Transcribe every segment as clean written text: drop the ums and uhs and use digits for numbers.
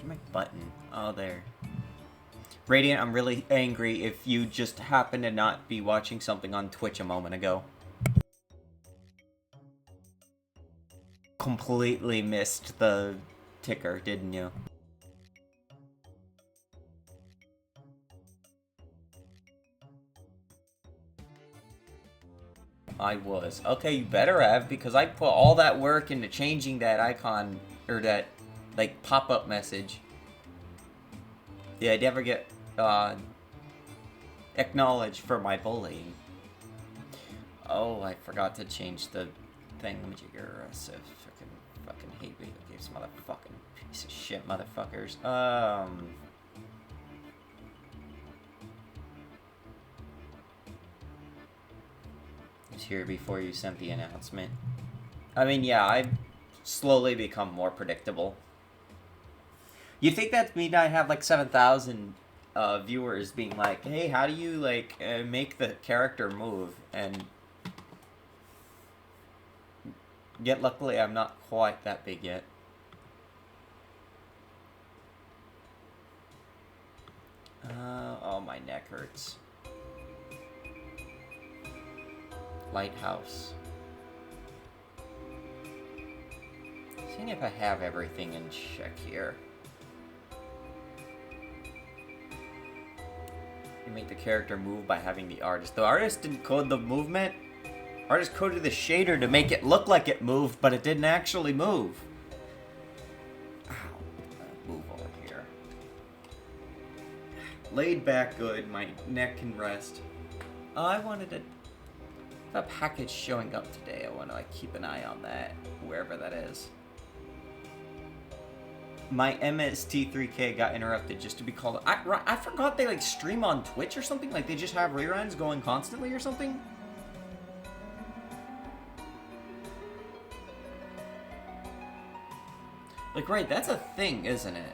Where's my button? Oh, there. Radiant, I'm really angry if you just happen to not be watching something on Twitch a moment ago. Completely missed the ticker, didn't you? I was. Okay, you better have, because I put all that work into changing that icon, or that, like, pop-up message. Yeah, I never get, acknowledged for my bullying. Oh, I forgot to change the thing. Let me check your fucking hate video games, motherfucking piece of shit, motherfuckers. Was here before you sent the announcement. I mean, yeah, I've slowly become more predictable. You think that mean I have like 7,000 viewers being like, hey, how do you like make the character move? And yet luckily I'm not quite that big yet. Oh, my neck hurts. Lighthouse. Seeing if I have everything in check here. You make the character move by having the artist. The artist didn't code the movement. Artist coded the shader to make it look like it moved, but it didn't actually move. Ow. Move over here. Laid back good. My neck can rest. I wanted a package showing up today. I want to like keep an eye on that, wherever that is. My MST3K got interrupted just to be called. I forgot they like stream on Twitch or something. Like they just have reruns going constantly or something. Like, right, that's a thing, isn't it?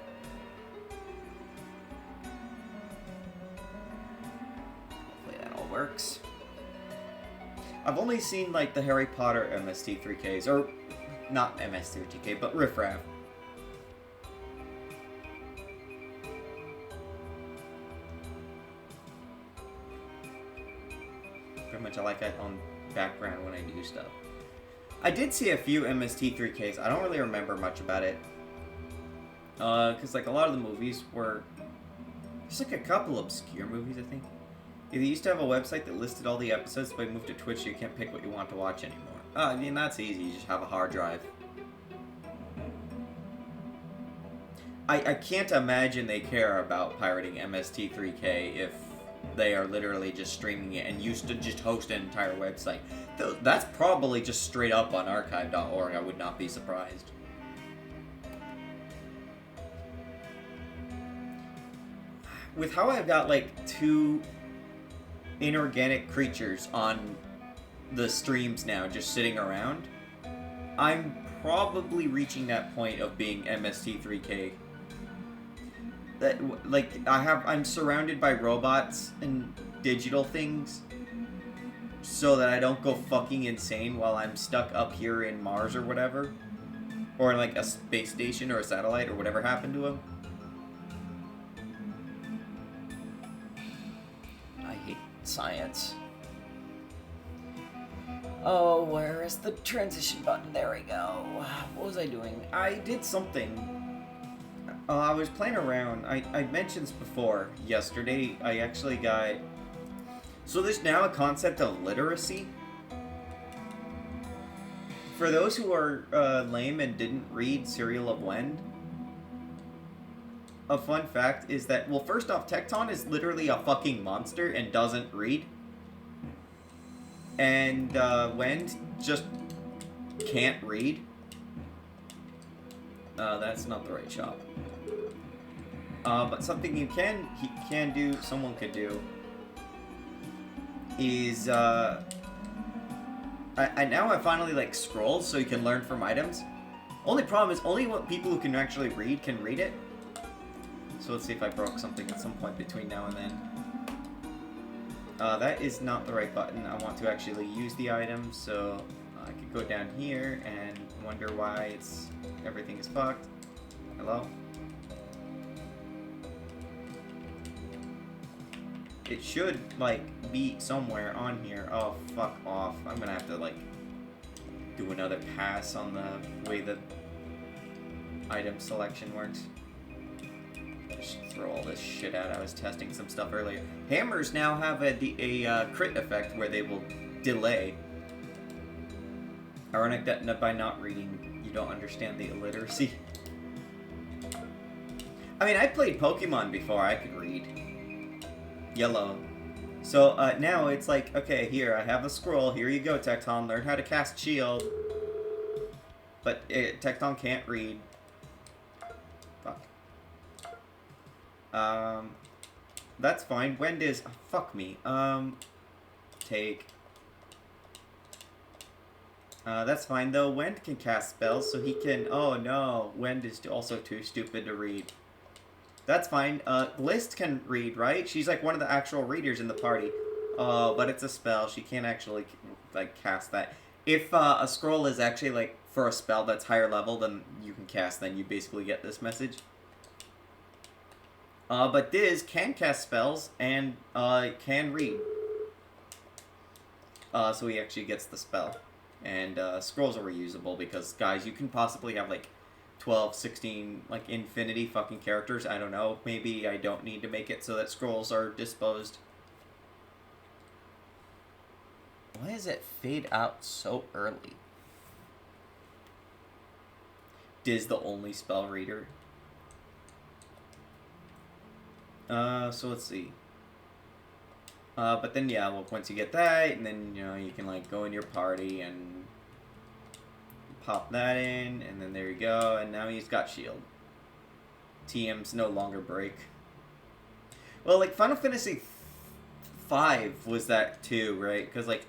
Hopefully that all works. I've only seen, like, the Harry Potter MST3Ks, or not MST3K, but Riff Raff. Pretty much I like it on background when I do stuff. I did see a few MST3Ks. I don't really remember much about it. Because, like, a lot of the movies were... There's, like, a couple obscure movies, I think. They used to have a website that listed all the episodes, but they moved to Twitch so you can't pick what you want to watch anymore. I mean, that's easy. You just have a hard drive. I can't imagine they care about pirating MST3K if they are literally just streaming it and used to just host an entire website. That's probably just straight up on archive.org. I would not be surprised. With how I've got like 2 inorganic creatures on the streams now just sitting around, I'm probably reaching that point of being MST3K. That, like, I'm surrounded by robots and digital things so that I don't go fucking insane while I'm stuck up here in Mars or whatever. Or in, like, a space station or a satellite or whatever happened to him. I hate science. Oh, where is the transition button? There we go. What was I doing? I did something. I was playing around. I mentioned this before. Yesterday, I actually got... So there's now a concept of literacy. For those who are lame and didn't read Serial of Wend, a fun fact is that, well, first off, Tecton is literally a fucking monster and doesn't read. And Wend just can't read. That's not the right shop. But something someone could do, is, I now I finally, like, scroll so you can learn from items. Only problem is, only what people who can actually read can read it. So let's see if I broke something at some point between now and then. That is not the right button. I want to actually use the item, so I could go down here and wonder why everything is fucked. Hello? It should, like, be somewhere on here. Oh, fuck off. I'm gonna have to, like, do another pass on the way the item selection works. Just throw all this shit out. I was testing some stuff earlier. Hammers now have a crit effect where they will delay. Ironic that by not reading, you don't understand the illiteracy. I mean, I played Pokemon before I could read. Yellow. So, now it's like, okay, here, I have a scroll. Here you go, Tecton. Learn how to cast Shield. But Tecton can't read. Fuck. That's fine. Wend is... Oh, fuck me. Take... that's fine, though. Wend can cast spells, so he can... Oh, no. Wend is also too stupid to read. That's fine. List can read, right? She's, like, one of the actual readers in the party. But it's a spell. She can't actually, like, cast that. If, a scroll is actually, like, for a spell that's higher level than you can cast, then you basically get this message. But Diz can cast spells and, can read. So he actually gets the spell. And, scrolls are reusable because, guys, you can possibly have, like, 12, 16, like, infinity fucking characters. I don't know. Maybe I don't need to make it so that scrolls are disposed. Why does it fade out so early? Diz the only spell reader. So let's see. But then, yeah, well, once you get that, and then, you know, you can, like, go in your party and pop that in, and then there you go, and now he's got shield. TMs no longer break. Well, like, Final Fantasy V was that too, right? Because, like,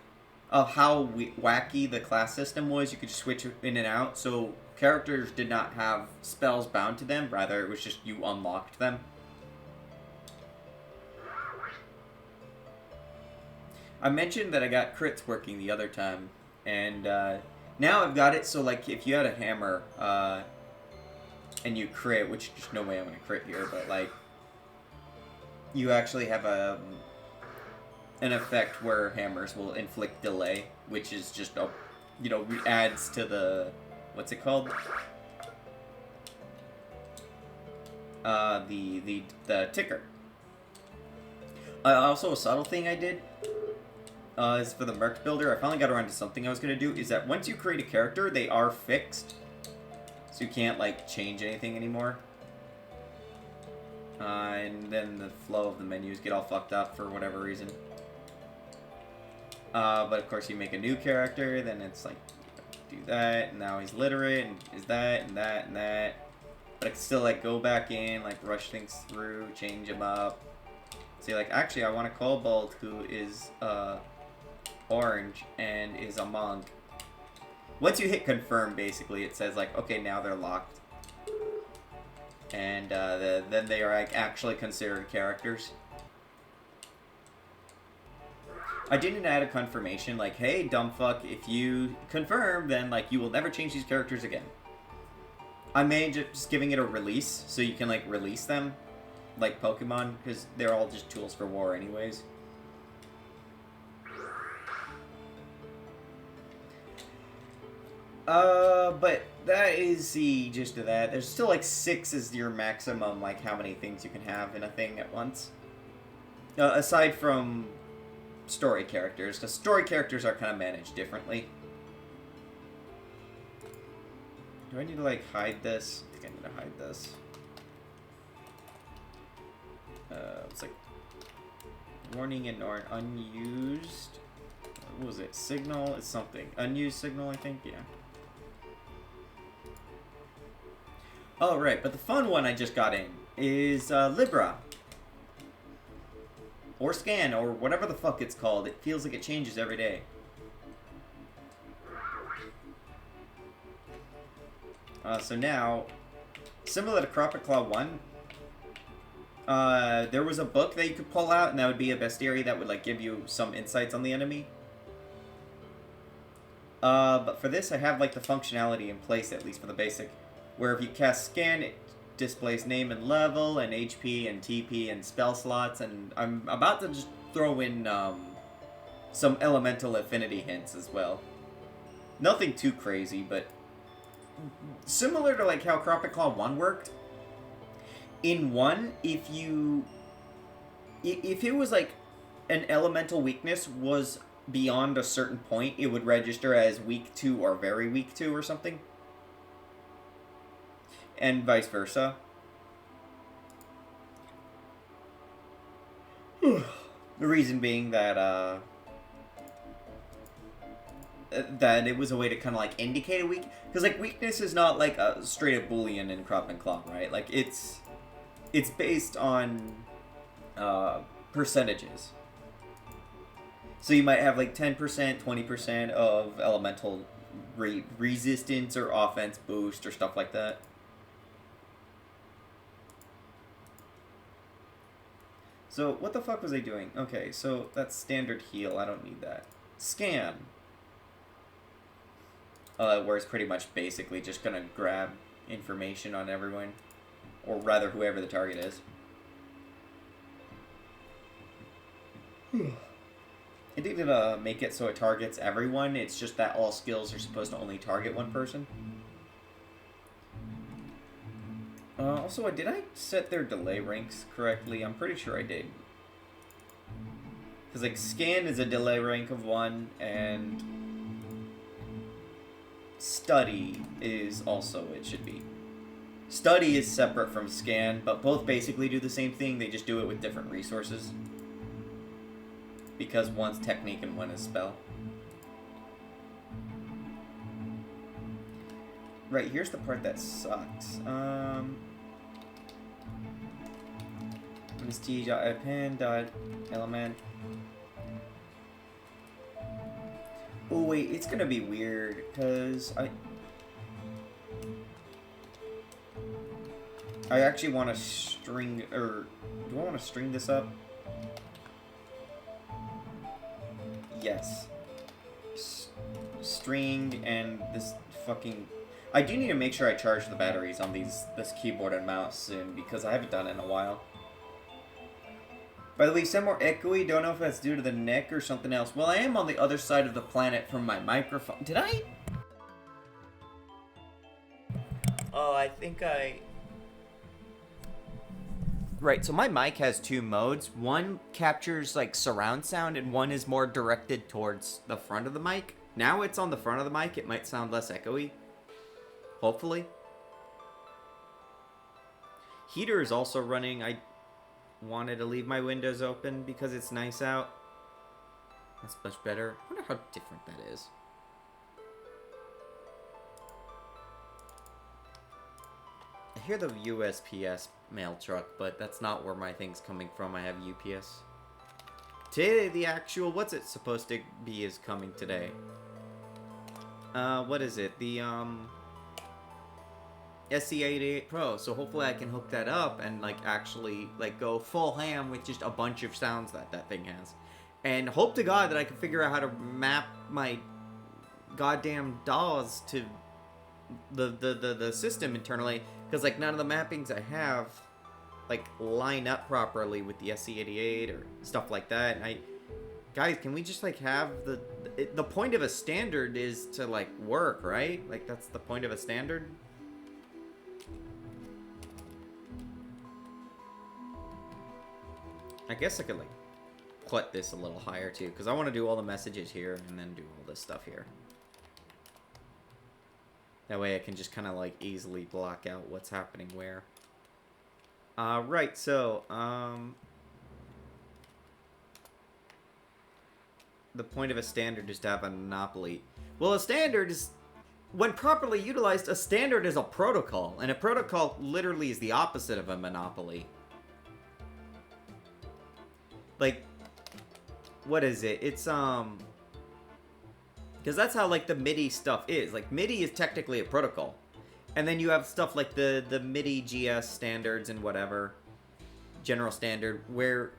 of how wacky the class system was, you could just switch in and out, so characters did not have spells bound to them, rather it was just you unlocked them. I mentioned that I got crits working the other time, and now I've got it so, like, if you had a hammer and you crit, which there's no way I'm going to crit here, but, like, you actually have an effect where hammers will inflict delay, which is just, a, you know, adds to the, what's it called? The ticker. Also, a subtle thing I did is for the Merc Builder. I finally got around to something I was going to do, is that once you create a character, they are fixed. So you can't, like, change anything anymore. And then the flow of the menus get all fucked up for whatever reason. But of course you make a new character, then it's like, do that, and now he's literate, and is that, and that, and that. But I can still, like, go back in, like, rush things through, change them up. Say, like, actually I want a kobold who is, orange and is a monk. Once you hit confirm, basically, it says, like, okay, now they're locked. And then they are, like, actually considered characters. I didn't add a confirmation, like, hey, dumb fuck, if you confirm, then, like, you will never change these characters again. I may just giving it a release, so you can, like, release them, like Pokemon, because they're all just tools for war anyways. But that is the gist of that. There's still, like, 6 is your maximum, like, how many things you can have in a thing at once. Aside from story characters, because story characters are kind of managed differently. Do I need to, like, hide this? I think I need to hide this. It's like warning and or unused. What was it? Signal? It's something. Unused signal, I think. Yeah. Oh, right. But the fun one I just got in is Libra. Or Scan, or whatever the fuck it's called. It feels like it changes every day. So now, similar to Croppet Claw 1, there was a book that you could pull out, and that would be a bestiary that would, like, give you some insights on the enemy. But for this, I have, like, the functionality in place, at least for the basic, where if you cast Scan, displays name and level, and HP and TP and spell slots, and I'm about to just throw in some elemental affinity hints as well. Nothing too crazy, but similar to like how Cropping Claw 1 worked. In 1, if it was like an elemental weakness was beyond a certain point, it would register as weak 2 or very weak 2 or something. And vice versa. The reason being that that it was a way to kind of like indicate a weak, because like weakness is not like a straight up boolean in Crop and Claw, right? Like it's based on percentages. So you might have like 10%, 20% of elemental resistance or offense boost or stuff like that. So what the fuck was I doing? Okay, so that's standard heal. I don't need that. Scan. Where it's pretty much basically just gonna grab information on everyone, or rather whoever the target is. It didn't make it so it targets everyone. It's just that all skills are supposed to only target one person. Also, did I set their delay ranks correctly? I'm pretty sure I did. Because, like, Scan is a delay rank of 1, and Study is also, it should be. Study is separate from Scan, but both basically do the same thing, they just do it with different resources. Because one's technique and one is spell. Right, here's the part that sucks. St.pen.element. Oh wait, it's gonna be weird, because I actually want to string, or do I want to string this up? Yes. String and this fucking... I do need to make sure I charge the batteries on this keyboard and mouse soon, because I haven't done it in a while. By the way, some more echoey. Don't know if that's due to the neck or something else. Well, I am on the other side of the planet from my microphone. Did I? Oh, I think I... Right, so my mic has 2 modes. One captures, like, surround sound, and one is more directed towards the front of the mic. Now it's on the front of the mic. It might sound less echoey. Hopefully. Heater is also running. I wanted to leave my windows open because it's nice out. That's much better. I wonder how different that is. I hear the USPS mail truck, but that's not where my thing's coming from. I have UPS. Today, the actual, what's it supposed to be is coming today. What is it? The, SC88 Pro, so hopefully I can hook that up and, like, actually, like, go full ham with just a bunch of sounds that thing has. And hope to God that I can figure out how to map my goddamn DAWs to the system internally, because, like, none of the mappings I have, like, line up properly with the SC88 or stuff like that. And guys, can we just, like, have the point of a standard is to, like, work, right? Like, that's the point of a standard. I guess I could, like, put this a little higher, too, because I want to do all the messages here and then do all this stuff here. That way I can just kind of, like, easily block out what's happening where. Right, so, the point of a standard is to have a monopoly. Well, a standard is, when properly utilized, a standard is a protocol, and a protocol literally is the opposite of a monopoly. Like, what is it? It's, because that's how, like, the MIDI stuff is. Like, MIDI is technically a protocol. And then you have stuff like the MIDI GS standards and whatever, general standard, where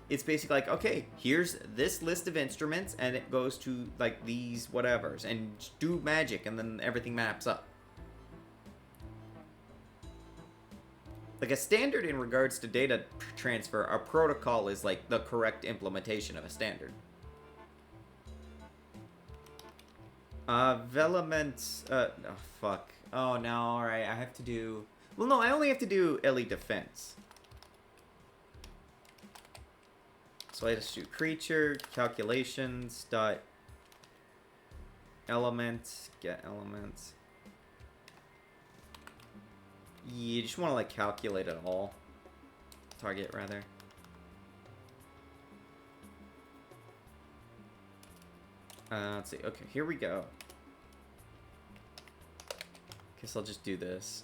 it's basically like, okay, here's this list of instruments, and it goes to, like, these whatevers, and do magic, and then everything maps up. Like a standard in regards to data transfer, a protocol is like the correct implementation of a standard. Velements, oh fuck. Oh no, alright, I have to do... Well, no, I only have to do LE defense. So I just do creature, calculations, dot, elements, get elements. You just want to like calculate it all. Target, rather. Let's see. Okay, here we go. Guess I'll just do this.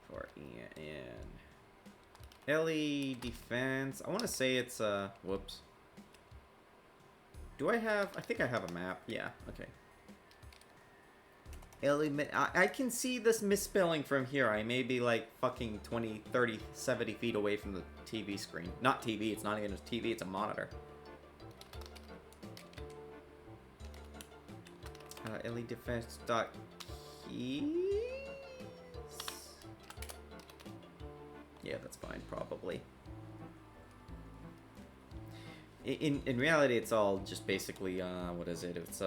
For Ian. LE defense. I want to say it's, whoops. Do I have, I think I have a map. Yeah, okay. LE, I can see this misspelling from here. I may be like fucking 20, 30, 70 feet away from the TV screen. Not TV, it's not even a TV, it's a monitor. LE defense dot keys? Yeah, that's fine, probably. In reality, it's all just basically, what is it? It's,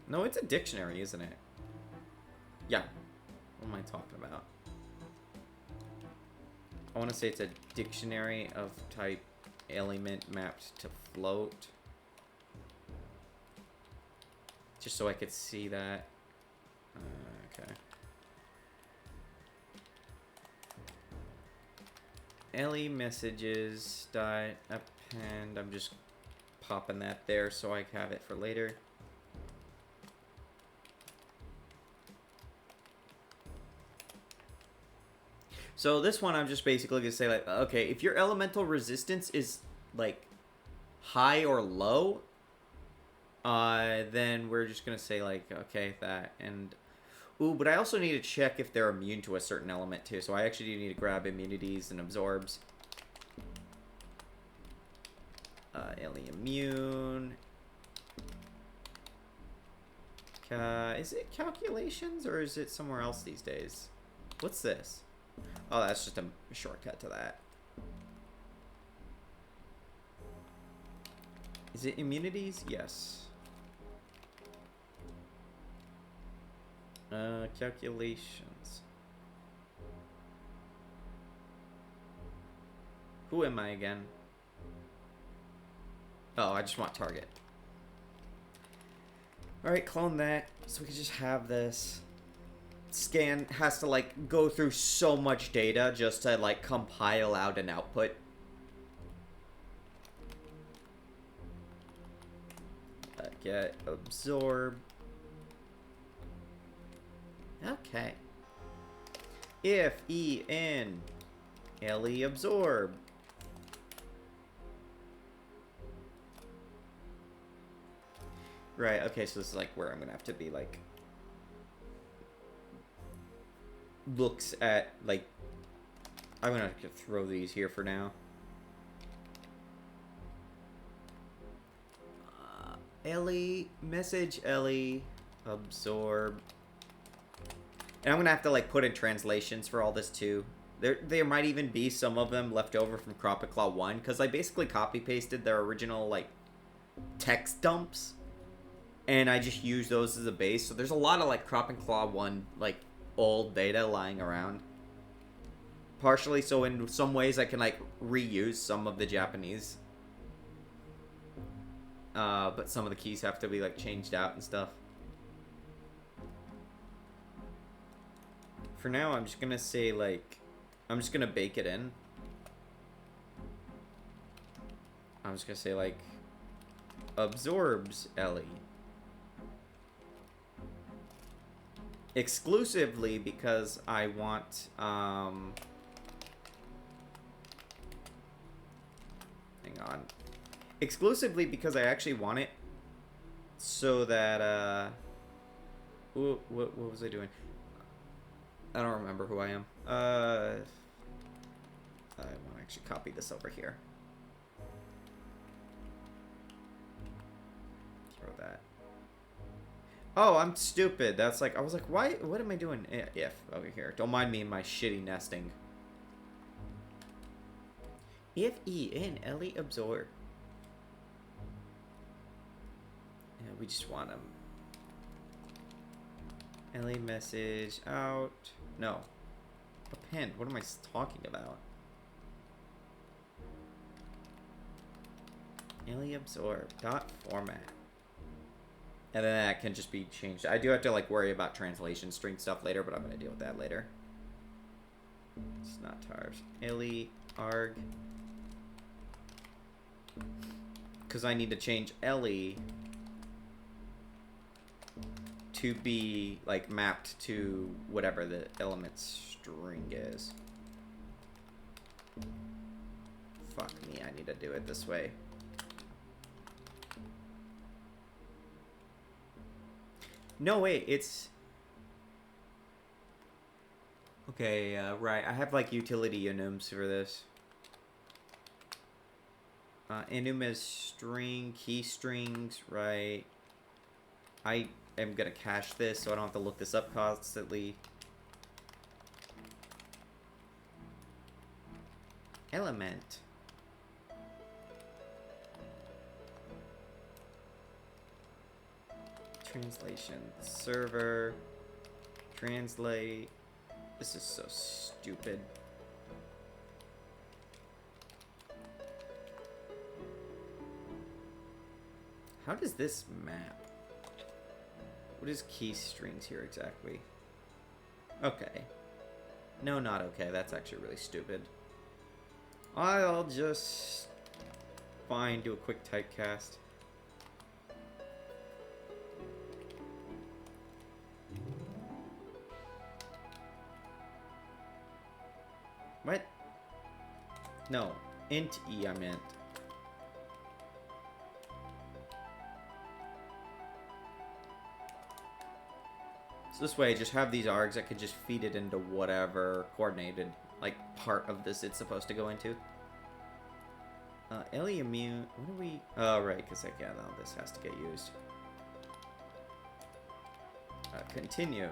no, it's a dictionary, isn't it? Yeah. What am I talking about? I want to say it's a dictionary of type element mapped to float. Just so I could see that. Okay. LE messages dot append. I'm just popping that there so I have it for later. So this one I'm just basically gonna say like, okay, if your elemental resistance is like high or low, then we're just gonna say like, okay, that. And ooh, but I also need to check if they're immune to a certain element too. So I actually do need to grab immunities and absorbs. LE immune. Is it calculations or is it somewhere else these days? What's this? Oh, that's just a shortcut to that. Is it immunities? Yes. Calculations. Who am I again? Oh, I just want target. Alright, clone that. So we can just have this. Scan has to, like, go through so much data just to, like, compile out an output. Get absorb. Okay. If EN LE absorb. Right, okay, so this is like where I'm gonna have to be like looks at like I'm gonna have to throw these here for now. LE message LE absorb. And I'm gonna have to like put in translations for all this too. There might even be some of them left over from Crop and Claw 1 because I basically copy pasted their original like text dumps and I just use those as a base. So there's a lot of like Crop and Claw 1 like old data lying around. Partially so in some ways I can like reuse some of the Japanese. But some of the keys have to be like changed out and stuff. For now, I'm just gonna say like, I'm just gonna bake it in. I'm just gonna say like, absorbs LE. Exclusively because I want, hang on. Exclusively because I actually want it so that, what was I doing? I don't remember who I am. I want to actually copy this over here. Throw that. Oh, I'm stupid. That's like, I was like, why? What am I doing? If over here. Don't mind me and my shitty nesting. If E and Ellie absorb. Yeah, we just want them. Ellie message out. No. Append. What am I talking about? Ellie absorb. Dot format. And then that can just be changed. I do have to like worry about translation string stuff later, but I'm gonna deal with that later. It's not tarbs. Ellie arg. Because I need to change Ellie to be like mapped to whatever the element string is. Fuck me, I need to do it this way. No, wait, it's... Okay, right, I have like utility enums for this. Enum is string, key strings, right? I am gonna cache this so I don't have to look this up constantly. Element. Translation. Server. Translate. This is so stupid. How does this map? What is key strings here exactly? Okay. No, not okay. That's actually really stupid. I'll just... Fine, do a quick typecast. What? No. Int E I meant. So this way, I just have these args, I could just feed it into whatever coordinated, like, part of this it's supposed to go into. Ellie immune, what do we... Oh, right, because, like, yeah, no, this has to get used. Continue.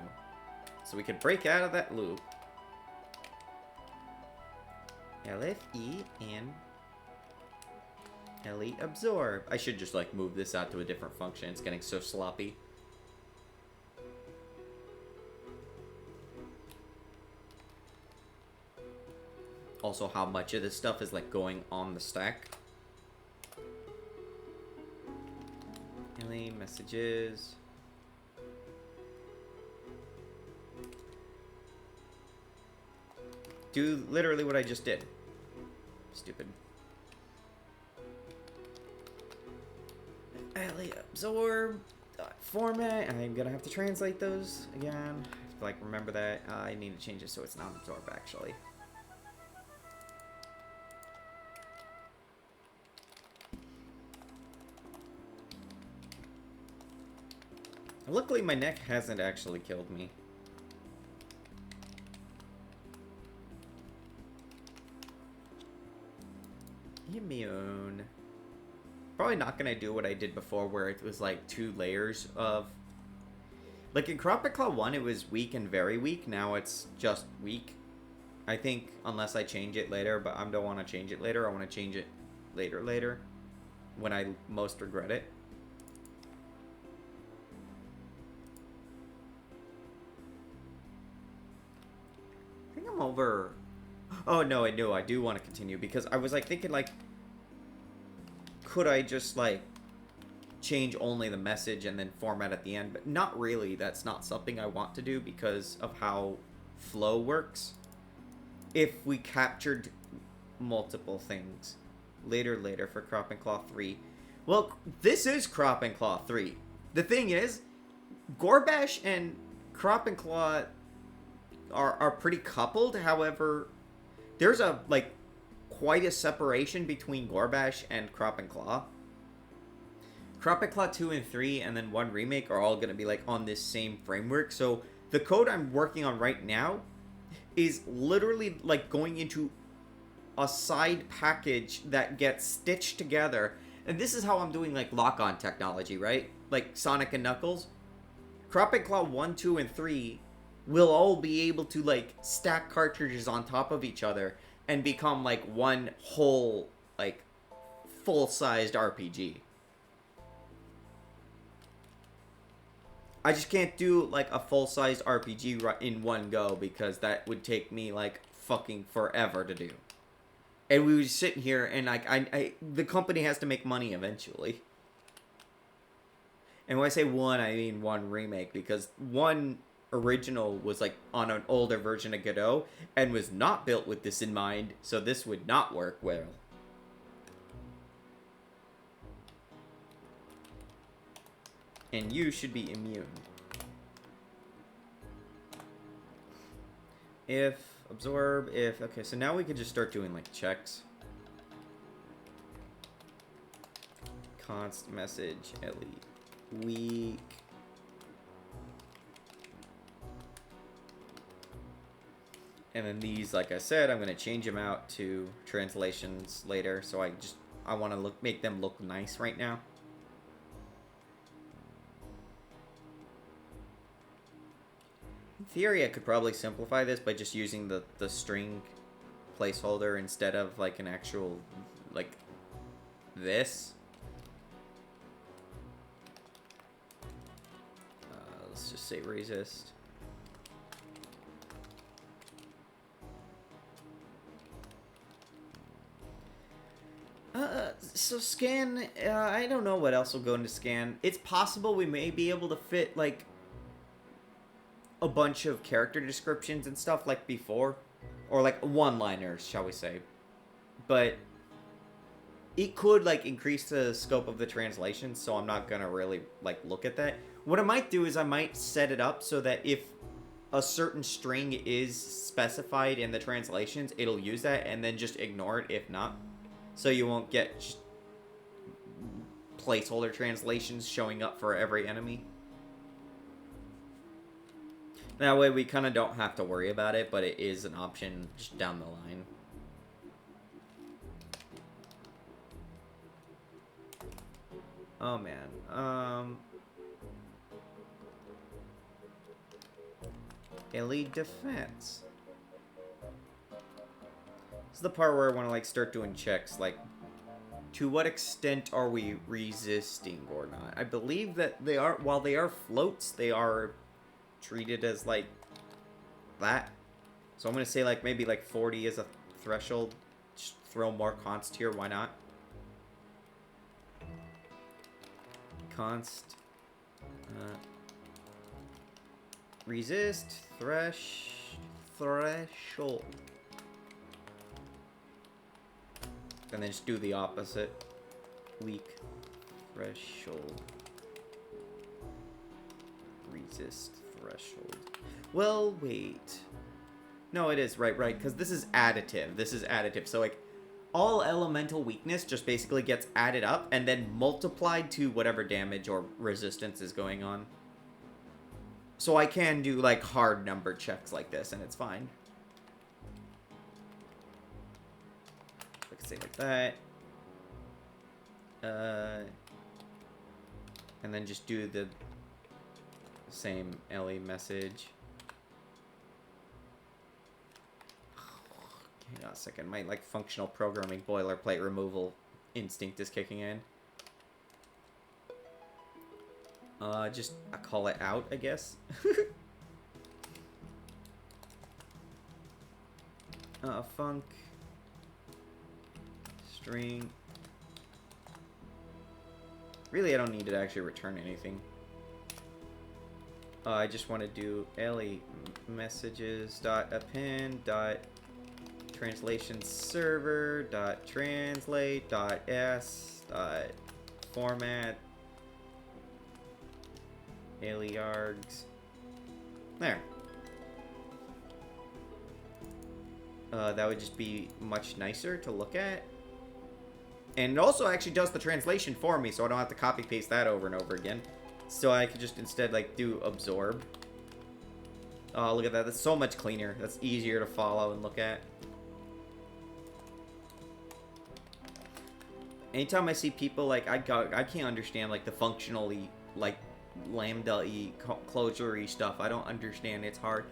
So we could break out of that loop. LFE and Ellie absorb. I should just, like, move this out to a different function. It's getting so sloppy. Also, how much of this stuff is like going on the stack. Ellie messages. Do literally what I just did. Stupid. Ellie absorb. Format. I'm gonna have to translate those again. I have to like remember that. I need to change it so it's not absorb actually. Luckily, my neck hasn't actually killed me. Immune. Probably not gonna do what I did before, where it was like 2 layers of... Like in Crop and Claw 1, it was weak and very weak. Now it's just weak. I think, unless I change it later, but I don't want to change it later. I want to change it later. When I most regret it. I'm over. Oh no, I know I do want to continue because I was like thinking like, could I just like change only the message and then format at the end? But not really. That's not something I want to do because of how flow works. If we captured multiple things later for Crop and Claw 3. Well, this is Crop and Claw 3. The thing is, Gorbash and Crop and Claw are pretty coupled. However, there's a like quite a separation between Gorbash and Crop and Claw. Crop and Claw 2 and 3 and then 1 remake are all going to be like on this same framework. So the code I'm working on right now is literally like going into a side package that gets stitched together. And this is how I'm doing like lock-on technology, right? Like Sonic and Knuckles. Crop and Claw 1, 2, and 3 will all be able to, like, stack cartridges on top of each other and become, like, one whole, like, full-sized RPG. I just can't do, like, a full-sized RPG in one go because that would take me, like, fucking forever to do. And we would sit here and, like, the company has to make money eventually. And when I say one, I mean one remake, because one original was, like, on an older version of Godot and was not built with this in mind, so this would not work well. And you should be immune. If, absorb, if, okay, so now we can just start doing, like, checks. Const message, elite. Weak. And then these, like I said, I'm going to change them out to translations later. So I want to make them look nice right now. In theory, I could probably simplify this by just using the string placeholder instead of, like, an actual, like, this. Let's just say resist. So scan, I don't know what else will go into scan. It's possible we may be able to fit, like, a bunch of character descriptions and stuff like before. Or, like, one-liners, shall we say. But it could, like, increase the scope of the translation, so I'm not gonna really, like, look at that. What I might do is I might set it up so that if a certain string is specified in the translations, it'll use that, and then just ignore it if not. So you won't get just placeholder translations showing up for every enemy. That way we kind of don't have to worry about it, but it is an option just down the line. Oh man. Elite defense. This is the part where I want to, like, start doing checks, like, to what extent are we resisting or not? I believe that they are, while they are floats, they are treated as, like, that. So I'm going to say, like, maybe, like, 40 is a threshold. Just throw more const here, why not? Const. Resist. Threshold. And then just do the opposite. Weak. Threshold. Resist. Threshold. Well, wait. No, it is. Right, because this is additive. This is additive. So, like, all elemental weakness just basically gets added up and then multiplied to whatever damage or resistance is going on. So I can do, like, hard number checks like this, and it's fine. I can say like that. And then just do the same LE message. Hang on a second. My, like, functional programming boilerplate removal instinct is kicking in. Just I call it out, I guess. Func string. Really, I don't need to actually return anything. I just want to do LE messages dot append dot translation server dot translate dot s dot format aliargs. There. That would just be much nicer to look at. And it also actually does the translation for me, so I don't have to copy paste that over and over again. So I could just instead, like, do absorb. Oh, look at that. That's so much cleaner. That's easier to follow and look at. Anytime I see people, like, I can't understand, like, the functionally, like, lambda-y, closure-y stuff. I don't understand. It's hard.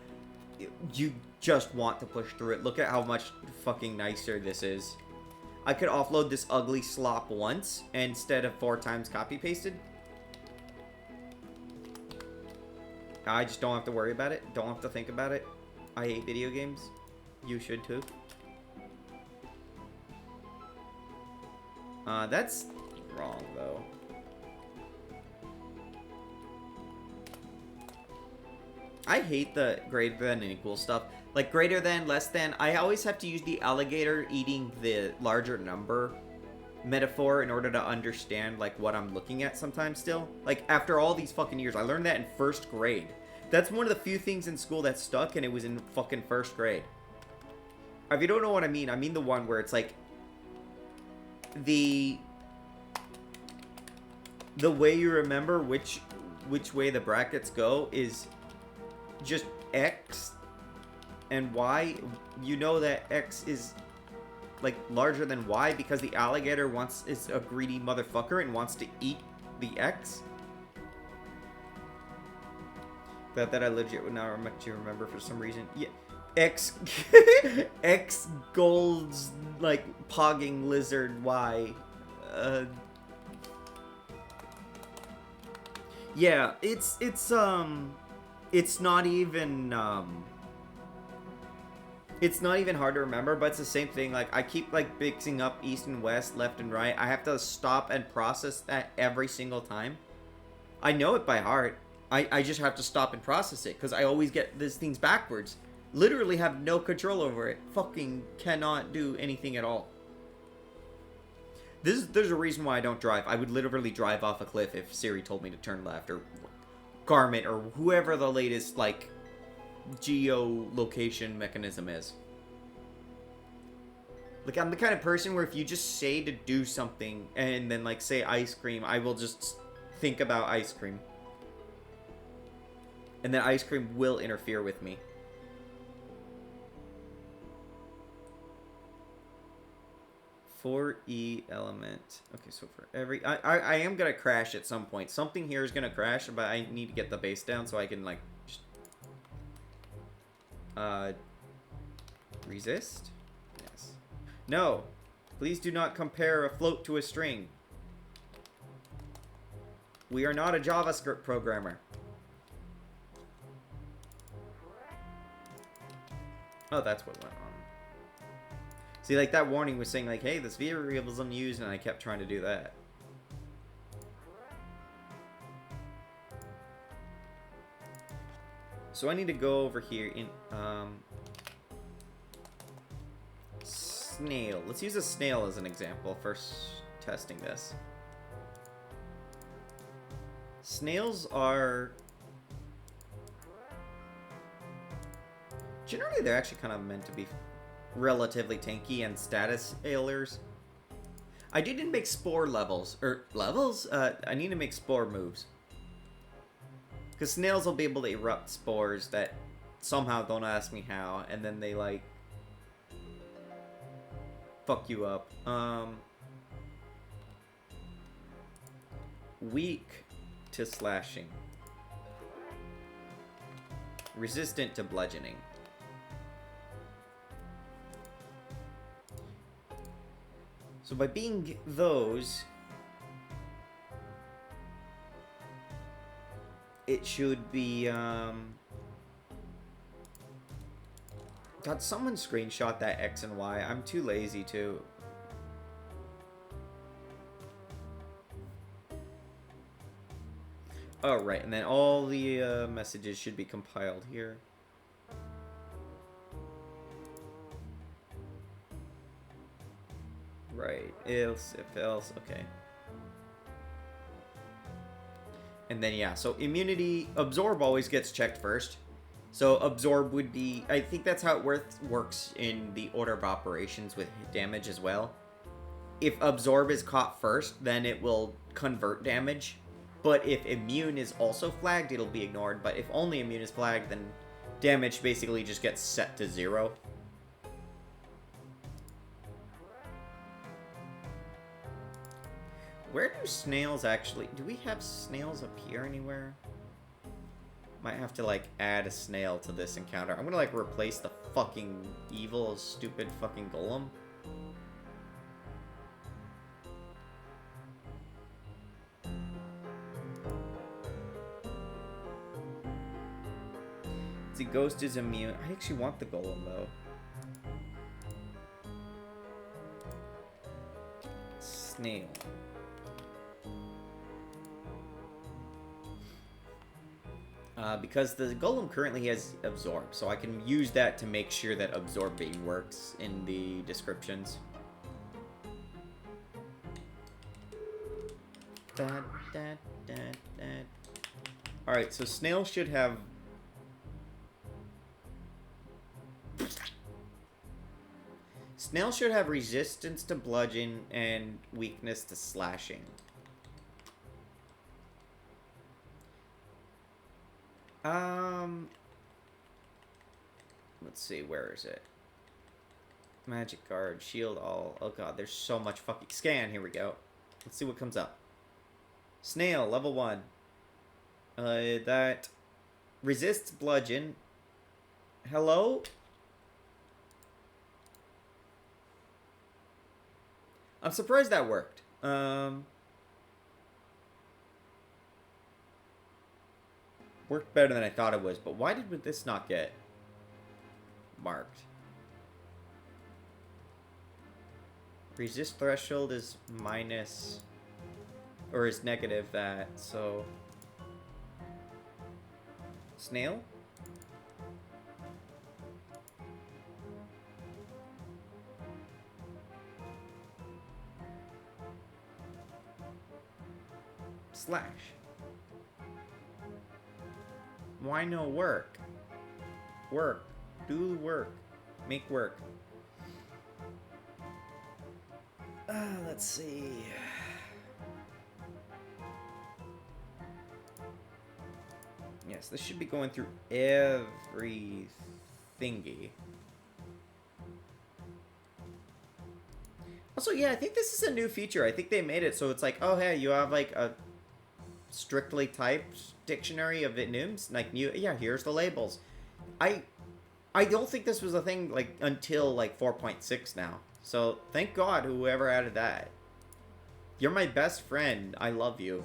You just want to push through it. Look at how much fucking nicer this is. I could offload this ugly slop once instead of 4 times copy-pasted. I just don't have to worry about it. Don't have to think about it. I hate video games. You should too. That's wrong, though. I hate the greater than and equal stuff. Like, greater than, less than. I always have to use the alligator eating the larger number metaphor in order to understand, like, what I'm looking at sometimes still. Like, after all these fucking years. I learned that in 1st grade. That's one of the few things in school that stuck, and it was in fucking 1st grade. If you don't know what I mean the one where it's like... The way you remember which way the brackets go is just X and Y. You know that X is like larger than Y because the alligator is a greedy motherfucker and wants to eat the X. That I legit would not remember for some reason. Yeah, X X gold's like pogging lizard Y. Yeah, it's not even hard to remember, but it's the same thing. Like, I keep like mixing up east and west, left and right. I have to stop and process that every single time. I know it by heart. I just have to stop and process it because I always get these things backwards. Literally have no control over it. Fucking cannot do anything at all. There's a reason why I don't drive. I would literally drive off a cliff if Siri told me to turn left, or Garmin, or whoever the latest, like, geolocation mechanism is. Like, I'm the kind of person where if you just say to do something, and then, like, say ice cream, I will just think about ice cream. And then ice cream will interfere with me. For E element. Okay, so for every... I am going to crash at some point. Something here is going to crash, but I need to get the base down so I can, like... Just, resist? Yes. No! Please do not compare a float to a string. We are not a JavaScript programmer. Oh, that's what went on. See, like, that warning was saying, like, hey, this variable is unused, and I kept trying to do that. So I need to go over here in, snail. Let's use a snail as an example for testing this. Snails are... Generally, they're actually kind of meant to be relatively tanky and status ailers. I didn't make spore levels. Levels? I need to make spore moves. Because snails will be able to erupt spores that somehow, don't ask me how, and then they, like, fuck you up. Weak to slashing. Resistant to bludgeoning. So by being those, it should be, God, someone screenshot that X and Y. I'm too lazy to. Oh, right, and then all the messages should be compiled here. Right, if else, okay. And then, yeah, so immunity, absorb always gets checked first. So absorb would be, I think that's how it works in the order of operations with damage as well. If absorb is caught first, then it will convert damage. But if immune is also flagged, it'll be ignored. But if only immune is flagged, then damage basically just gets set to 0. Where do snails actually... Do we have snails up here anywhere? Might have to, like, add a snail to this encounter. I'm gonna, like, replace the fucking evil, stupid fucking golem. The ghost is immune. I actually want the golem, though. Snail. Because the golem currently has absorb, so I can use that to make sure that absorbing works in the descriptions. Alright, so snail should have... Snail should have resistance to bludgeon and weakness to slashing. Let's see, where is it? Magic guard, shield all. Oh god, there's so much fucking... Scan, here we go. Let's see what comes up. Snail, level 1. That resists bludgeon. Hello? I'm surprised that worked. Worked better than I thought it was, but why did this not get marked? Resist threshold is minus, or is negative that, so... Snail? Slash. Why no work? Work. Do work. Make work. Let's see. Yes, this should be going through every thingy. Also, yeah, I think this is a new feature. I think they made it so it's like, oh, hey, you have like a strictly typed dictionary of enums. Like, yeah, here's the labels. I don't think this was a thing like until like 4.6 now. So thank God whoever added that. You're my best friend. I love you.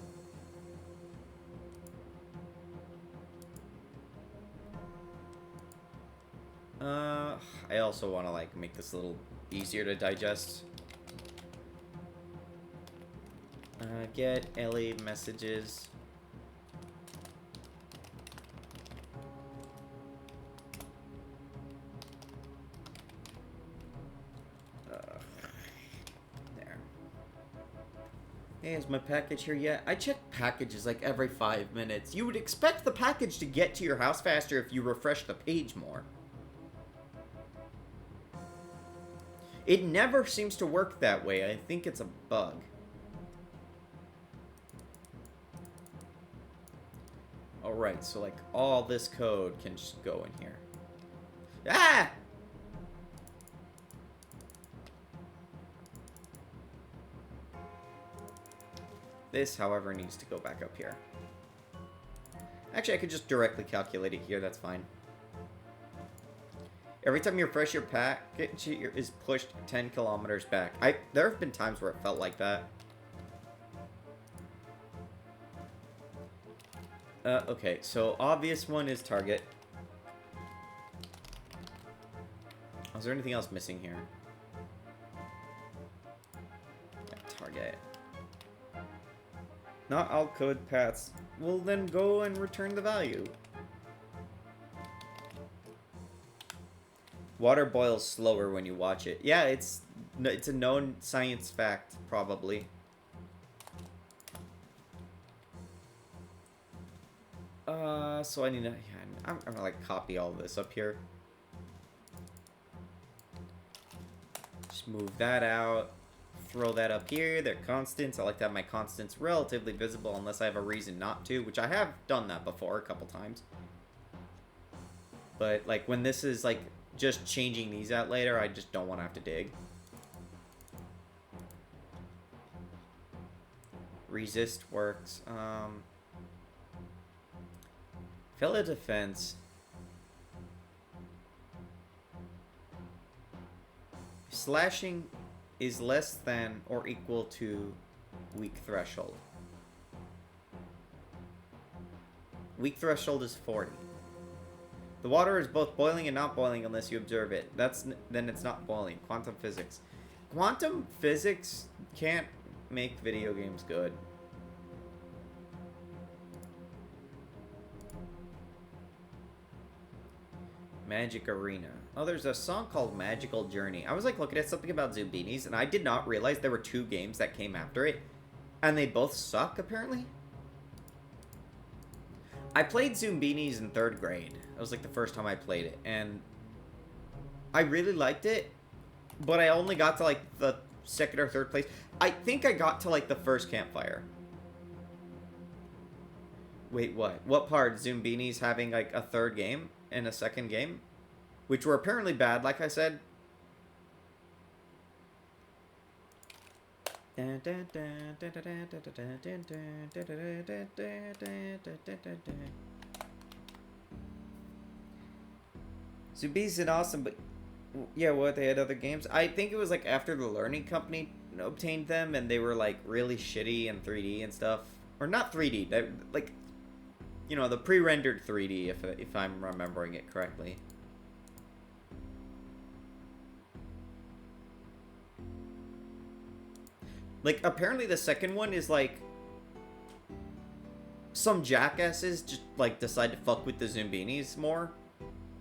I also want to like make this a little easier to digest. Get Ellie messages. There. Hey, is my package here yet? I check packages like every 5 minutes. You would expect the package to get to your house faster if you refresh the page more. It never seems to work that way. I think it's a bug. Alright, so like all this code can just go in here. Ah! This, however, needs to go back up here. Actually, I could just directly calculate it here. That's fine. Every time you refresh your package, it is pushed 10 kilometers back. There have been times where it felt like that. Okay, so obvious one is target. Is there anything else missing here? Yeah, target. Not all code paths. Well, then go and return the value. Water boils slower when you watch it. Yeah, it's a known science fact, probably. So I need to... Yeah, I'm gonna, like, copy all this up here. Just move that out. Throw that up here. They're constants. I like to have my constants relatively visible unless I have a reason not to, which I have done that before a couple times. But, like, when this is, like, just changing these out later, I just don't want to have to dig. Resist works. Fellow defense. Slashing is less than or equal to weak threshold. Weak threshold is 40. The water is both boiling and not boiling unless you observe it. Then it's not boiling. Quantum physics. Quantum physics can't make video games good. Magic Arena. Oh, there's a song called Magical Journey. I was like looking at something about Zumbinis, and I did not realize there were 2 games that came after it, and they both suck, apparently. I played Zumbinis in 3rd grade. That was like the first time I played it, and I really liked it, but I only got to like the 2nd or 3rd place. I think I got to like the first campfire. Wait, what? What part? Zumbinis having like a 3rd game and a 2nd game? Which were apparently bad, like I said. Zumbi's an awesome, but yeah, what, they had other games? I think it was like after the Learning Company obtained them, and they were like really shitty in 3D and stuff. Or not 3D, they, like, you know, the pre-rendered 3D, if I'm remembering it correctly. Like, apparently the 2nd one is, like, some jackasses just, like, decide to fuck with the Zumbinis more.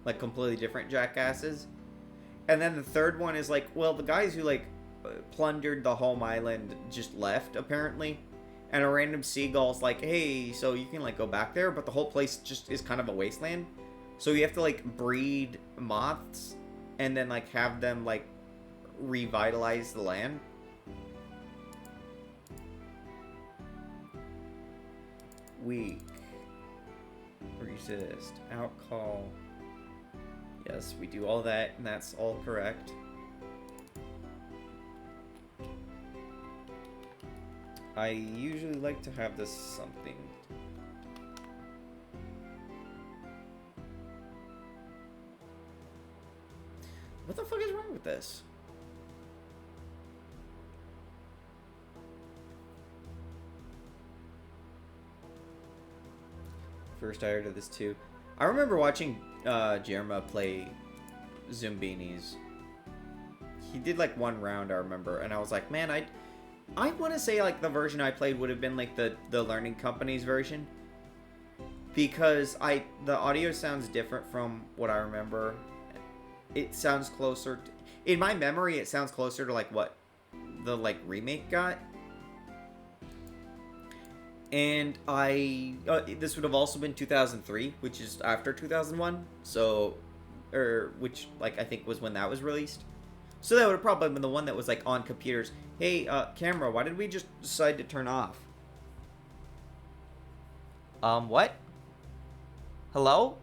Like, completely different jackasses. And then the 3rd one is, like, well, the guys who, like, plundered the home island just left, apparently. And a random seagull's like, hey, so you can, like, go back there, but the whole place just is kind of a wasteland. So you have to, like, breed moths and then, like, have them, like, revitalize the land. Weak. Resist. Outcall. Yes, we do all that, and that's all correct. I usually like to have this something. What the fuck is wrong with this? First I heard of this too. I remember watching Jerma play Zumbinis. He did like 1 round, I remember, and I was like, man, I want to say like the version I played would have been like the Learning Company's version, because the audio sounds different from what I remember. It sounds closer to, in my memory, it sounds closer to like what the like remake got. And this would have also been 2003, which is after 2001, so, which, like, I think was when that was released. So that would have probably been the one that was, like, on computers. Hey, camera, why did we just decide to turn off? What? Hello?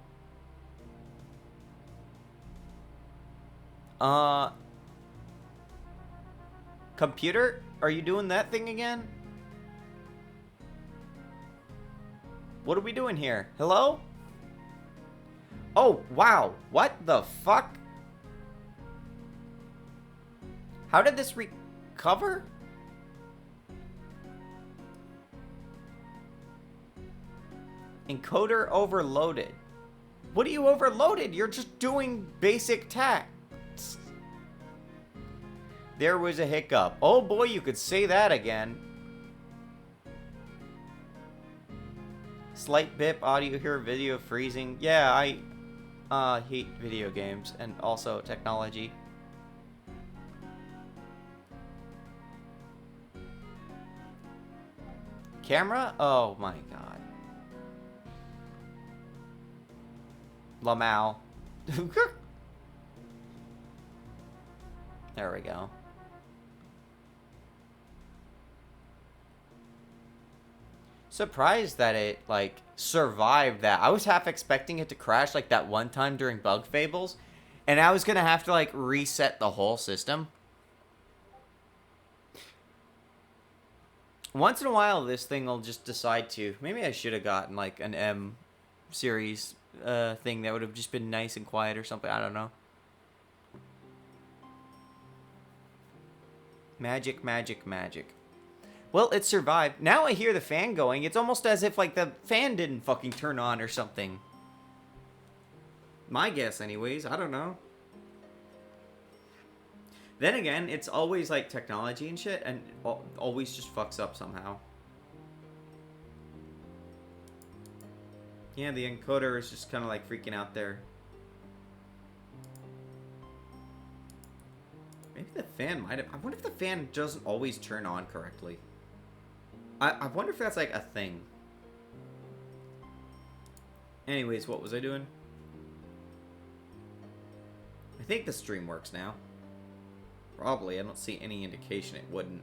Computer? Are you doing that thing again? What are we doing here? Hello? Oh, wow. What the fuck? How did this recover? Encoder overloaded. What are you overloaded? You're just doing basic tasks. There was a hiccup. Oh boy, you could say that again. Slight bip, audio here, video freezing. Yeah, I hate video games and also technology. Camera? Oh my god. Lamau. There we go. Surprised that it, like, survived that. I was half expecting it to crash, like, that one time during Bug Fables. And I was gonna have to, like, reset the whole system. Once in a while, this thing will just decide to. Maybe I should have gotten like an M series thing that would have just been nice and quiet or something. I don't know. Magic, magic, magic. Well, it survived. Now I hear the fan going. It's almost as if like the fan didn't fucking turn on or something. My guess, anyways. I don't know. Then again, it's always like technology and shit, and always just fucks up somehow. Yeah, the encoder is just kind of like freaking out there. Maybe the fan might have... I wonder if the fan doesn't always turn on correctly. I wonder if that's like a thing. Anyways, what was I doing? I think the stream works now. Probably. I don't see any indication it wouldn't.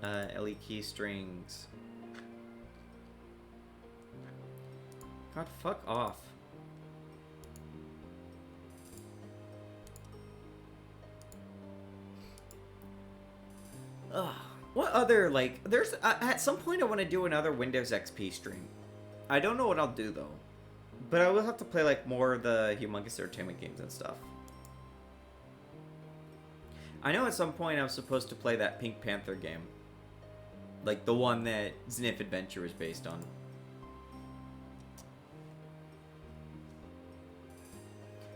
LE key strings. God, fuck off. Ugh. What other, like, there's, at some point I want to do another Windows XP stream. I don't know what I'll do, though. But I will have to play, like, more of the Humongous Entertainment games and stuff. I know at some point I was supposed to play that Pink Panther game. Like, the one that Sniff Adventure is based on.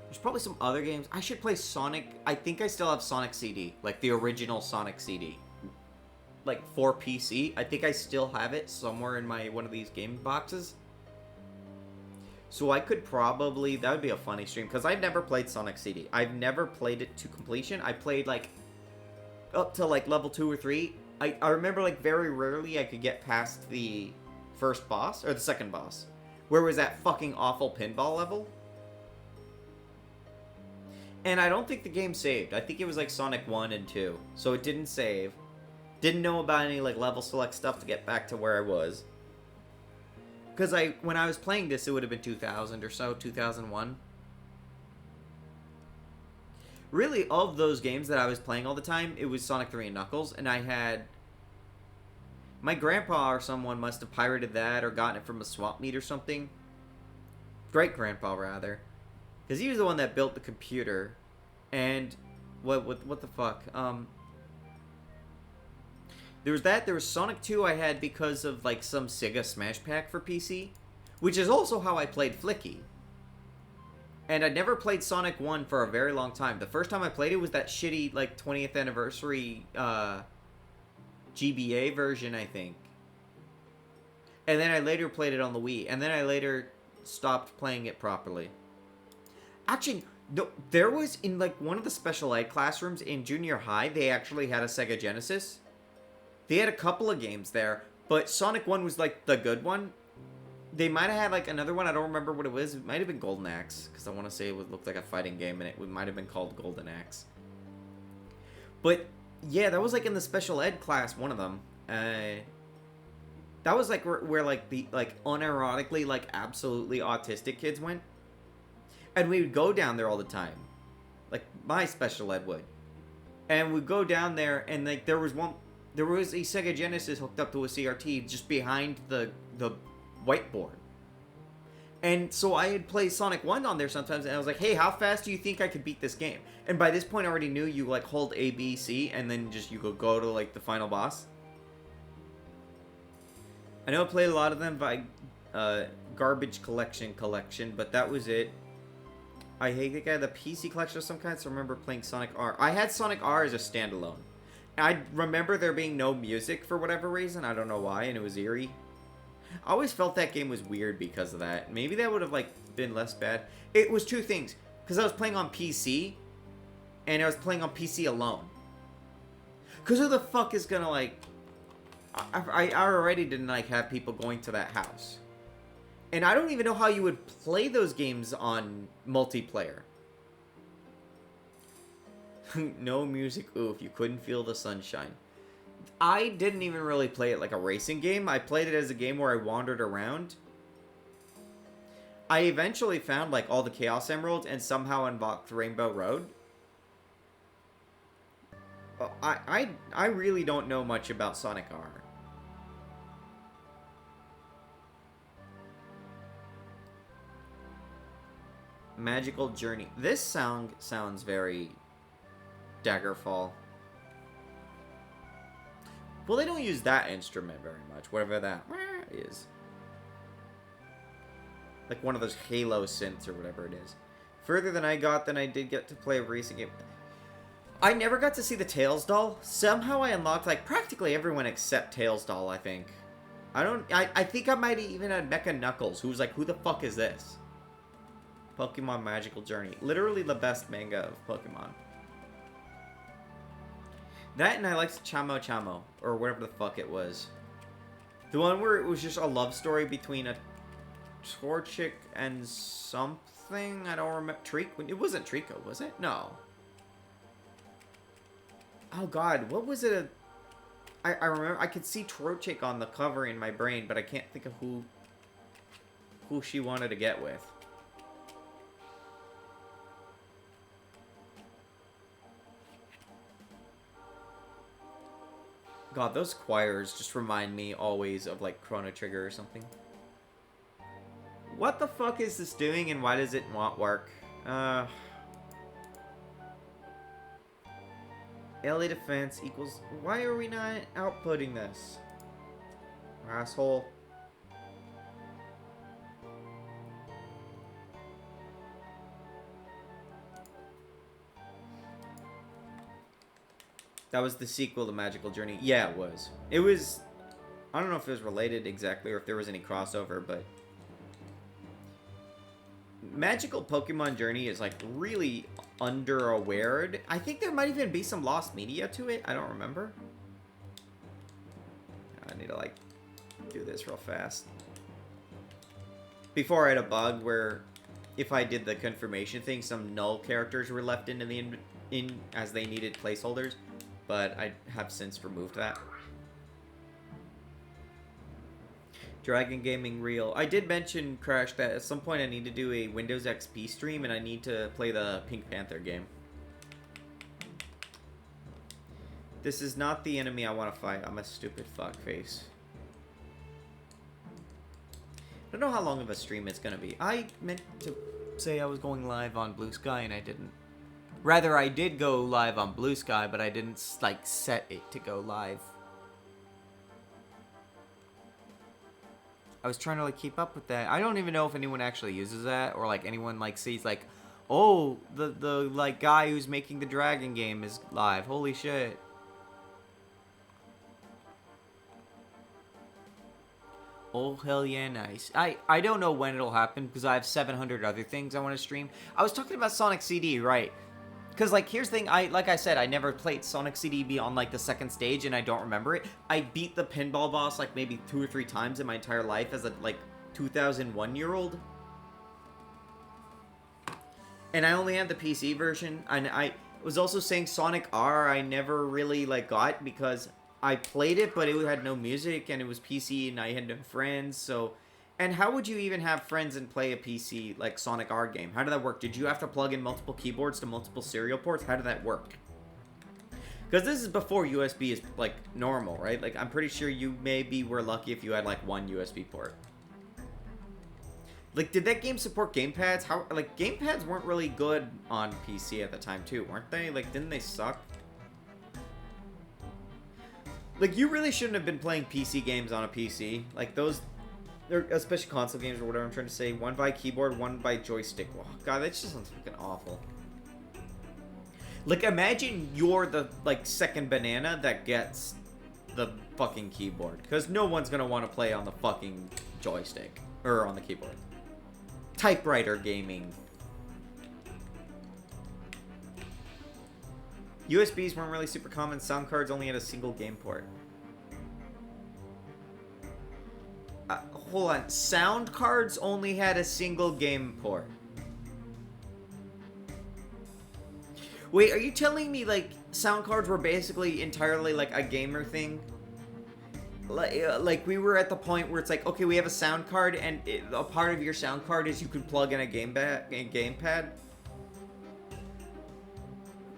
There's probably some other games. I should play Sonic. I think I still have Sonic CD. Like, the original Sonic CD. Like, for PC. I think I still have it somewhere in my one of these game boxes. So I could probably... That would be a funny stream. Because I've never played Sonic CD. I've never played it to completion. I played, like, up to, like, level 2 or 3. I remember, like, very rarely I could get past the first boss. Or the second boss. Where it was that fucking awful pinball level. And I don't think the game saved. I think it was, like, Sonic 1 and 2. So it didn't save. Didn't know about any, like, level select stuff to get back to where I was. Because when I was playing this, it would have been 2000 or so, 2001. Really, of those games that I was playing all the time, it was Sonic 3 and Knuckles, and I had... My grandpa or someone must have pirated that or gotten it from a swap meet or something. Great-grandpa, rather. Because he was the one that built the computer. And... What the fuck? There was that. There was Sonic 2 I had because of, like, some Sega Smash Pack for PC. Which is also how I played Flicky. And I never played Sonic 1 for a very long time. The first time I played it was that shitty, like, 20th anniversary, GBA version, I think. And then I later played it on the Wii. And then I later stopped playing it properly. Actually, no, there was, in, like, one of the special ed classrooms in junior high, they actually had a Sega Genesis. They had a couple of games there, but Sonic 1 was, like, the good one. They might have had, like, another one. I don't remember what it was. It might have been Golden Axe, because I want to say it looked like a fighting game, and it might have been called Golden Axe. But, yeah, that was, like, in the special ed class, one of them. That was, like, where like, the, like, unironically, like, absolutely autistic kids went. And we would go down there all the time. Like, my special ed would. And we'd go down there, and, like, there was a Sega Genesis hooked up to a CRT just behind the whiteboard. And so I had played Sonic 1 on there sometimes, and I was like, hey, how fast do you think I could beat this game? And by this point, I already knew you, like, hold A, B, C, and then just you go to, like, the final boss. I know I played a lot of them by Garbage Collection, but that was it. I think I had the PC collection of some kind, so I remember playing Sonic R. I had Sonic R as a standalone. I remember there being no music for whatever reason. I don't know why, and it was eerie. I always felt that game was weird because of that. Maybe that would have, like, been less bad. It was two things. Because I was playing on PC, and I was playing on PC alone. Because who the fuck is gonna, like... I already didn't, like, have people going to that house. And I don't even know how you would play those games on multiplayer. No music, oof, you couldn't feel the sunshine. I didn't even really play it like a racing game. I played it as a game where I wandered around. I eventually found, like, all the Chaos Emeralds and somehow unlocked Rainbow Road. I really don't know much about Sonic R. Magical Journey. This song sounds very Daggerfall. Well, they don't use that instrument very much, whatever that is. Like one of those Halo synths or whatever it is. Further than I got, than I did get to play a racing game. I never got to see the Tails doll. Somehow I unlocked, like, practically everyone except Tails doll, I think. I think I might have even had Mecha Knuckles, who was like, who the fuck is this? Pokemon Magical Journey. Literally the best manga of Pokemon. That and I liked Chamo Chamo, or whatever the fuck it was. The one where it was just a love story between a Torchic and something? I don't remember. It wasn't Trico, was it? No. Oh god, what was it? I remember, I could see Torchic on the cover in my brain, but I can't think of who she wanted to get with. God, those choirs just remind me always of, like, Chrono Trigger or something. What the fuck is this doing, and why does it not work? LA defense equals... Why are we not outputting this? Asshole. That was the sequel to Magical Journey. Yeah, it was. It was... I don't know if it was related exactly or if there was any crossover, but... Magical Pokemon Journey is, like, really under-awared. I think there might even be some lost media to it. I don't remember. I need to, like, do this real fast. Before I had a bug where if I did the confirmation thing, some null characters were left into the as they needed placeholders. But I have since removed that. Dragon Gaming Real. I did mention, Crash, that at some point I need to do a Windows XP stream and I need to play the Pink Panther game. This is not the enemy I want to fight. I'm a stupid fuckface. I don't know how long of a stream it's going to be. I meant to say I was going live on Blue Sky and I didn't. Rather, I did go live on Blue Sky, but I didn't, like, set it to go live. I was trying to, like, keep up with that. I don't even know if anyone actually uses that, or, like, anyone, like, sees, like, oh, the like, guy who's making the Dragon game is live. Holy shit. Oh, hell yeah, nice. I don't know when it'll happen, because I have 700 other things I want to stream. I was talking about Sonic CD, right? Because, like, here's the thing, like I said, I never played Sonic CD beyond, like, the second stage, and I don't remember it. I beat the pinball boss, like, maybe 2 or 3 times in my entire life as a, like, 2001-year-old. And I only had the PC version, and I was also saying Sonic R I never really, like, got, because I played it, but it had no music, and it was PC, and I had no friends, so... And how would you even have friends and play a PC, like, Sonic R game? How did that work? Did you have to plug in multiple keyboards to multiple serial ports? How did that work? Because this is before USB is, like, normal, right? Like, I'm pretty sure you maybe were lucky if you had, like, 1 USB port. Like, did that game support gamepads? How, like, gamepads weren't really good on PC at the time, too, weren't they? Like, didn't they suck? Like, you really shouldn't have been playing PC games on a PC. Like, those... especially console games or whatever I'm trying to say. One by keyboard, one by joystick. Oh, God, that just sounds fucking awful. Like, imagine you're the, like, second banana that gets the fucking keyboard. Because no one's going to want to play on the fucking joystick. Or on the keyboard. Typewriter gaming. USBs weren't really super common. Sound cards only had a single game port. Hold on. Sound cards only had a single game port. Wait, are you telling me, like, sound cards were basically entirely, like, a gamer thing? Like, we were at the point where it's like, okay, we have a sound card, and a part of your sound card is you can plug in a gamepad?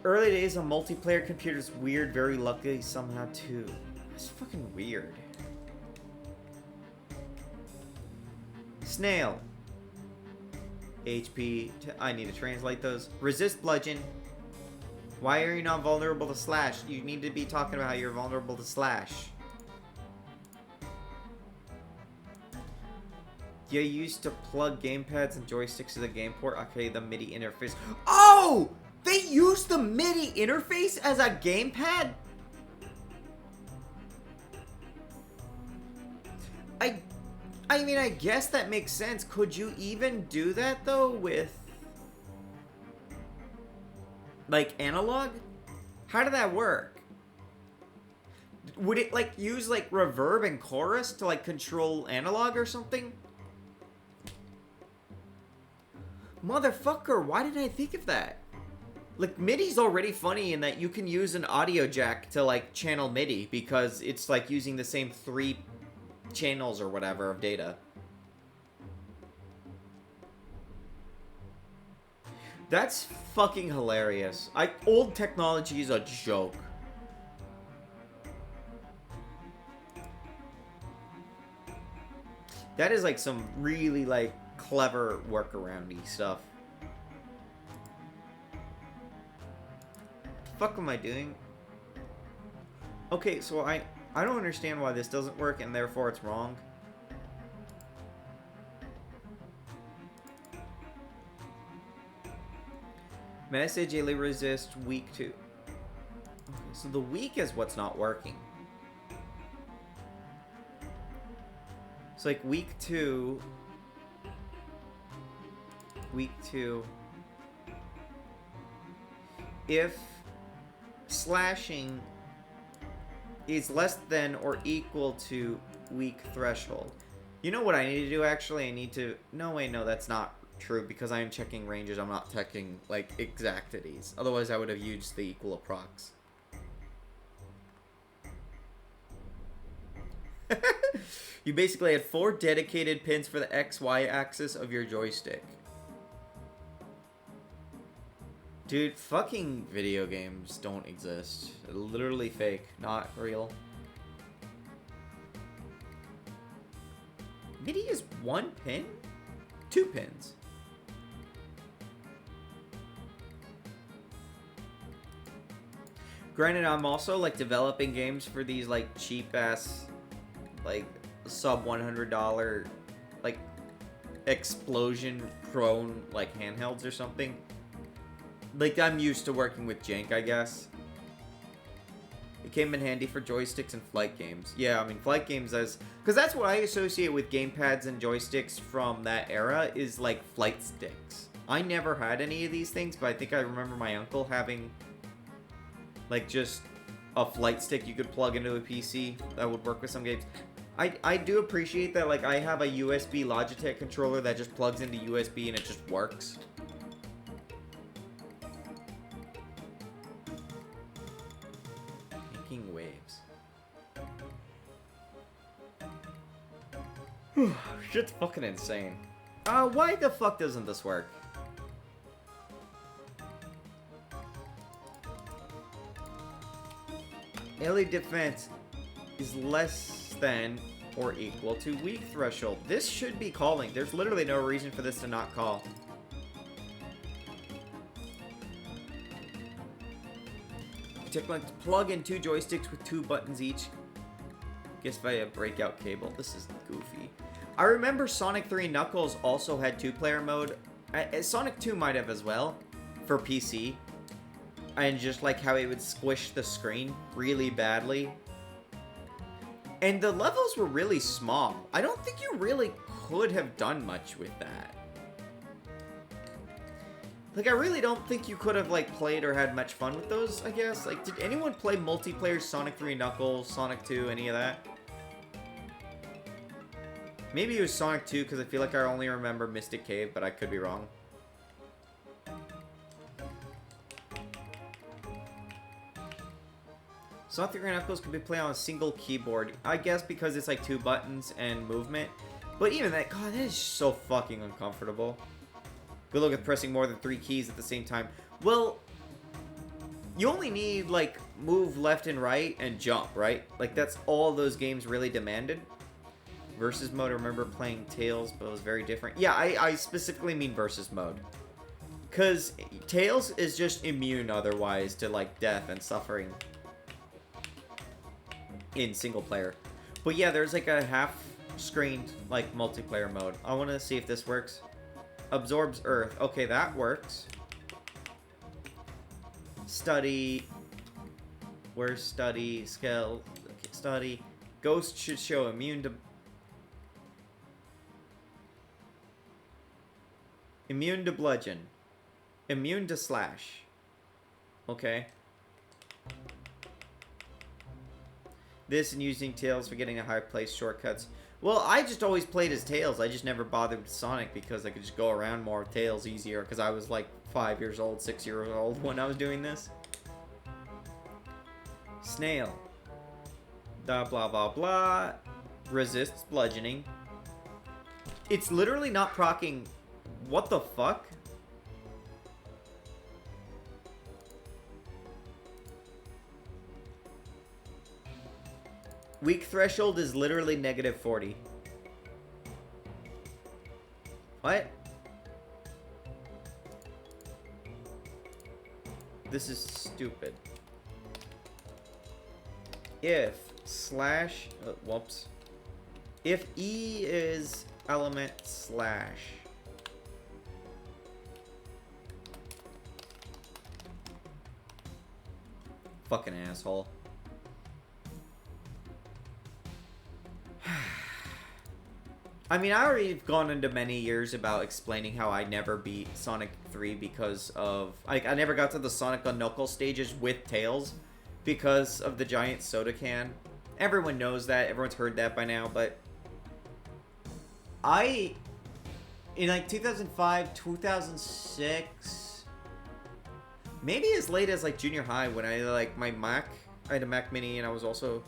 Early days on multiplayer computers, weird, very lucky somehow too. That's fucking weird. Snail. HP. I need to translate those. Resist bludgeon. Why are you not vulnerable to slash? You need to be talking about how you're vulnerable to slash. You used to plug gamepads and joysticks to the game port. Okay, the MIDI interface. Oh! They used the MIDI interface as a gamepad? I mean, I guess that makes sense. Could you even do that, though, with, like, analog? How did that work? Would it, like, use, like, reverb and chorus to, like, control analog or something? Motherfucker, why didn't I think of that? Like, MIDI's already funny in that you can use an audio jack to, like, channel MIDI because it's, like, using the same 3 channels or whatever of data. That's fucking hilarious. Old technology is a joke. That is like some really like clever workaroundy stuff. The fuck am I doing? Okay, so I don't understand why this doesn't work and therefore it's wrong. Message Illy resist weak 2. Okay, so the weak is what's not working. It's like weak 2. Weak 2. If slashing is less than or equal to weak threshold. You know what I need to do actually? I need to... No, wait, no, that's not true because I am checking ranges. I'm not checking, like, exactities. Otherwise, I would have used the equal approx. You basically had 4 dedicated pins for the XY axis of your joystick. Dude, fucking video games don't exist. They're literally fake, not real. MIDI is 1 pin? 2 pins. Granted, I'm also like developing games for these like cheap ass, like sub $100 like explosion prone like handhelds or something. Like, I'm used to working with jank, I guess. It came in handy for joysticks and flight games. Yeah, I mean, flight games as... Because that's what I associate with gamepads and joysticks from that era, is, like, flight sticks. I never had any of these things, but I think I remember my uncle having, like, just a flight stick you could plug into a PC that would work with some games. I do appreciate that, like, I have a USB Logitech controller that just plugs into USB and it just works. Waves. Shit's fucking insane. Why the fuck doesn't this work? Melee defense is less than or equal to weak threshold. This should be calling. There's literally no reason for this to not call. To plug in 2 joysticks with 2 buttons each. Guess via breakout cable. This is goofy. I remember Sonic 3 Knuckles also had 2-player mode. Sonic 2 might have as well for PC. And just like how it would squish the screen really badly. And the levels were really small. I don't think you really could have done much with that. Like, I really don't think you could have, like, played or had much fun with those, I guess. Like, did anyone play multiplayer Sonic 3 Knuckles, Sonic 2, any of that? Maybe it was Sonic 2, because I feel like I only remember Mystic Cave, but I could be wrong. Sonic 3 Knuckles could be played on a single keyboard. I guess because it's, like, 2 buttons and movement. But even that, God, that is so fucking uncomfortable. Good luck with pressing more than 3 keys at the same time. Well, You only need, like, move left and right and jump, right? Like, that's all those games really demanded. Versus mode, I remember playing Tails, but it was very different. Yeah, I specifically mean versus mode. Because Tails is just immune otherwise to, like, death and suffering in single player. But yeah, there's, like, a half-screened, like, multiplayer mode. I want to see if this works. Absorbs Earth. Okay, that works. Study. Where's study? Scale. Okay, study. Ghost should show immune to... Immune to bludgeon. Immune to slash. Okay. This and using Tails for getting a high place shortcuts. Well, I just always played as Tails. I just never bothered with Sonic because I could just go around more with Tails easier because I was like 5 years old, 6 years old when I was doing this. Snail. Blah, blah, blah, blah. Resists bludgeoning. It's literally not proccing. What the fuck? Weak threshold is literally negative 40. What? This is stupid. If slash... whoops. If E is element slash... Fucking asshole. I mean, I already have gone into many years about explaining how I never beat Sonic 3 because of... Like, I never got to the Sonic on Knuckles stages with Tails because of the giant soda can. Everyone knows that. Everyone's heard that by now, but... in, like, 2005, 2006... Maybe as late as, like, junior high when I, like, my Mac... I had a Mac Mini and I was also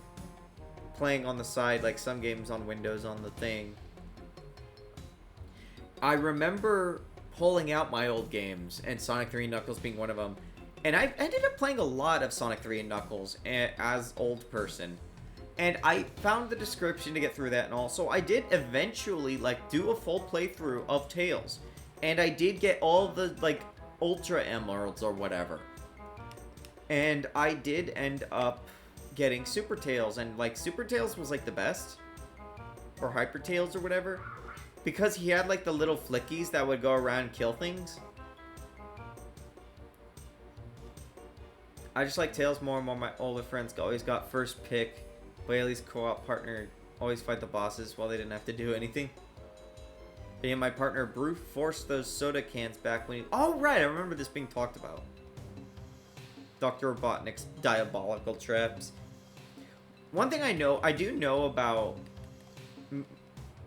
playing on the side, like, some games on Windows on the thing. I remember pulling out my old games, and Sonic 3 and Knuckles being one of them. And I ended up playing a lot of Sonic 3 and Knuckles as old person. And I found the description to get through that and all. So I did eventually, like, do a full playthrough of Tails. And I did get all the, like, Ultra Emeralds or whatever. And I did end up getting Super Tails. And, like, Super Tails was, like, the best. Or Hyper Tails or whatever. Because he had, like, the little flickies that would go around and kill things. I just like Tails more and more. My older friends always got first pick. Bailey's co-op partner always fight the bosses while they didn't have to do anything. And my partner brute forced those soda cans back when he... Oh, right, I remember this being talked about. Dr. Robotnik's diabolical traps. One thing I do know about...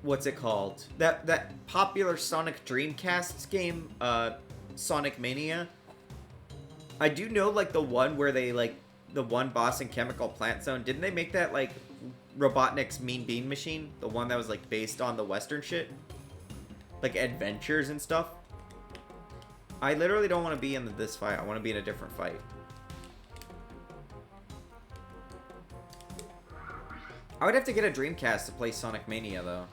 What's it called? That popular Sonic Dreamcast game, Sonic Mania. I do know, like, the one where they, like, the one boss in Chemical Plant Zone. Didn't they make that, like, Robotnik's Mean Bean Machine? The one that was, like, based on the Western shit? Like, adventures and stuff? I literally don't want to be in this fight. I want to be in a different fight. I would have to get a Dreamcast to play Sonic Mania, though.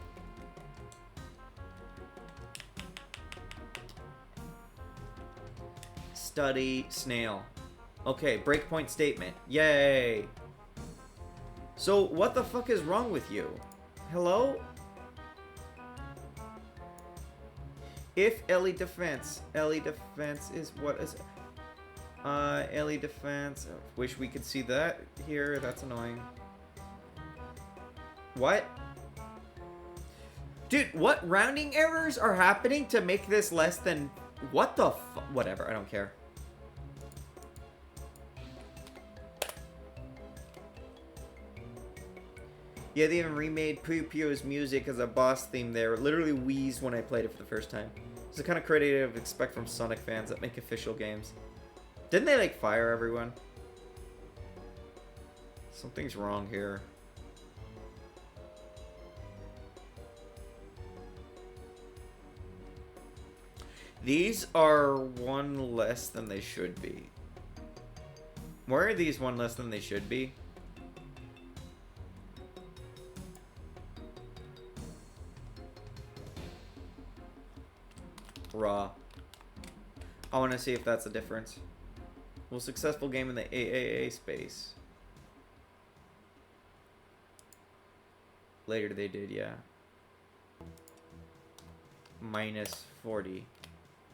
Study snail. Okay, breakpoint statement. Yay! So, what the fuck is wrong with you? Hello? If Ellie defense is what is... Ellie defense. Wish we could see that here. That's annoying. What? Dude, what rounding errors are happening to make this less than... What the fu... Whatever, I don't care. Yeah, they even remade Puyo Puyo's music as a boss theme there. Literally wheezed when I played it for the first time. It's the kind of creative I expect from Sonic fans that make official games. Didn't they, like, fire everyone? Something's wrong here. These are one less than they should be. Why are these one less than they should be? Raw. I want to see if that's the difference. Most successful game in the AAA space. Later they did, yeah. Minus 40.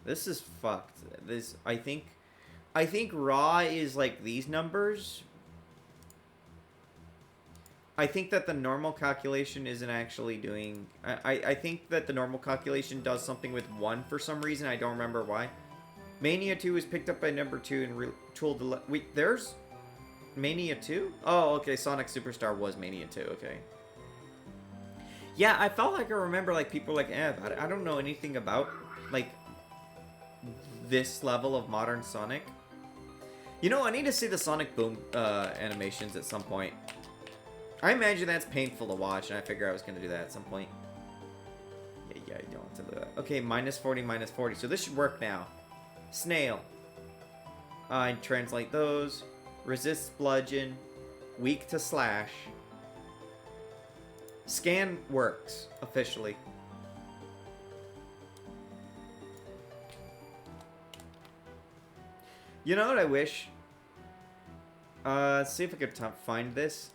This is fucked. This, I think raw is like these numbers. I think that the normal calculation isn't actually doing... I think that the normal calculation does something with 1 for some reason. I don't remember why. Mania 2 was picked up by number 2 and retooled... Wait, there's... Mania 2? Oh, okay. Sonic Superstar was Mania 2. Okay. Yeah, I felt like I remember, like, people like, I don't know anything about, like, this level of modern Sonic. You know, I need to see the Sonic Boom animations at some point. I imagine that's painful to watch, and I figure I was going to do that at some point. Yeah, I don't want to do that. Okay, minus 40, minus 40. So this should work now. Snail. I translate those. Resist bludgeon. Weak to slash. Scan works, officially. You know what I wish? See if I could find this.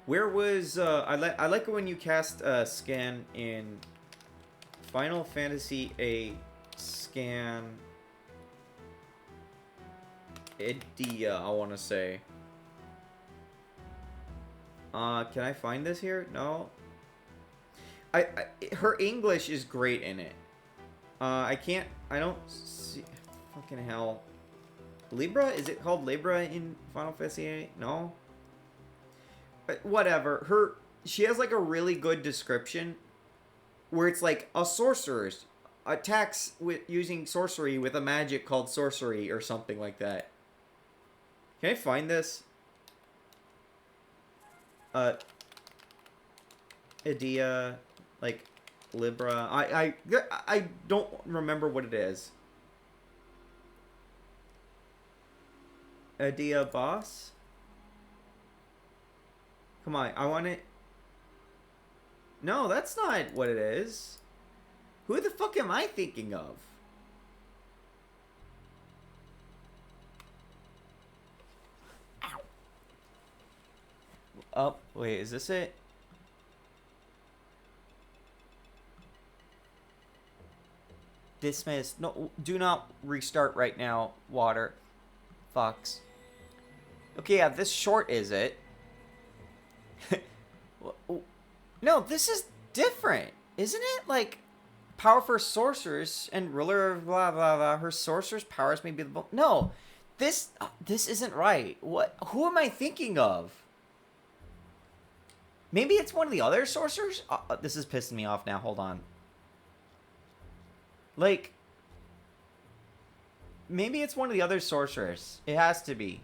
Where was I like it when you cast scan in Final Fantasy A scan idea, I want to say. Can I find this here? No. Her English is great in it. I don't see, fucking hell. Libra? Is it called Libra in Final Fantasy 8? No. But whatever. She has like a really good description where it's like a sorceress attacks with using sorcery with a magic called sorcery or something like that. Can I find this? Idea, like Libra. I don't remember what it is. Idea boss? Come on, I want it. No, that's not what it is. Who the fuck am I thinking of? Ow. Oh, wait, is this it? Dismiss. No, do not restart right now, water. Fox. Okay, yeah, this short is it. No, this is different, isn't it? Like, power for sorcerers and ruler of blah blah blah. Her sorcerer's powers may be the no. This isn't right. What? Who am I thinking of? Maybe it's one of the other sorcerers. This is pissing me off now. Hold on. Like, maybe it's one of the other sorcerers. It has to be.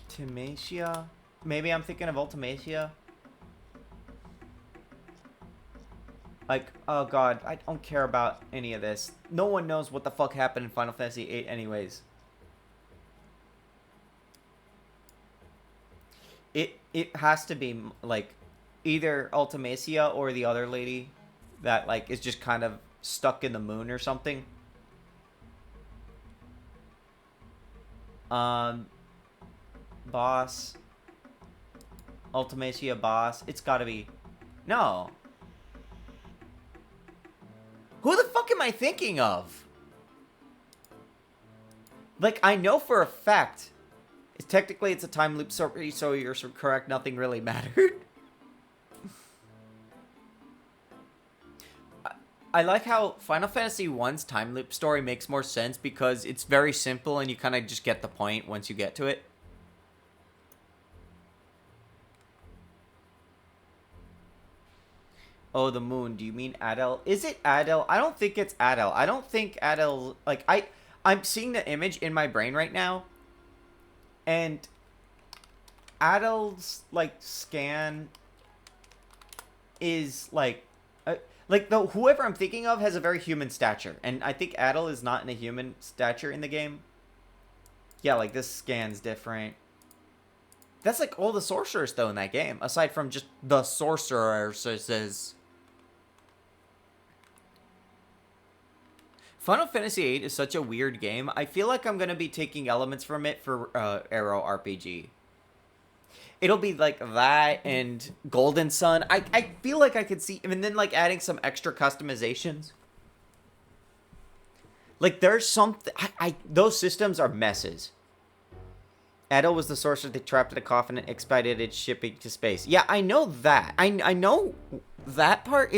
Timacia? Maybe I'm thinking of Ultimacia. Like, oh god, I don't care about any of this. No one knows what the fuck happened in Final Fantasy VIII anyways. It has to be, like, either Ultimacia or the other lady that, like, is just kind of stuck in the moon or something. Boss. Ultimacia boss. It's gotta be... No. Who the fuck am I thinking of? Like, I know for a fact... Technically, it's a time loop, so you're correct. Nothing really mattered. I like how Final Fantasy 1's time loop story makes more sense because it's very simple and you kind of just get the point once you get to it. Oh, the moon. Do you mean Adel? Is it Adel? I don't think it's Adel. I don't think Adel... Like, I'm seeing the image in my brain right now. And Adel's, like, scan is, like, Like, though, whoever I'm thinking of has a very human stature. And I think Adel is not in a human stature in the game. Yeah, like, this scan's different. That's like all the sorcerers, though, in that game. Aside from just the sorcerers. Final Fantasy VIII is such a weird game. I feel like I'm going to be taking elements from it for Arrow RPG. It'll be like that and Golden Sun. I feel like I could see... And then, like, adding some extra customizations. Like, there's something... Those systems are messes. Adel was the sorcerer that trapped in a coffin and expedited shipping to space. Yeah, I know that. I know that part.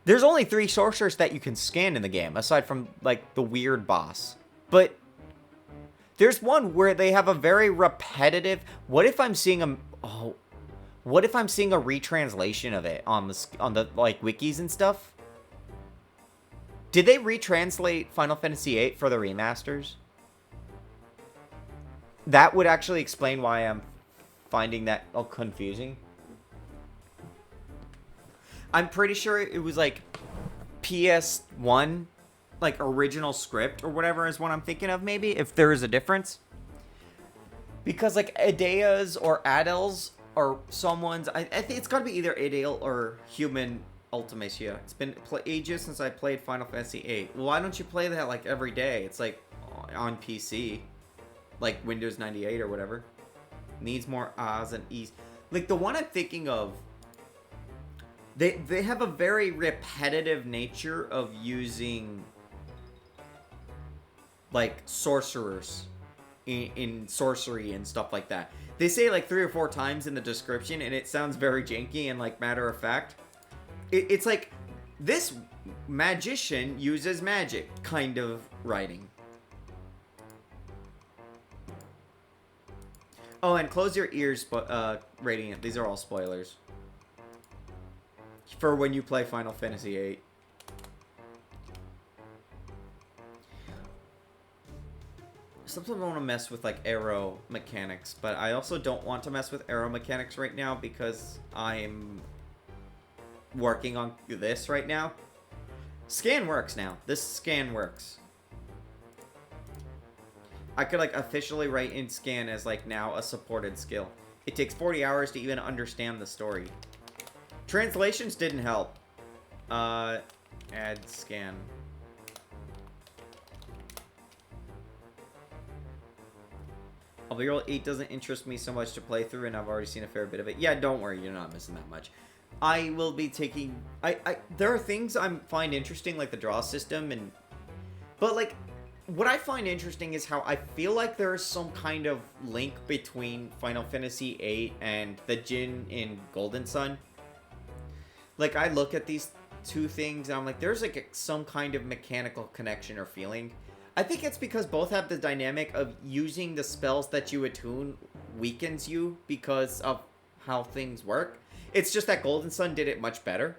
There's only 3 sorcerers that you can scan in the game, aside from, like, the weird boss. But there's one where they have a very repetitive... What if I'm seeing a... Oh, what if I'm seeing a retranslation of it on the like, wikis and stuff? Did they retranslate Final Fantasy VIII for the remasters? That would actually explain why I'm finding that confusing. I'm pretty sure it was like PS1, like original script or whatever is what I'm thinking of, maybe, if there is a difference. Because like Adea's or Adel's or someone's, I think it's got to be either Adel or Human Ultimacia. It's been ages since I played Final Fantasy VIII. Why don't you play that like every day? It's like on PC. Like Windows 98 or whatever. Needs more ahs and e's. Like the one I'm thinking of, they have a very repetitive nature of using like sorcerers in sorcery and stuff like that. They say like 3 or 4 times in the description and it sounds very janky and like matter of fact. It's like this magician uses magic kind of writing. Oh, and close your ears, Radiant. These are all spoilers. For when you play Final Fantasy VIII. Sometimes I want to mess with, like, arrow mechanics, but I also don't want to mess with arrow mechanics right now because I'm working on this right now. Scan works now. This scan works. I could, like, officially write in scan as, like, now a supported skill. It takes 40 hours to even understand the story. Translations didn't help. Add scan. I'll be real, 8 doesn't interest me so much to play through, and I've already seen a fair bit of it. Yeah, don't worry, you're not missing that much. I will be taking... there are things I find interesting, like the draw system, and... But, like... What I find interesting is how I feel like there is some kind of link between Final Fantasy VIII and the Djinn in Golden Sun. Like, I look at these 2 things and I'm like, there's like some kind of mechanical connection or feeling. I think it's because both have the dynamic of using the spells that you attune weakens you because of how things work. It's just that Golden Sun did it much better.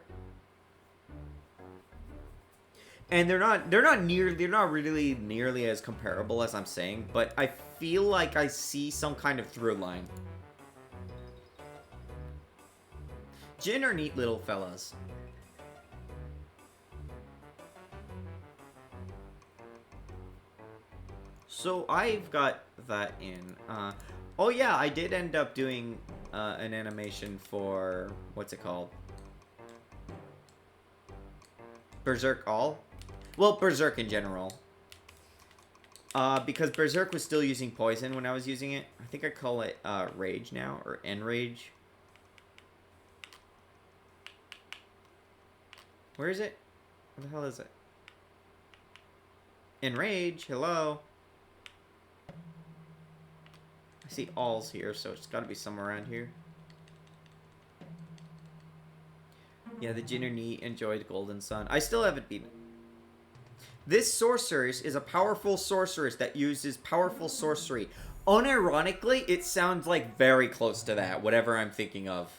And they're not really nearly as comparable as I'm saying, but I feel like I see some kind of through line. Djinn are neat little fellas. So I've got that in. Oh yeah, I did end up doing an animation for, what's it called? Berserk All? Well, Berserk in general. Because Berserk was still using poison when I was using it. I think I call it Rage now, or Enrage. Where is it? What the hell is it? Enrage, hello? I see alls here, so it's gotta be somewhere around here. Yeah, the Djinn are neat, enjoyed Golden Sun. I still haven't beaten it. This sorceress is a powerful sorceress that uses powerful sorcery. Unironically, it sounds like very close to that, whatever I'm thinking of.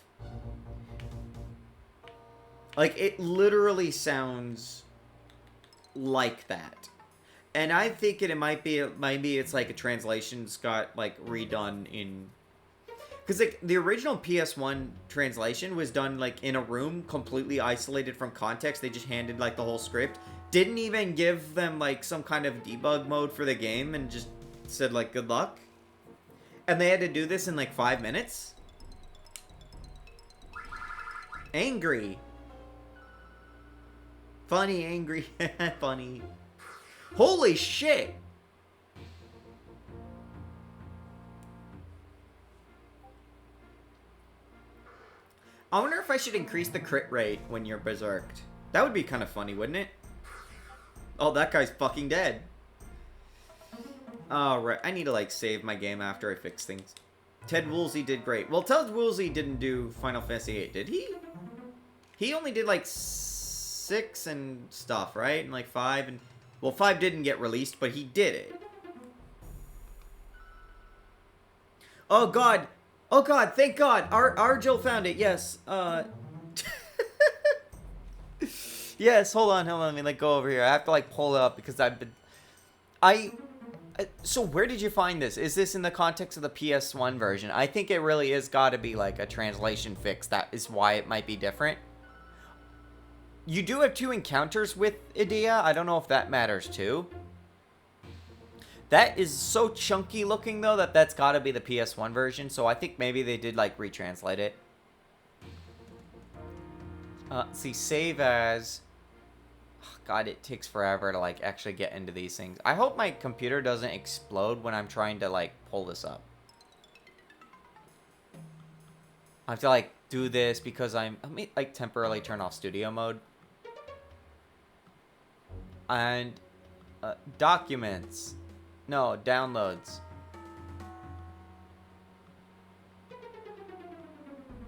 Like, it literally sounds like that. And I'm thinking it might be, maybe it's like a translation's got, like, redone in... Because like the original PS1 translation was done like in a room, completely isolated from context. They just handed like the whole script. Didn't even give them like some kind of debug mode for the game and just said like good luck. And they had to do this in like 5 minutes. Angry. Funny, angry, funny. Holy shit! I wonder if I should increase the crit rate when you're berserked. That would be kind of funny, wouldn't it? Oh, that guy's fucking dead. Alright, I need to like save my game after I fix things. Ted Woolsey did great. Well, Ted Woolsey didn't do Final Fantasy VIII, did he? He only did like 6 and stuff, right? And like 5 and... Well, 5 didn't get released, but he did it. Oh god! Oh god, thank god! Argel found it, yes. Yes, hold on, let me like go over here. I have to like pull it up because I've been... So where did you find this? Is this in the context of the PS1 version? I think it really is gotta be like a translation fix. That is why it might be different. You do have 2 encounters with Idea. I don't know if that matters too. That is so chunky looking though that that's gotta be the PS1 version. So I think maybe they did like retranslate it. See, save as... God, it takes forever to like actually get into these things. I hope my computer doesn't explode when I'm trying to like pull this up. I have to like do this because let me like temporarily turn off studio mode. And documents. No, downloads.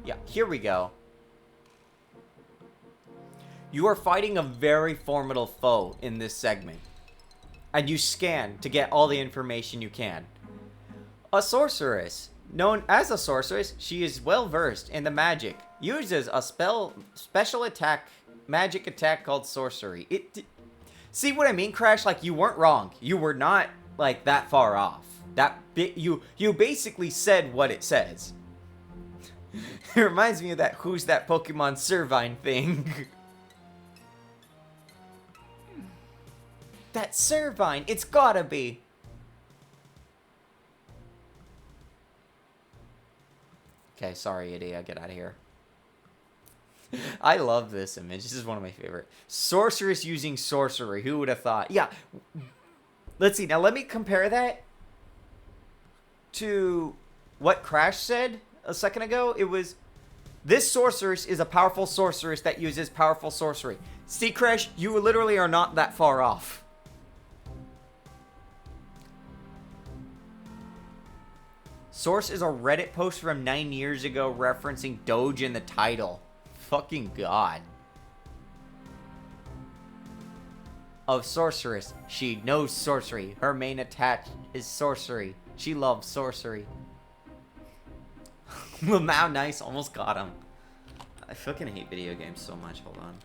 Yeah, here we go. You are fighting a very formidable foe in this segment. And you scan to get all the information you can. A sorceress. Known as a sorceress, she is well versed in the magic. Uses a special attack, magic attack called sorcery. See what I mean, Crash? Like, you weren't wrong. You were not, like, that far off. You basically said what it says. It reminds me of that Who's That Pokemon Servine thing. That Servine, it's gotta be. Okay, sorry, idiot. Get out of here. I love this image. This is one of my favorite. Sorceress using sorcery. Who would have thought? Yeah. Let's see. Now, let me compare that to what Crash said a second ago. It was, this sorceress is a powerful sorceress that uses powerful sorcery. See, Crash, you literally are not that far off. Source is a Reddit post from 9 years ago referencing Doge in the title. Fucking god. Of sorceress. She knows sorcery. Her main attack is sorcery. She loves sorcery. Lamau nice. Almost got him. I fucking hate video games so much. Hold on.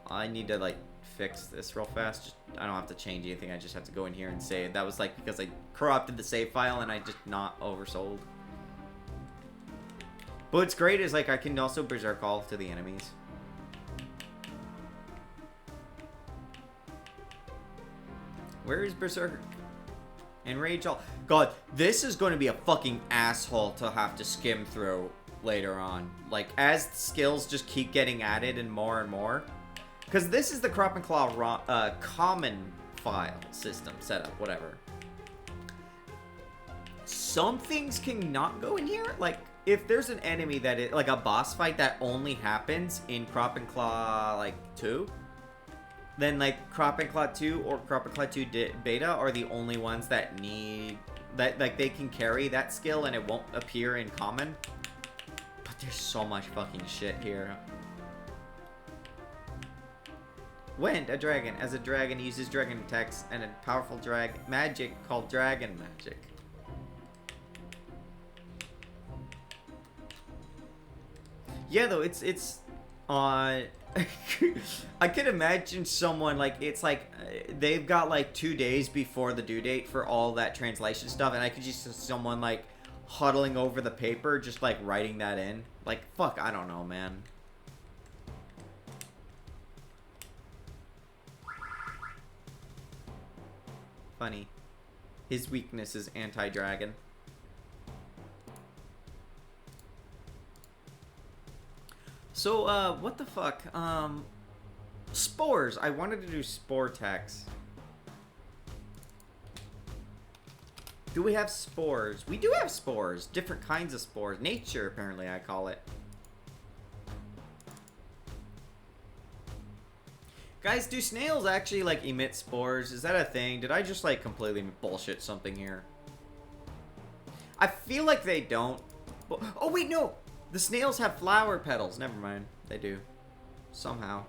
I need to like fix this real fast. I don't have to change anything. I just have to go in here and save. That was like because I corrupted the save file and I just not oversold. But what's great is like I can also berserk all to the enemies. Where is berserk? Enrage all. God, this is going to be a fucking asshole to have to skim through later on. Like as skills just keep getting added and more. Because this is the Crop and Claw common file system setup, whatever. Some things cannot go in here. Like, if there's an enemy that is, like a boss fight that only happens in Crop and Claw, like, 2, then, like, Crop and Claw 2 or Crop and Claw 2 Beta are the only ones that need, that, like, they can carry that skill and it won't appear in common. But there's so much fucking shit here. Wend, a dragon. As a dragon, uses dragon attacks and a powerful magic called dragon magic. Yeah, though, it's I could imagine someone, like, it's like, they've got, like, 2 days before the due date for all that translation stuff, and I could just see someone, like, huddling over the paper, just like writing that in. Like, fuck, I don't know, man. Funny. His weakness is anti-dragon. So, what the fuck? Spores. I wanted to do spore tax. Do we have spores? We do have spores. Different kinds of spores. Nature, apparently, I call it. Guys, do snails actually, like, emit spores? Is that a thing? Did I just, like, completely bullshit something here? I feel like they don't. Oh, wait, no! The snails have flower petals. Never mind. They do. Somehow.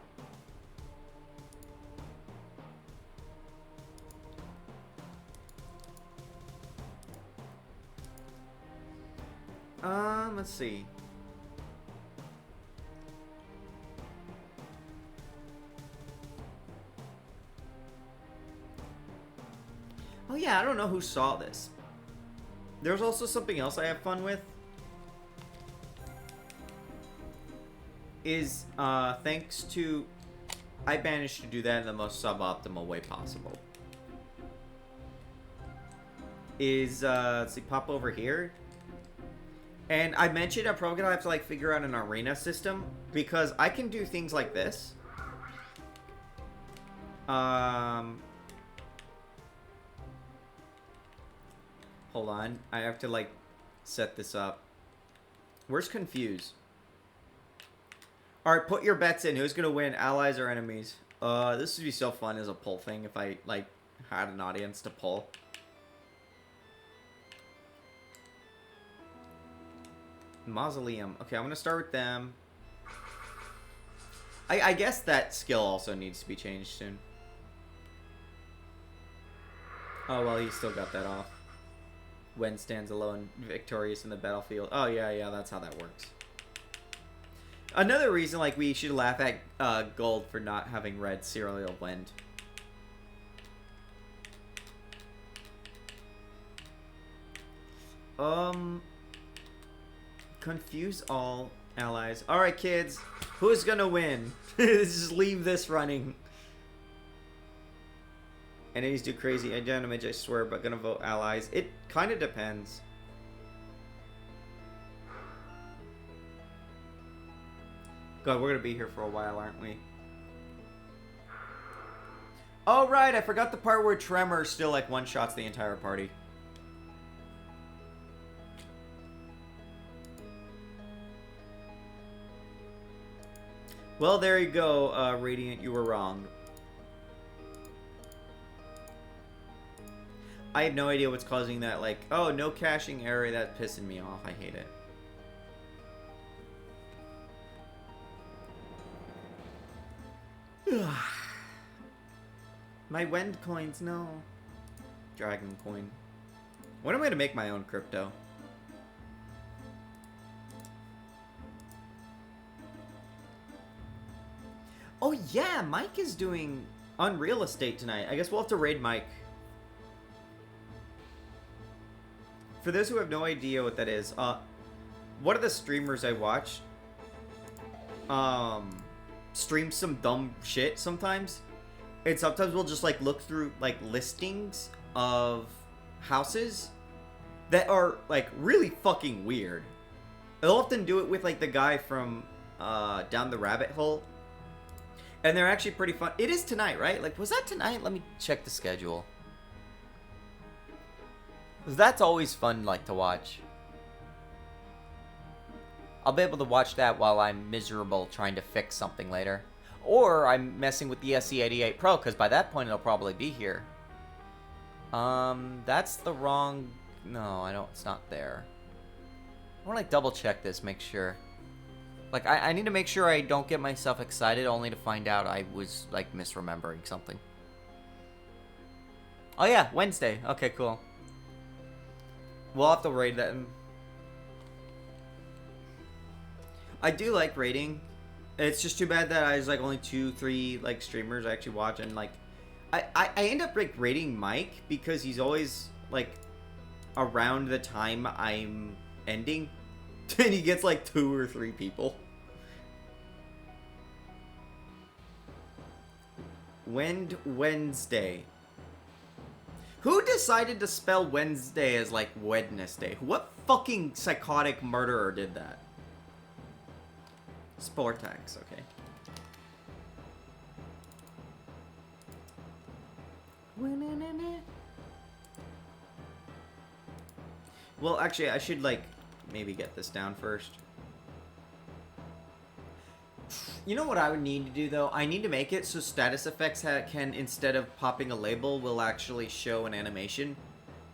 Let's see. Oh yeah, I don't know who saw this. There's also something else I have fun with. Is, thanks to... I managed to do that in the most suboptimal way possible. Is, let's see, pop over here. And I mentioned I'm probably gonna have to, like, figure out an arena system. Because I can do things like this. Hold on. I have to, like, set this up. Where's Confuse? Alright, put your bets in. Who's gonna win? Allies or enemies? This would be so fun as a poll thing if I, like, had an audience to poll. Mausoleum. Okay, I'm gonna start with them. I guess that skill also needs to be changed soon. Oh, well, he still got that off. When stands alone, victorious in the battlefield. Oh, yeah, that's how that works. Another reason, like, we should laugh at Gold for not having read Serial Wind. Confuse all allies. Alright, kids. Who's gonna win? Just leave this running. Enemies do crazy damage, I swear, but gonna vote allies. It kind of depends. God, we're gonna be here for a while, aren't we? Oh, right, I forgot the part where Tremor still, like, one-shots the entire party. Well, there you go, Radiant, you were wrong. I have no idea what's causing that, like, oh, no caching error, that's pissing me off, I hate it. My Wend coins, no. Dragon coin. When am I gonna make my own crypto? Oh yeah, Mike is doing Unreal Estate tonight. I guess we'll have to raid Mike. For those who have no idea what that is, one of the streamers I watch, streams some dumb shit sometimes. And sometimes we'll just, like, look through, like, listings of houses that are, like, really fucking weird. They'll often do it with, like, the guy from, Down the Rabbit Hole. And they're actually pretty fun. It is tonight, right? Like, was that tonight? Let me check the schedule. 'Cause that's always fun, like, to watch. I'll be able to watch that while I'm miserable trying to fix something later. Or I'm messing with the SE88 Pro, because by that point it'll probably be here. That's the wrong... No, I don't... It's not there. I want to, like, double check this, make sure. Like, I need to make sure I don't get myself excited only to find out I was, like, misremembering something. Oh yeah, Wednesday. Okay, cool. We'll have to raid that. I do like raiding. It's just too bad that I was, like, only 2-3, like, streamers I actually watch, and, like, I end up, like, raiding Mike because he's always, like, around the time I'm ending. And he gets like 2 or 3 people. Wednesday. Who decided to spell Wednesday as like Wednesday? What fucking psychotic murderer did that? Sportax, okay. Well, actually, I should like maybe get this down first. You know what I would need to do, though? I need to make it so status effects can, instead of popping a label, will actually show an animation.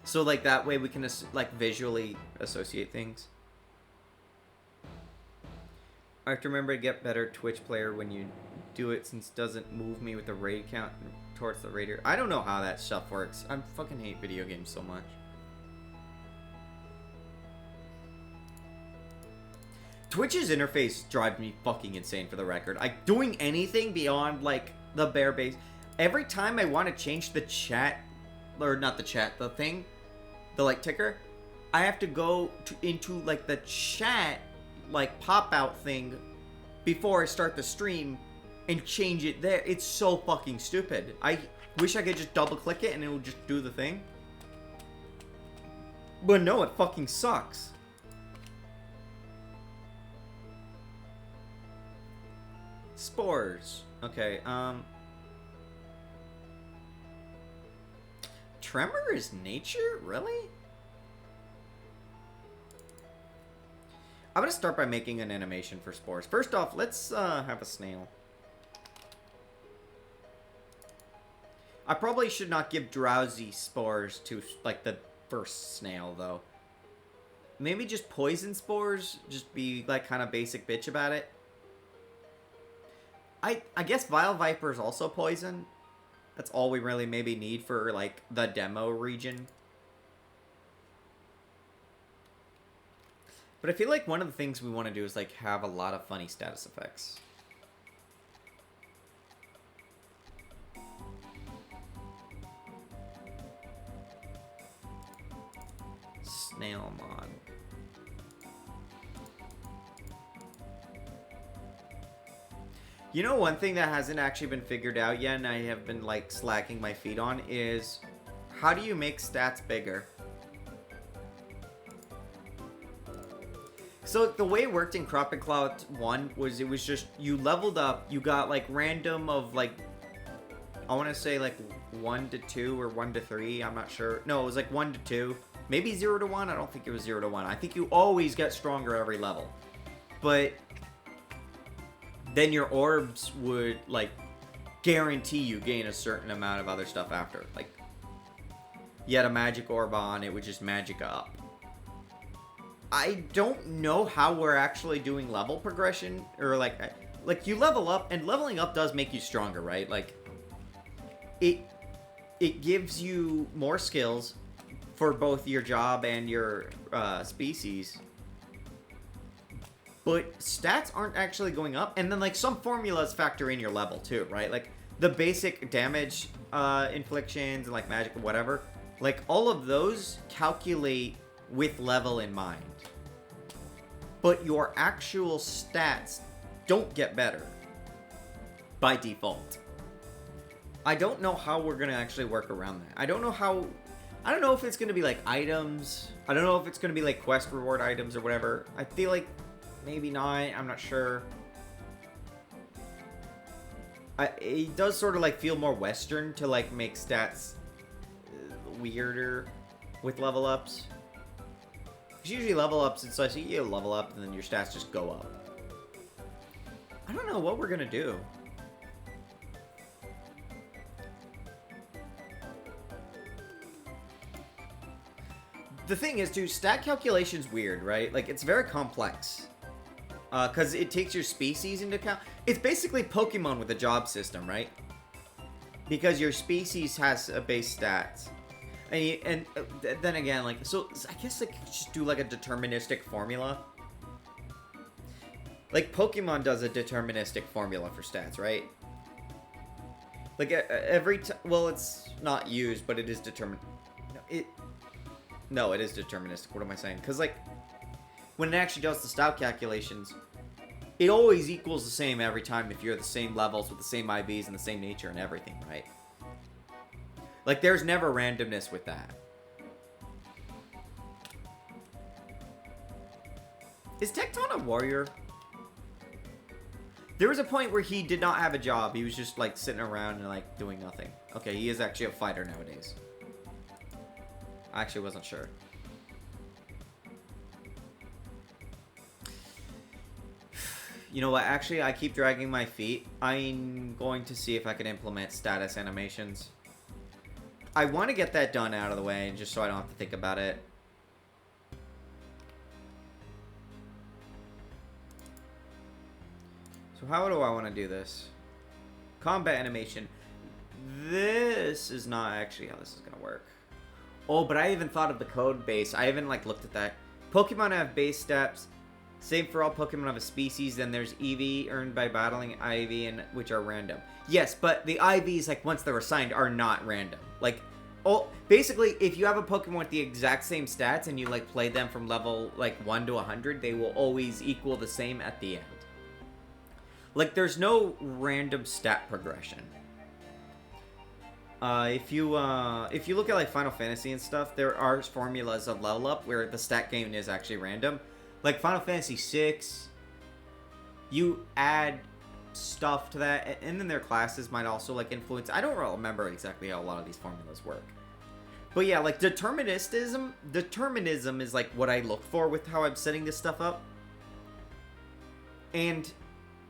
So, like, that way we can, like, visually associate things. I have to remember to get better Twitch player when you do it, since it doesn't move me with the raid count towards the raider. I don't know how that stuff works. I fucking hate video games so much. Twitch's interface drives me fucking insane, for the record. Like, doing anything beyond, like, the bare base. Every time I want to change the chat, or not the chat, the thing, the, like, ticker, I have to go into, like, the chat, like, pop-out thing before I start the stream and change it there. It's so fucking stupid. I wish I could just double-click it and it would just do the thing. But no, it fucking sucks. Spores. Okay, Tremor is nature? Really? I'm gonna start by making an animation for spores. First off, let's have a snail. I probably should not give drowsy spores to, like, the first snail, though. Maybe just poison spores? Just be, like, kind of basic bitch about it. I guess Vile Viper is also poison. That's all we really maybe need for, like, the demo region. But I feel like one of the things we want to do is, like, have a lot of funny status effects. Snail mod. You know, one thing that hasn't actually been figured out yet, and I have been, like, slacking my feet on, is how do you make stats bigger? So, the way it worked in Crop and Cloud 1 was it was just, you leveled up, you got, like, random of, like, I want to say, like, 1 to 2 or 1 to 3, I'm not sure. No, it was, like, 1 to 2. Maybe 0 to 1, I don't think it was 0 to 1. I think you always get stronger every level. But then your orbs would, like, guarantee you gain a certain amount of other stuff after. Like, you had a magic orb on, it would just magic up. I don't know how we're actually doing level progression, or, like, you level up, and leveling up does make you stronger, right? Like, it gives you more skills for both your job and your species. But stats aren't actually going up. And then, like, some formulas factor in your level, too, right? Like, the basic damage inflictions and, like, magic or whatever. Like, all of those calculate with level in mind. But your actual stats don't get better by default. I don't know how we're going to actually work around that. I don't know if it's going to be, like, items. I don't know if it's going to be, like, quest reward items or whatever. I feel like maybe not. I'm not sure. It does sort of, like, feel more Western to, like, make stats weirder with level ups. Because usually level ups, it's like you level up and then your stats just go up. I don't know what we're going to do. The thing is, too, stat calculation's weird, right? Like, it's very complex. Because it takes your species into account. It's basically Pokemon with a job system, right? Because your species has a base stats. And then again, like, so I guess, like, just do, like, a deterministic formula. Like, Pokemon does a deterministic formula for stats, right? Like, every time, well, it's not used, but it is determined. No, it is deterministic. What am I saying? Because, like, when it actually does the stat calculations, it always equals the same every time if you're the same levels with the same IVs and the same nature and everything, right? Like, there's never randomness with that. Is Tecton a warrior? There was a point where he did not have a job. He was just, like, sitting around and, like, doing nothing. Okay, he is actually a fighter nowadays. I actually wasn't sure. You know what? Actually, I keep dragging my feet. I'm going to see if I can implement status animations. I want to get that done out of the way, just so I don't have to think about it. So how do I want to do this? Combat animation. This is not actually how this is going to work. Oh, but I even thought of the code base. I haven't, like, looked at that. Pokemon have base steps. Save for all Pokemon of a species. Then there's EV earned by battling IV, and which are random. Yes, but the IVs, like, once they're assigned, are not random. Like, oh, basically, if you have a Pokemon with the exact same stats and you, like, play them from level, like, 1 to 100, they will always equal the same at the end. Like, there's no random stat progression. If you look at, like, Final Fantasy and stuff, there are formulas of level up where the stat gain is actually random. Like, Final Fantasy VI, you add stuff to that, and then their classes might also, like, influence. I don't remember exactly how a lot of these formulas work. But yeah, like, determinism is, like, what I look for with how I'm setting this stuff up. And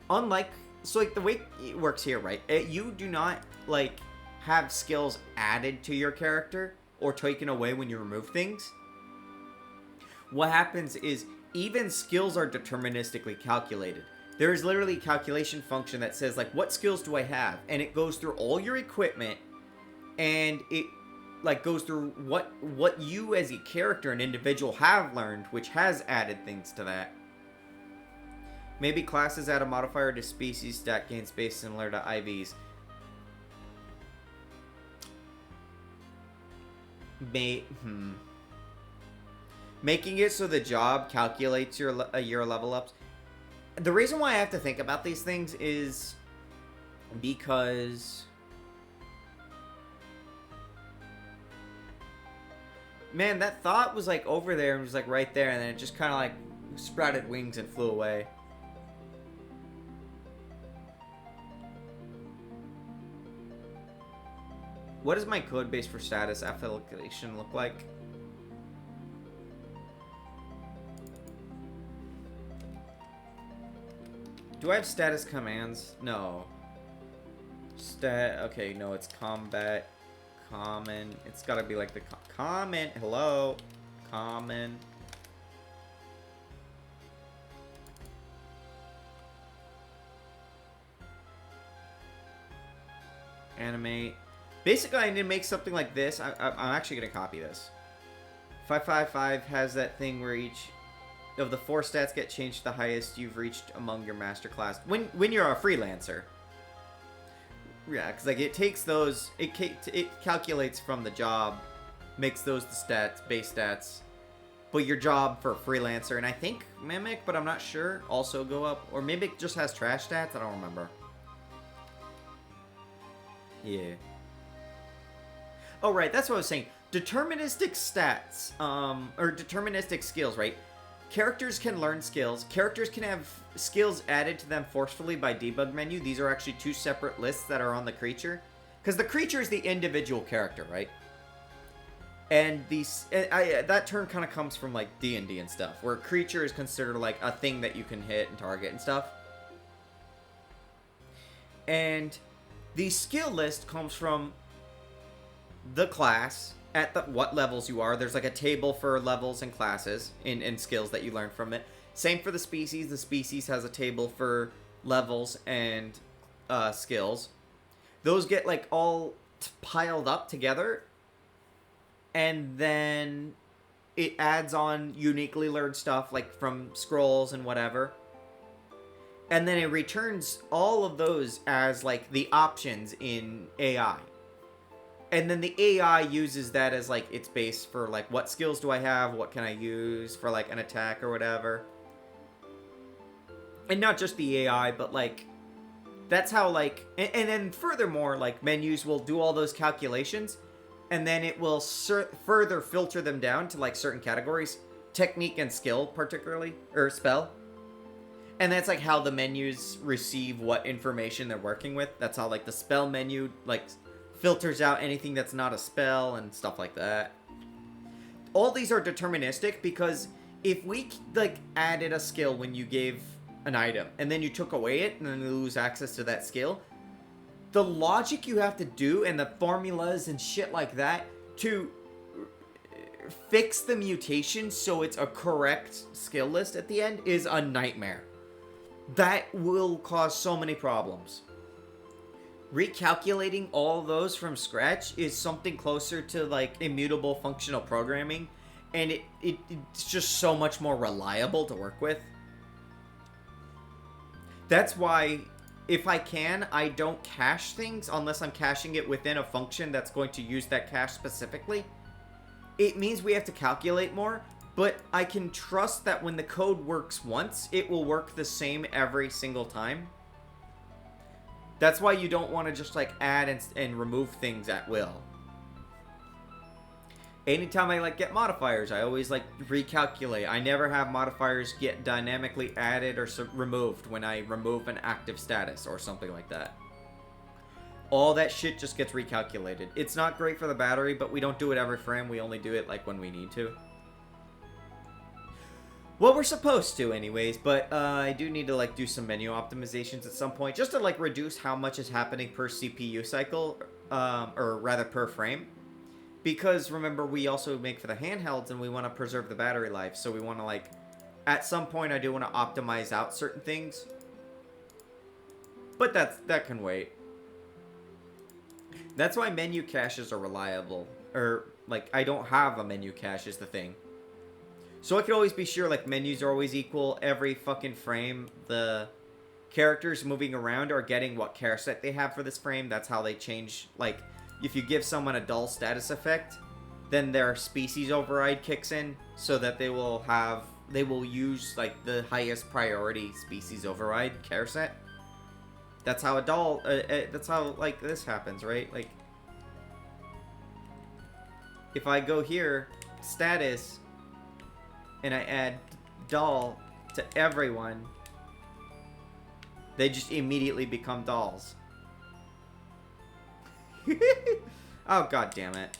unlike, so, like, the way it works here, right? You do not, like, have skills added to your character or taken away when you remove things. What happens is even skills are deterministically calculated. There is literally a calculation function that says, like, what skills do I have? And it goes through all your equipment, and it, like, goes through what you as a character, an individual, have learned, which has added things to that. Maybe classes add a modifier to species stat gain space similar to IVs. Making it so the job calculates your level ups. The reason why I have to think about these things is because, man, that thought was, like, over there and was, like, right there, and then it just kind of, like, sprouted wings and flew away. What does my code base for status application look like? Do I have status commands? No. Okay, no, it's combat, common. It's gotta be like the common. Hello, common. Animate. Basically, I need to make something like this. I'm actually gonna copy this. 555 has that thing where each of the 4 stats get changed to the highest you've reached among your master class when you're a freelancer. Yeah, because, like, it takes those, it calculates from the job, makes those the stats, base stats, but your job for a freelancer, and I think Mimic, but I'm not sure, also go up, or Mimic just has trash stats. I don't remember. Yeah. Oh, right, that's what I was saying. Deterministic stats, or deterministic skills, right? Characters can learn skills. Characters can have skills added to them forcefully by debug menu. These are actually 2 separate lists that are on the creature. Because the creature is the individual character, right? And that term kind of comes from, like, D&D and stuff, where a creature is considered, like, a thing that you can hit and target and stuff. And the skill list comes from the class, at what levels you are. There's, like, a table for levels and classes and skills that you learn from it. Same for the species. The species has a table for levels and skills. Those get, like, all piled up together, and then it adds on uniquely learned stuff, like from scrolls and whatever. And then it returns all of those as, like, the options in AI. And then the AI uses that as, like, its base for, like, what skills do I have? What can I use for, like, an attack or whatever? And not just the AI, but, like, that's how, like... And then, furthermore, like, menus will do all those calculations, and then it will further filter them down to, like, certain categories. Technique and skill, particularly. Or spell. And that's, like, how the menus receive what information they're working with. That's how, like, the spell menu, like... filters out anything that's not a spell and stuff like that. All these are deterministic because if we, like, added a skill when you gave an item and then you took away it and then you lose access to that skill, the logic you have to do and the formulas and shit like that to fix the mutation so it's a correct skill list at the end is a nightmare. That will cause so many problems. Recalculating all those from scratch is something closer to, like, immutable functional programming, and it's just so much more reliable to work with. That's why, if I can, I don't cache things unless I'm caching it within a function that's going to use that cache specifically. It means we have to calculate more, but I can trust that when the code works once, it will work the same every single time. That's why you don't want to just, like, add and remove things at will. Anytime I, like, get modifiers, I always, like, recalculate. I never have modifiers get dynamically added or removed when I remove an active status or something like that. All that shit just gets recalculated. It's not great for the battery, but we don't do it every frame. We only do it, like, when we need to. Well, we're supposed to anyways, but I do need to, like, do some menu optimizations at some point, just to, like, reduce how much is happening per CPU cycle, or rather per frame. Because, remember, we also make for the handhelds, and we want to preserve the battery life, so we want to, like, at some point I do want to optimize out certain things. But that can wait. That's why menu caches are reliable. Or, like, I don't have a menu cache is the thing. So I can always be sure, like, menus are always equal. Every fucking frame, the characters moving around are getting what care set they have for this frame. That's how they change. Like, if you give someone a dull status effect, then their species override kicks in so that they will use, like, the highest priority species override care set. That's how that's how, like, this happens, right? Like, if I go here, status... and I add doll to everyone, they just immediately become dolls. Oh, god damn it.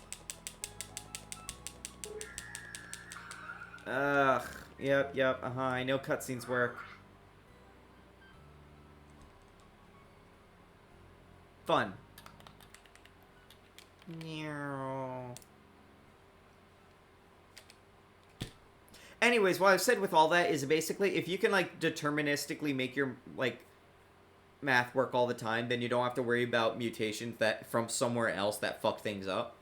Ugh. Yep, I know cutscenes work. Fun. Anyways, what I've said with all that is basically, if you can, like, deterministically make your, like, math work all the time, then you don't have to worry about mutations that from somewhere else that fuck things up.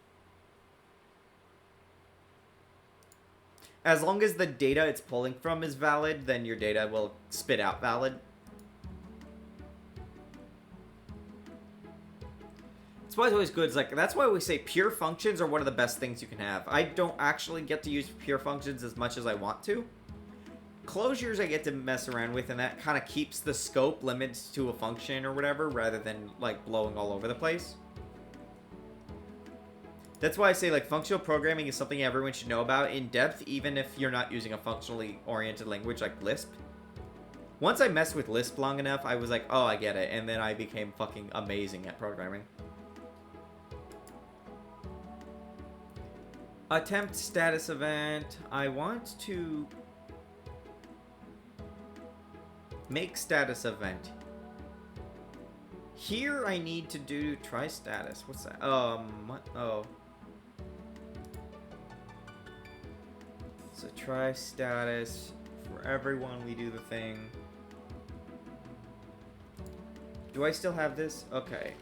As long as the data it's pulling from is valid, then your data will spit out valid. That's why it's always good. It's like, that's why we say pure functions are one of the best things you can have. I don't actually get to use pure functions as much as I want to. Closures I get to mess around with, and that kind of keeps the scope limited to a function or whatever, rather than, like, blowing all over the place. That's why I say, like, functional programming is something everyone should know about in depth, even if you're not using a functionally oriented language like Lisp. Once I messed with Lisp long enough, I was like, oh, I get it, and then I became fucking amazing at programming. Attempt status event. I want to make status event. Here I need to do try status. What's that? What? Oh. So try status. For everyone we do the thing. Do I still have this? Okay.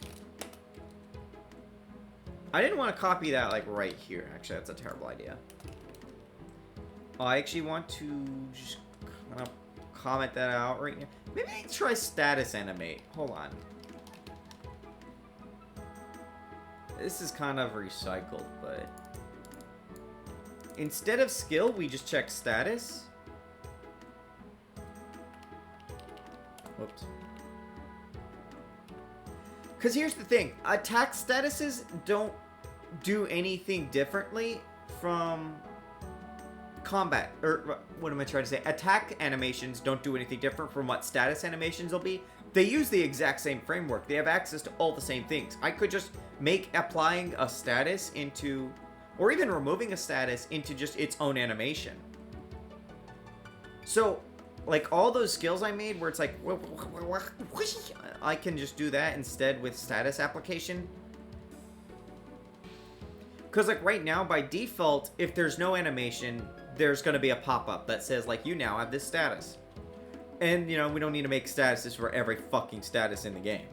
I didn't want to copy that, like, right here. Actually, that's a terrible idea. I actually want to just kind of comment that out right now. Maybe I can try status animate. Hold on. This is kind of recycled, but... Instead of skill, we just check status. Whoops. Because here's the thing. Attack statuses don't do anything differently from combat. Or, what am I trying to say? Attack animations don't do anything different from what status animations will be. They use the exact same framework. They have access to all the same things. I could just make applying a status into... Or even removing a status into just its own animation. So, like, all those skills I made where it's like... I can just do that instead with status application. Because, like, right now, by default, if there's no animation, there's going to be a pop-up that says, like, you now have this status. And, you know, we don't need to make statuses for every fucking status in the game.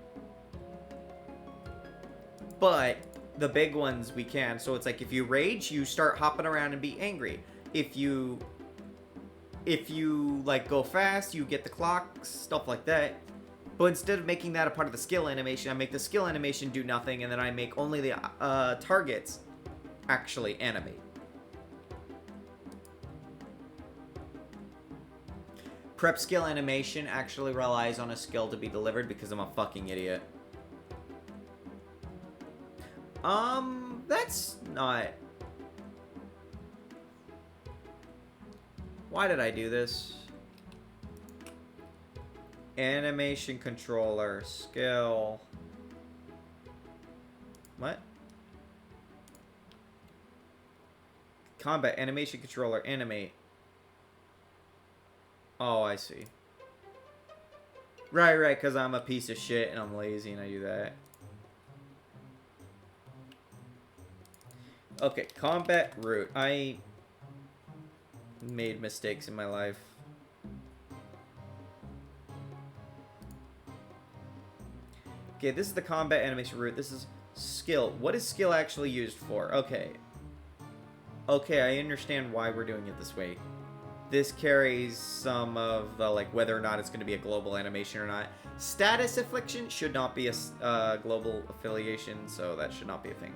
But the big ones we can. So it's like, if you rage, you start hopping around and be angry. If you like, go fast, you get the clocks, stuff like that. But instead of making that a part of the skill animation, I make the skill animation do nothing, and then I make only the targets actually animate. Prep skill animation actually relies on a skill to be delivered because I'm a fucking idiot. That's not... Why did I do this? Animation controller, skill... What? Combat, animation controller, animate. Oh, I see. Right, because I'm a piece of shit and I'm lazy and I do that. Okay, combat route. I made mistakes in my life. Okay, this is the combat animation route. This is skill. What is skill actually used for? Okay. Okay, I understand why we're doing it this way. This carries some of the, like, whether or not it's going to be a global animation or not. Status affliction should not be a global affiliation, so that should not be a thing.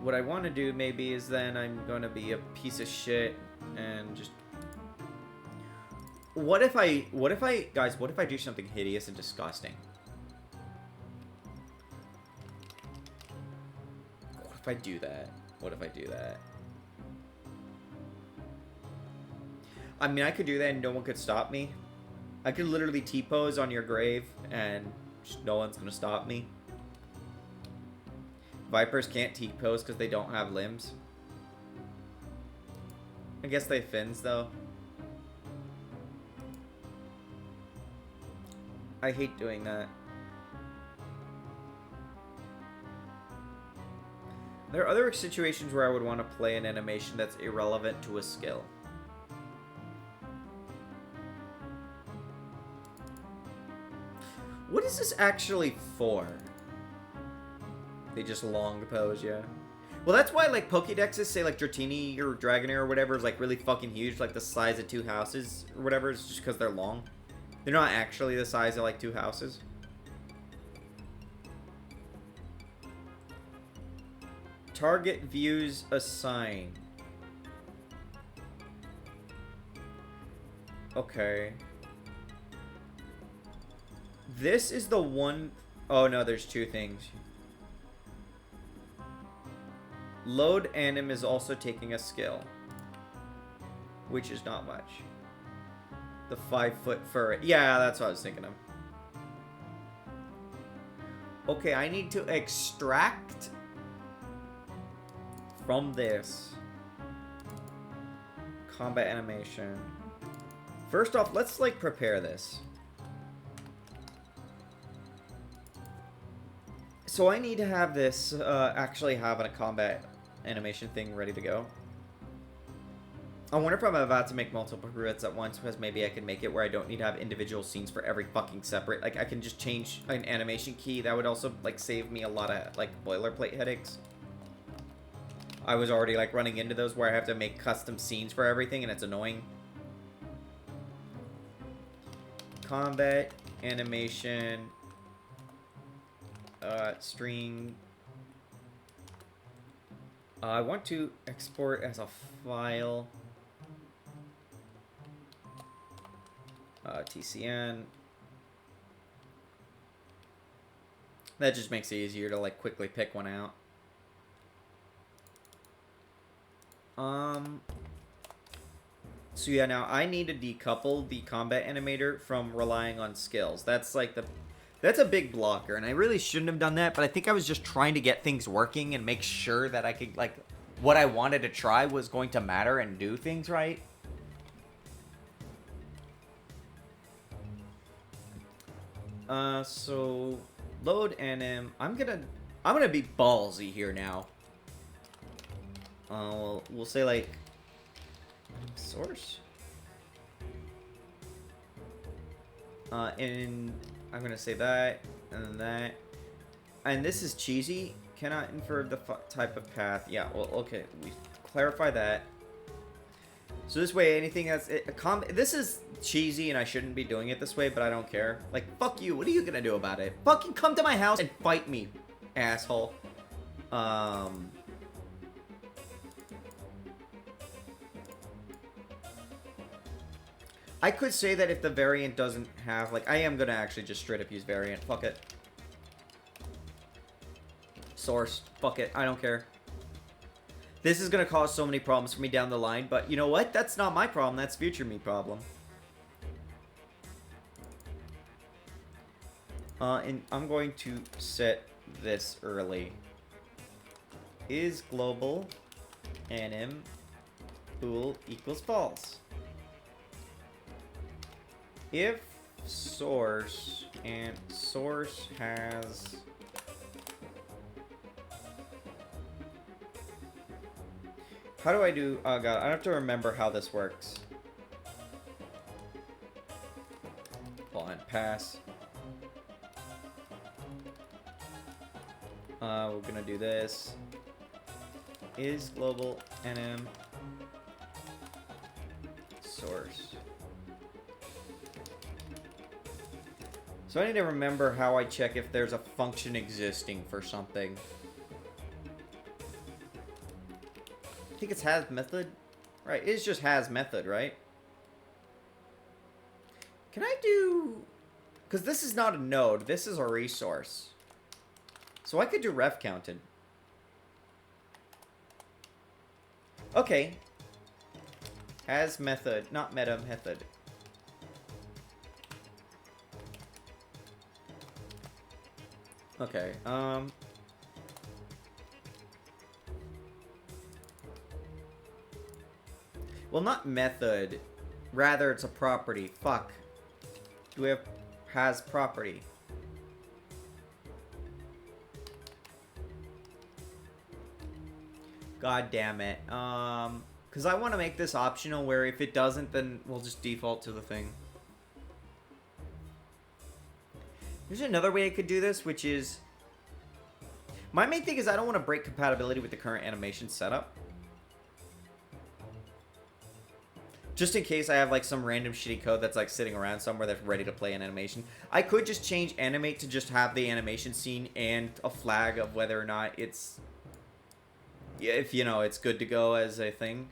What I want to do, maybe, is then I'm going to be a piece of shit and just... What if I do something hideous and disgusting? What if I do that? What if I do that? I mean, I could do that and no one could stop me. I could literally T-pose on your grave and just no one's gonna stop me. Vipers can't T-pose because they don't have limbs. I guess they have fins, though. I hate doing that. There are other situations where I would want to play an animation that's irrelevant to a skill. What is this actually for? They just long pose, yeah. Well, that's why, like, Pokédexes say, like, Dratini or Dragonair or whatever is, like, really fucking huge, like, the size of 2 houses or whatever. It's just because they're long. They're not actually the size of, like, 2 houses. Target views assign. Okay. This is the one... Oh, no, there's 2 things. Load anim is also taking a skill. Which is not much. The 5-foot fur. Yeah, that's what I was thinking of. Okay, I need to extract from this combat animation. First off, let's, like, prepare this. So I need to have this actually have a combat animation thing ready to go. I wonder if I'm about to make multiple routes at once, because maybe I can make it where I don't need to have individual scenes for every fucking separate. Like, I can just change an animation key. That would also, like, save me a lot of, like, boilerplate headaches. I was already, like, running into those where I have to make custom scenes for everything, and it's annoying. Combat animation String. I want to export as a file. TCN. That just makes it easier to like quickly pick one out. So yeah, now I need to decouple the combat animator from relying on skills. That's like that's a big blocker, and I really shouldn't have done that, but I think I was just trying to get things working and make sure that I could, like, what I wanted to try was going to matter and do things right. So load anim. I'm gonna be ballsy here now. We'll say like source. And I'm gonna say that and that. And this is cheesy. Cannot infer the type of path. Yeah. Well, okay. We clarify that. So this way, anything that's this is cheesy, and I shouldn't be doing it this way, but I don't care. Like, fuck you. What are you gonna do about it? Fucking come to my house and fight me, asshole. I could say that if the variant doesn't have, like, I am gonna actually just straight up use variant. Fuck it. Source. Fuck it. I don't care. This is gonna cause so many problems for me down the line, but you know what? That's not my problem. That's future me problem. And I'm going to set this early. Is global anim bool equals false. If source and source has how do I do? Oh god, I have to remember how this works. Blind pass. We're gonna do this. Is global nm source. So I need to remember how I check if there's a function existing for something. I think it's has method. Right, it's just has method, right? Can I do... Because this is not a node, this is a resource. So I could do ref counted. Okay. Has method, not meta method. Okay, well, not method. Rather, it's a property. Fuck. Do we have has property? God damn it. Because I want to make this optional where if it doesn't, then we'll just default to the thing. There's another way I could do this, which is... My main thing is I don't want to break compatibility with the current animation setup. Just in case I have like some random shitty code that's like sitting around somewhere that's ready to play an animation. I could just change animate to just have the animation scene and a flag of whether or not it's... if, you know, it's good to go as a thing.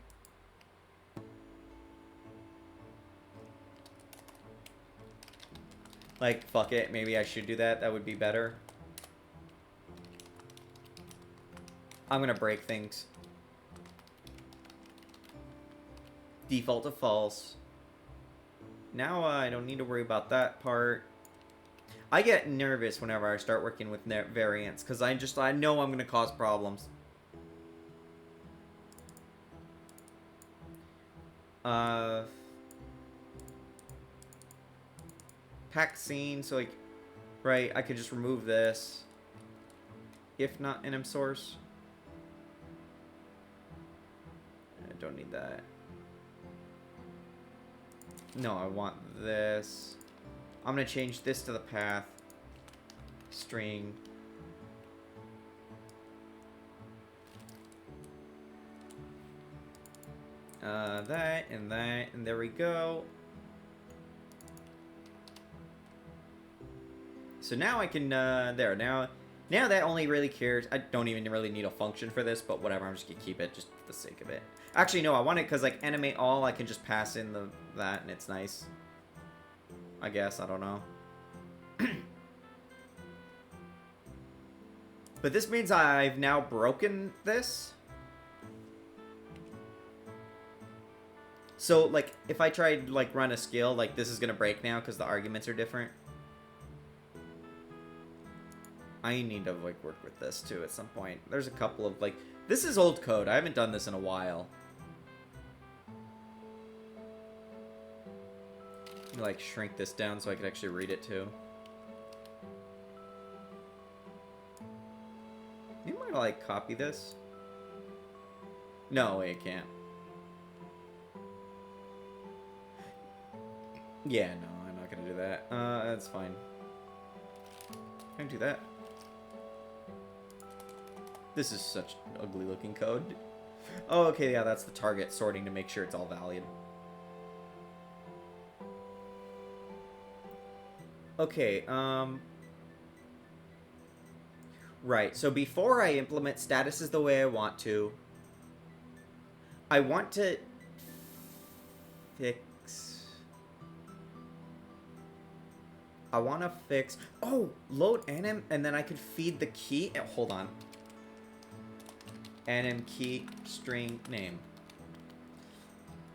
Like, fuck it. Maybe I should do that. That would be better. I'm gonna break things. Default to false. Now I don't need to worry about that part. I get nervous whenever I start working with variants because I know I'm gonna cause problems. Pack scene, so like, right, I could just remove this. If not nm source. I don't need that. No, I want this. I'm gonna change this to the path. String. That, and there we go. So now I can, there, now Now that only really cares. I don't even really need a function for this, but whatever. I'm just gonna keep it just for the sake of it. Actually, no, I want it because like animate all. I can just pass in that, and it's nice. I guess I don't know. But this means I've now broken this. So like if I try to like run a skill, like this is gonna break now because the arguments are different. I need to like work with this too at some point. There's a couple of like, this is old code. I haven't done this in a while. Let me like shrink this down so I can actually read it too. You might like copy this. No, wait, I can't. Yeah, no, I'm not gonna do that. That's fine. I can do that. This is such ugly looking code. Oh, okay, yeah, that's the target sorting to make sure it's all valid. Okay, right, so before I implement statuses the way I want to fix... I want to fix... Oh, load anim, and then I could feed the key... Hold on. Anim key string name.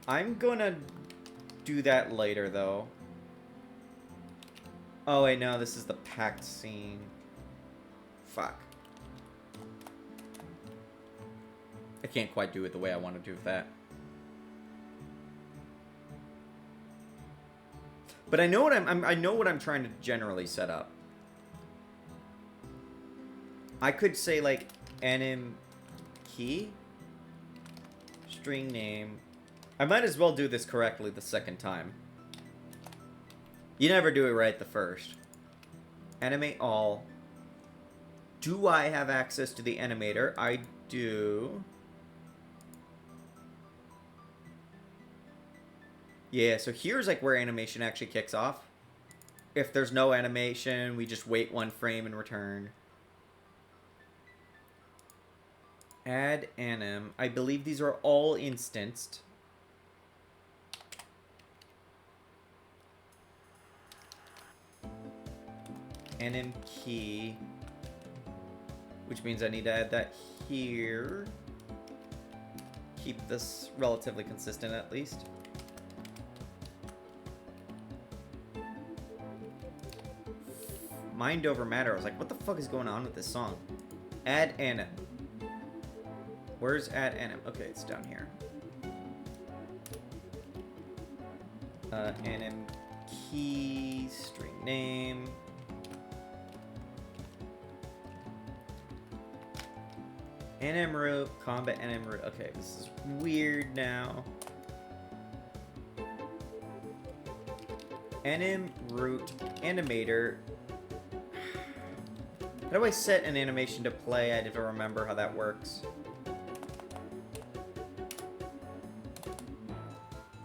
I'm gonna do that later, though. Oh, wait, no, this is the packed scene. Fuck. I can't quite do it the way I want to do that. But I know what I know what I'm trying to generally set up. I could say like anim key string name. I might as well do this correctly the second time. You never do it right the first. Animate all. Do I have access to the animator? I do. Yeah, so here's like where animation actually kicks off. If there's no animation, we just wait 1 frame and return. Add anim. I believe these are all instanced. Anim key. Which means I need to add that here. Keep this relatively consistent at least. Mind over matter. I was like, what the fuck is going on with this song? Add anim. Where's add anim? Okay, it's down here. Anim key string name. Anim root, combat anim root. Okay, this is weird now. Anim root animator. How do I set an animation to play? I don't remember how that works.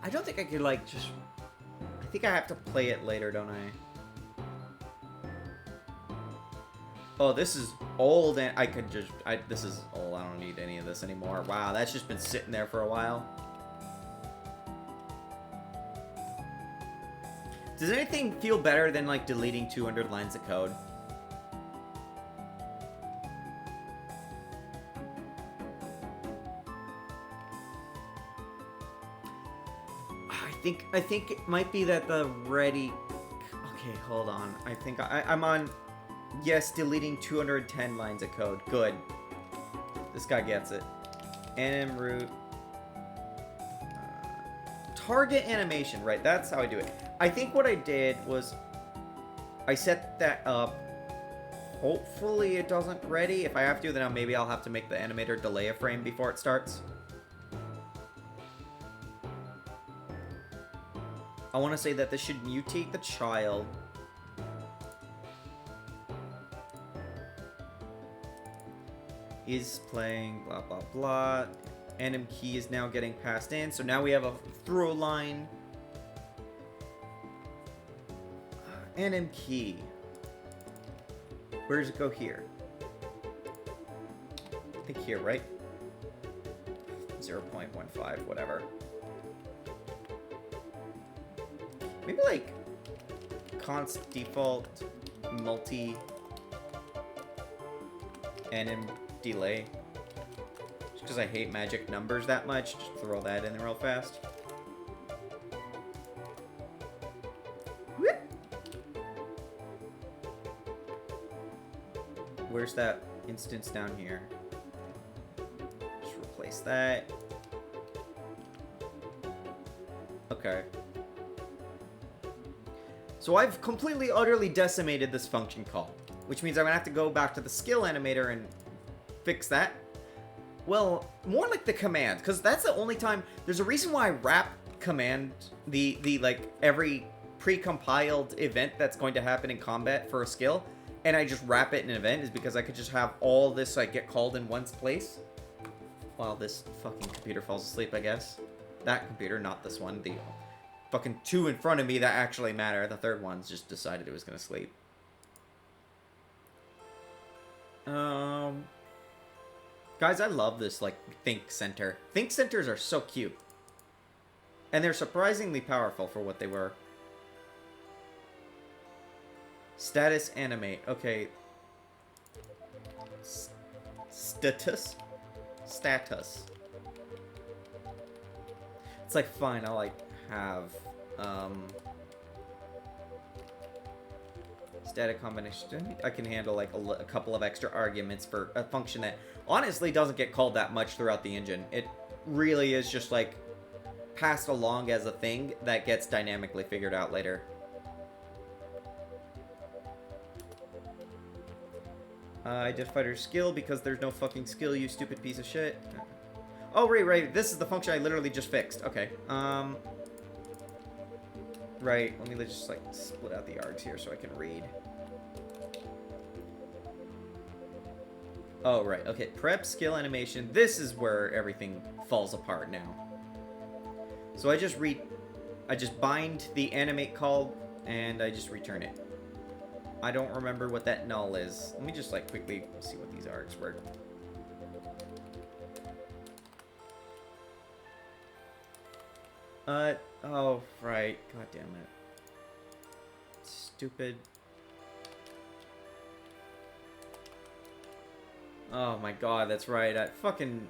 I don't think I could like just... I think I have to play it later, don't I? Oh, this is old and I could just... this is old. I don't need any of this anymore. Wow, that's just been sitting there for a while. Does anything feel better than like deleting 200 lines of code? I think it might be that the ready... Okay, hold on. I think I'm on... Yes, deleting 210 lines of code. Good. This guy gets it. Anim root. Target animation. Right, that's how I do it. I think what I did was... I set that up. Hopefully it doesn't ready. If I have to, then maybe I'll have to make the animator delay a frame before it starts. I want to say that this should mutate the child. Is playing blah blah blah. Anim key is now getting passed in. So now we have a throw line. Anim key. Where does it go here? think here, right? 0.15, whatever. Maybe like const default multi nm delay. Just because I hate magic numbers that much, just throw that in there real fast. Whoop. Where's that instance down here? Just replace that. Okay. So I've completely, utterly decimated this function call, which means I'm gonna have to go back to the skill animator and fix that. Well, more like the command, because that's the only time. There's a reason why I wrap command the like every pre-compiled event that's going to happen in combat for a skill, and I just wrap it in an event, is because I could just have all this like get called in one place while this fucking computer falls asleep, I guess. That computer, not this one. The fucking two in front of me that actually matter. The third one's just decided it was gonna sleep. Guys, I love this, like, Think Center. Think Centers are so cute. And they're surprisingly powerful for what they were. Status animate. Okay. Status? Status. It's like, fine, I'll, like, have, static combination. I can handle like a couple of extra arguments for a function that honestly doesn't get called that much throughout the engine. It really is just like passed along as a thing that gets dynamically figured out later. Identified her skill because there's no fucking skill, you stupid piece of shit. Oh, right. This is the function I literally just fixed. Okay. Right, let me just like split out the args here so I can read. Oh, right, okay. Prep, skill, animation. This is where everything falls apart now. So I just bind the animate call and I just return it. I don't remember what that null is. Let me just like quickly see what these args were. Oh, right. God damn it. Stupid. Oh my god, that's right. I fucking...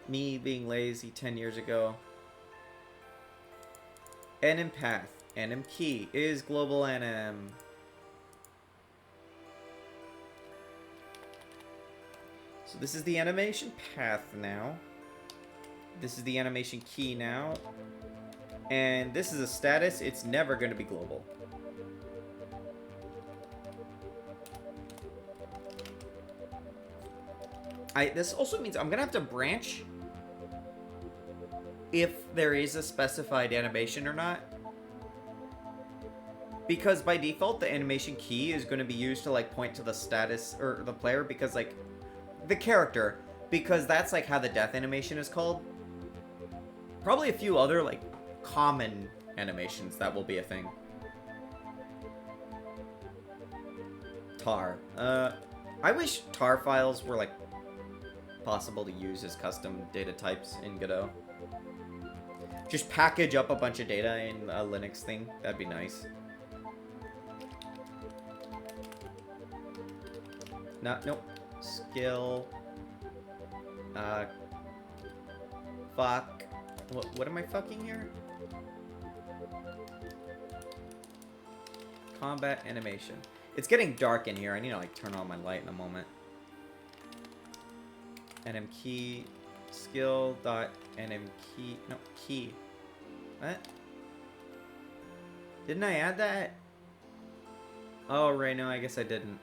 me being lazy 10 years ago. Anim path. Anim key is global anim. So this is the animation path now. This is the animation key now. And this is a status. It's never going to be global. This also means I'm going to have to branch if there is a specified animation or not. Because by default, the animation key is going to be used to like point to the status or the player because like the character, because that's like how the death animation is called. Probably a few other like common animations that will be a thing. Tar. I wish tar files were like possible to use as custom data types in Godot. Just package up a bunch of data in a Linux thing. That'd be nice. Nope. Skill. Fuck. What am I fucking here? Combat animation. It's getting dark in here. I need to like turn on my light in a moment. NM key. Skill dot NM key. No, key. What? Didn't I add that? Oh, right, no, I guess I didn't.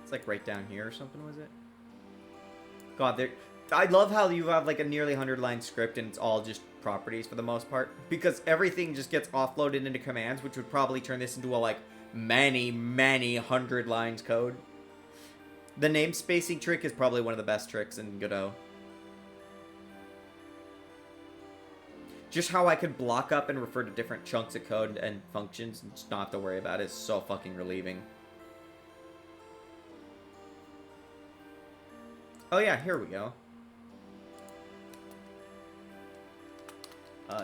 It's like right down here or something, was it? God, I love how you have like a nearly 100-line script and it's all just properties for the most part. Because everything just gets offloaded into commands, which would probably turn this into a like many 100 lines code. The namespacing trick is probably one of the best tricks in Godot. Just how I could block up and refer to different chunks of code and functions and just not have to worry about it is so fucking relieving. Oh yeah, here we go.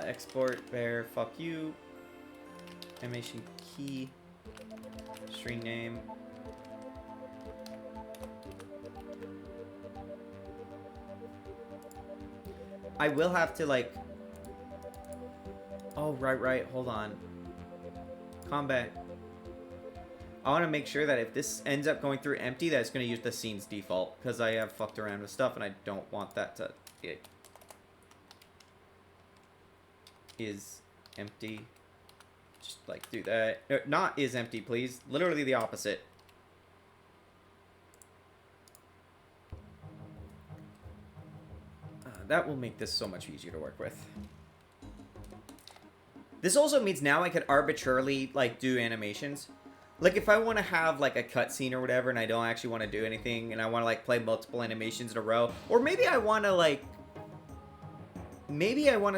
Export bear, fuck you. Animation key. String name. I will have to like... Oh, right, hold on. Combat. I want to make sure that if this ends up going through empty, that it's going to use the scene's default. Because I have fucked around with stuff and I don't want that to... It is empty. Just like do that. Not is empty, please. Literally the opposite. That will make this so much easier to work with. This also means now I could arbitrarily like do animations. Like if I want to have like a cutscene or whatever and I don't actually want to do anything and I want to like play multiple animations in a row, or maybe I want to like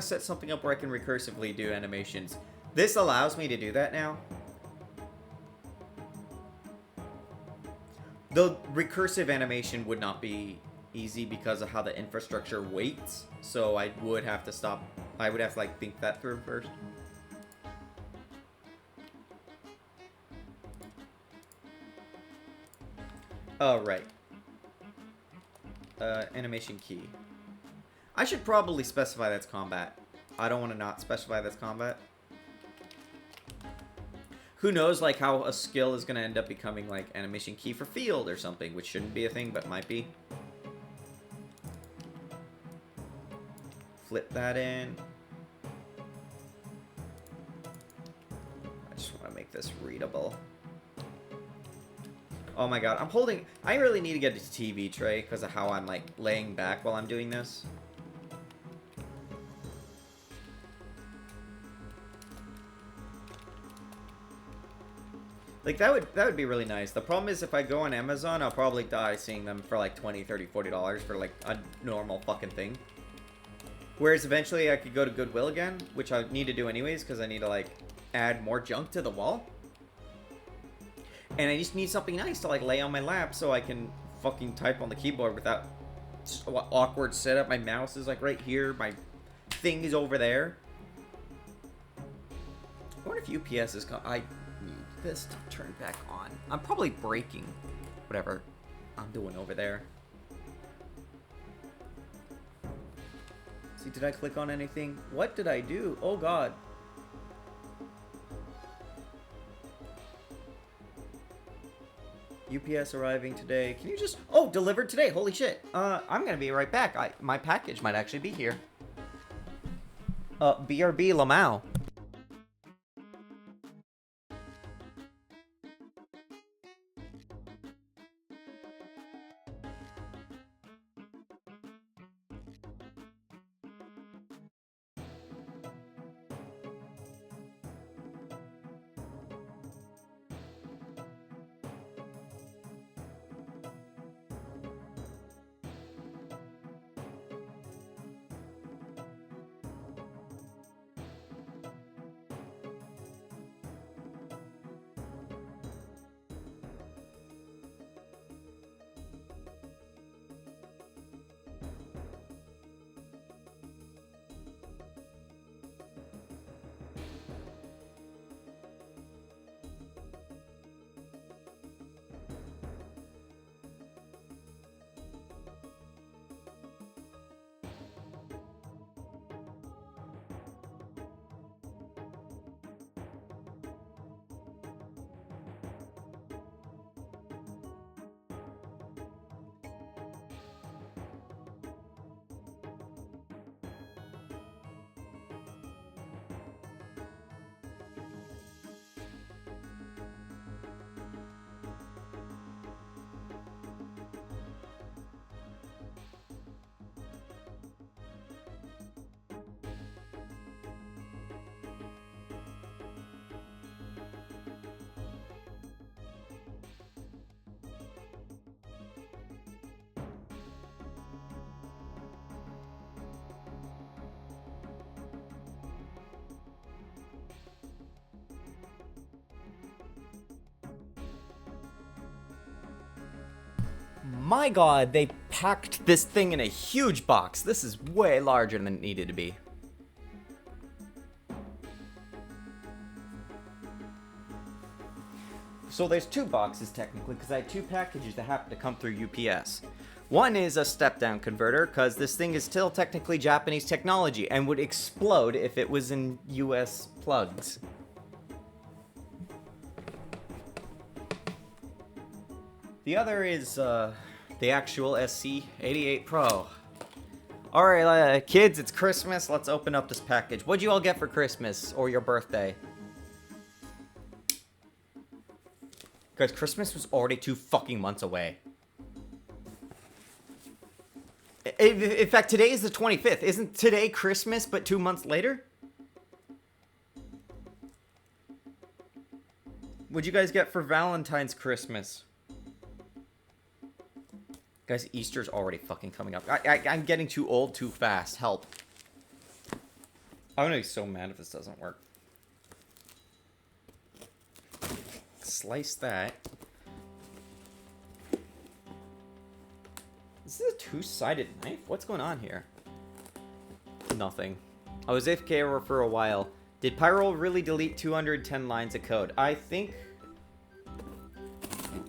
set something up where I can recursively do animations. This allows me to do that now. The recursive animation would not be easy because of how the infrastructure waits, so I would have to stop. I would have to like think that through first. Oh, right. Animation key. I should probably specify that's combat. I don't want to not specify that's combat. Who knows, like, how a skill is going to end up becoming, like, animation key for field or something, which shouldn't be a thing, but might be. Flip that in. I just want to make this readable. Oh my god, I really need to get a TV tray because of how I'm, like, laying back while I'm doing this. Like, that would be really nice. The problem is if I go on Amazon, I'll probably die seeing them for, like, $20, $30, $40 for, like, a normal fucking thing. Whereas eventually I could go to Goodwill again, which I need to do anyways because I need to, like, add more junk to the wall. And I just need something nice to, like, lay on my lap so I can fucking type on the keyboard without awkward setup. My mouse is, like, right here. My thing is over there. I wonder if UPS is... I need this to turn back on. I'm probably breaking whatever I'm doing over there. See, did I click on anything? What did I do? Oh, God. UPS arriving today. Can you just... Oh, delivered today. Holy shit. I'm going to be right back. My package might actually be here. BRB Lamau. My god, they packed this thing in a huge box. This is way larger than it needed to be. So there's two boxes technically, because I had two packages that happen to come through UPS. One is a step-down converter, because this thing is still technically Japanese technology and would explode if it was in US plugs. The other is the actual SC88 Pro. Alright, kids, it's Christmas. Let's open up this package. What'd you all get for Christmas or your birthday? Guys, Christmas was already 2 fucking months away. In fact, today is the 25th. Isn't today Christmas, but 2 months later? What'd you guys get for Valentine's Christmas? Guys, Easter's already fucking coming up. I'm getting too old too fast. Help. I'm gonna be so mad if this doesn't work. Slice that. Is this a two-sided knife? What's going on here? Nothing. I was AFK for a while. Did Pyro really delete 210 lines of code? I think...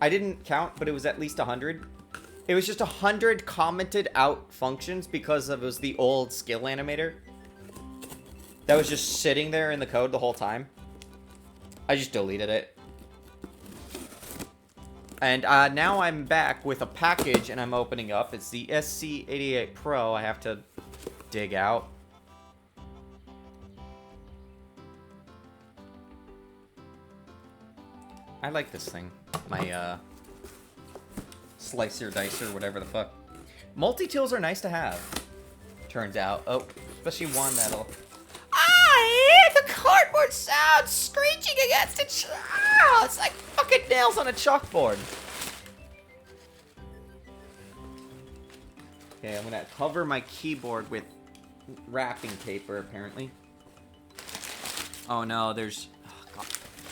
I didn't count, but it was at least 100. It was just 100 commented out functions because it was the old skill animator. That was just sitting there in the code the whole time. I just deleted it. And now I'm back with a package and I'm opening up. It's the SC88 Pro I have to dig out. I like this thing. My slicer, dicer, whatever the fuck. Multi-tools are nice to have. Turns out. Oh, especially one that'll... I hear the cardboard sound screeching against it. It's like fucking nails on a chalkboard. Okay, I'm gonna cover my keyboard with wrapping paper, apparently. Oh no, there's... Oh,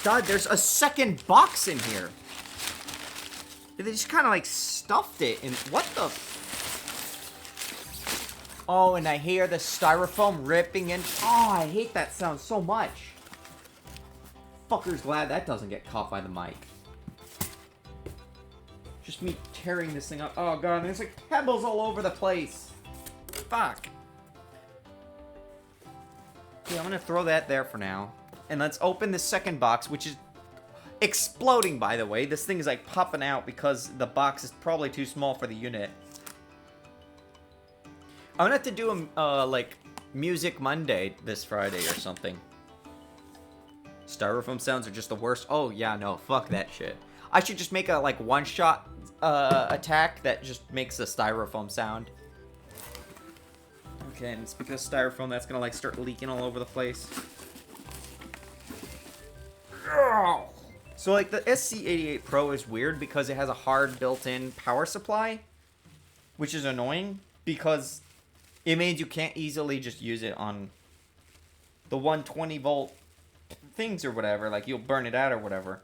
God, there's a second box in here. They just kind of like stuffed it in... What the... Oh, and I hear the styrofoam ripping in. Oh, I hate that sound so much. Fucker's glad that doesn't get caught by the mic. Just me tearing this thing up. Oh god, there's like pebbles all over the place. Fuck. Okay, I'm gonna throw that there for now. And let's open the second box, which is exploding, by the way. This thing is like popping out because the box is probably too small for the unit. I'm gonna have to do a, like, Music Monday this Friday or something. Styrofoam sounds are just the worst. Oh, yeah, no, fuck that shit. I should just make a, like, one-shot attack that just makes a styrofoam sound. Okay, and speaking of styrofoam, that's gonna, like, start leaking all over the place. So, like, the SC88 Pro is weird because it has a hard built-in power supply, which is annoying because... it means you can't easily just use it on the 120 volt things or whatever. Like, you'll burn it out or whatever.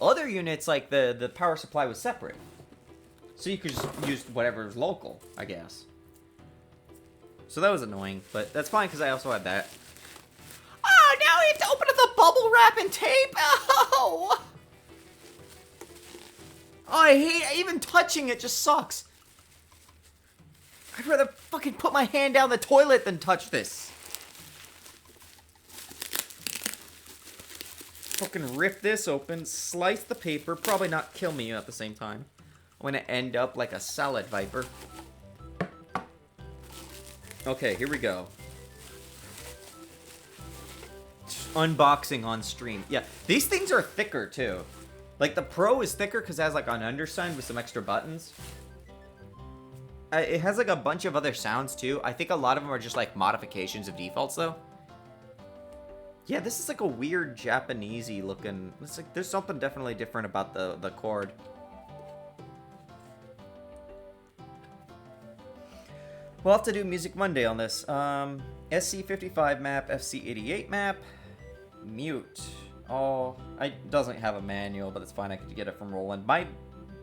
Other units, like, the power supply was separate. So you could just use whatever's local, I guess. So that was annoying, but that's fine because I also had that. Oh, now we have to open up the bubble wrap and tape! Oh! Oh, I hate even touching it just sucks. I'd rather fucking put my hand down the toilet than touch this. Fucking rip this open, slice the paper, probably not kill me at the same time. I'm gonna end up like a salad viper. Okay, here we go. Unboxing on stream. Yeah, these things are thicker too. Like the Pro is thicker because it has like an undersign with some extra buttons. It has like a bunch of other sounds too. I think a lot of them are just like modifications of defaults though. Yeah, this is like a weird Japanesey looking. It's like there's something definitely different about the cord. We'll have to do Music Monday on this. SC55 map, FC88 map, mute. Oh, it doesn't have a manual, but it's fine. I could get it from Roland. My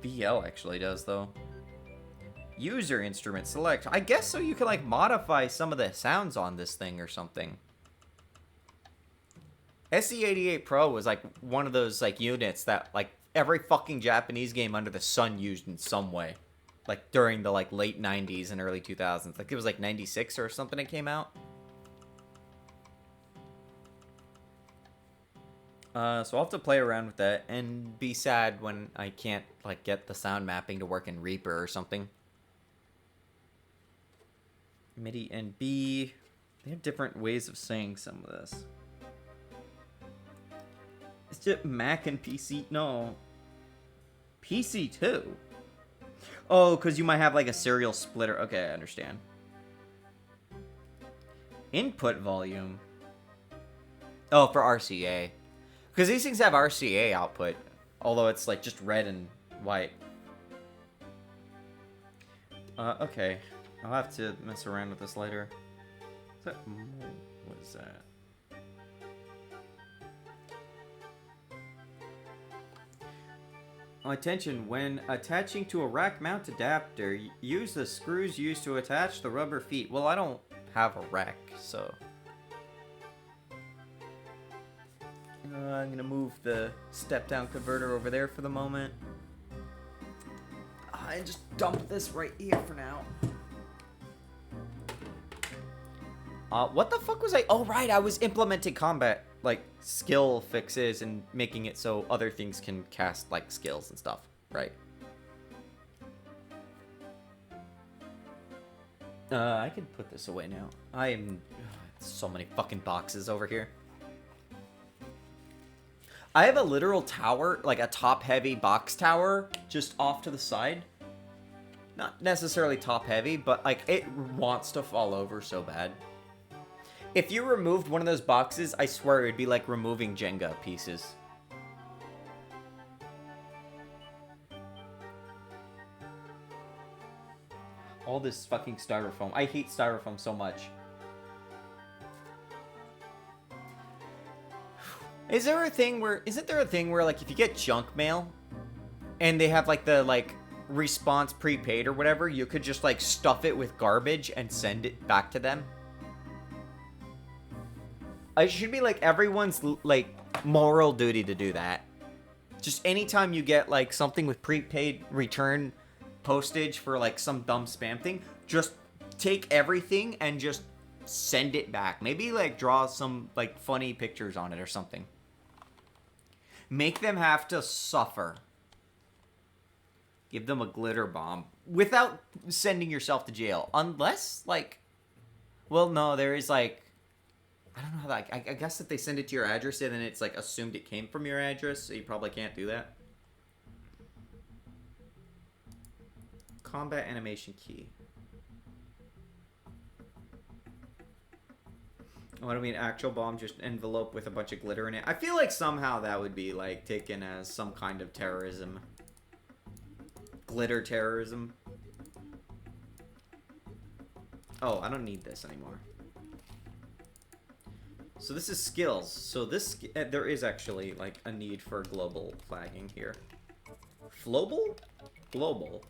BL actually does though. User instrument select. I guess so you can, like, modify some of the sounds on this thing or something. SE88 Pro was, like, one of those, like, units that, like, every fucking Japanese game under the sun used in some way. Like, during the, like, late 90s and early 2000s. Like, it was, like, 96 or something it came out. So I'll have to play around with that and be sad when I can't, like, get the sound mapping to work in Reaper or something. MIDI and B. They have different ways of saying some of this. It's just Mac and PC. No. PC too. Oh, because you might have like a serial splitter. Okay, I understand. Input volume. Oh, for RCA. Because these things have RCA output. Although it's like just red and white. Okay. I'll have to mess around with this later. What is that? Attention, when attaching to a rack mount adapter, use the screws used to attach the rubber feet. Well, I don't have a rack, so... I'm gonna move the step-down converter over there for the moment. And just dump this right here for now. What the fuck was I... Oh, right, I was implementing combat, like, skill fixes and making it so other things can cast, like, skills and stuff, right? I can put this away now. I am... so many fucking boxes over here. I have a literal tower, like a top-heavy box tower, just off to the side. Not necessarily top-heavy, but, like, it wants to fall over so bad. If you removed one of those boxes, I swear it would be like removing Jenga pieces. All this fucking styrofoam. I hate styrofoam so much. Is there a thing where... Isn't there a thing where, like, if you get junk mail and they have, like, the, like, response prepaid or whatever, you could just, like, stuff it with garbage and send it back to them? It should be, like, everyone's, like, moral duty to do that. Just anytime you get, like, something with prepaid return postage for, like, some dumb spam thing, just take everything and just send it back. Maybe, like, draw some, like, funny pictures on it or something. Make them have to suffer. Give them a glitter bomb without sending yourself to jail. Unless, like... Well, no, there is, like... I don't know how that... I guess if they send it to your address and then it's, like, assumed it came from your address, so you probably can't do that. Combat animation key. What do I mean? Actual bomb, just envelope with a bunch of glitter in it. I feel like somehow that would be, like, taken as some kind of terrorism. Glitter terrorism. Oh, I don't need this anymore. So this is skills. So this, there is actually, like, a need for global flagging here. Flobal? Global.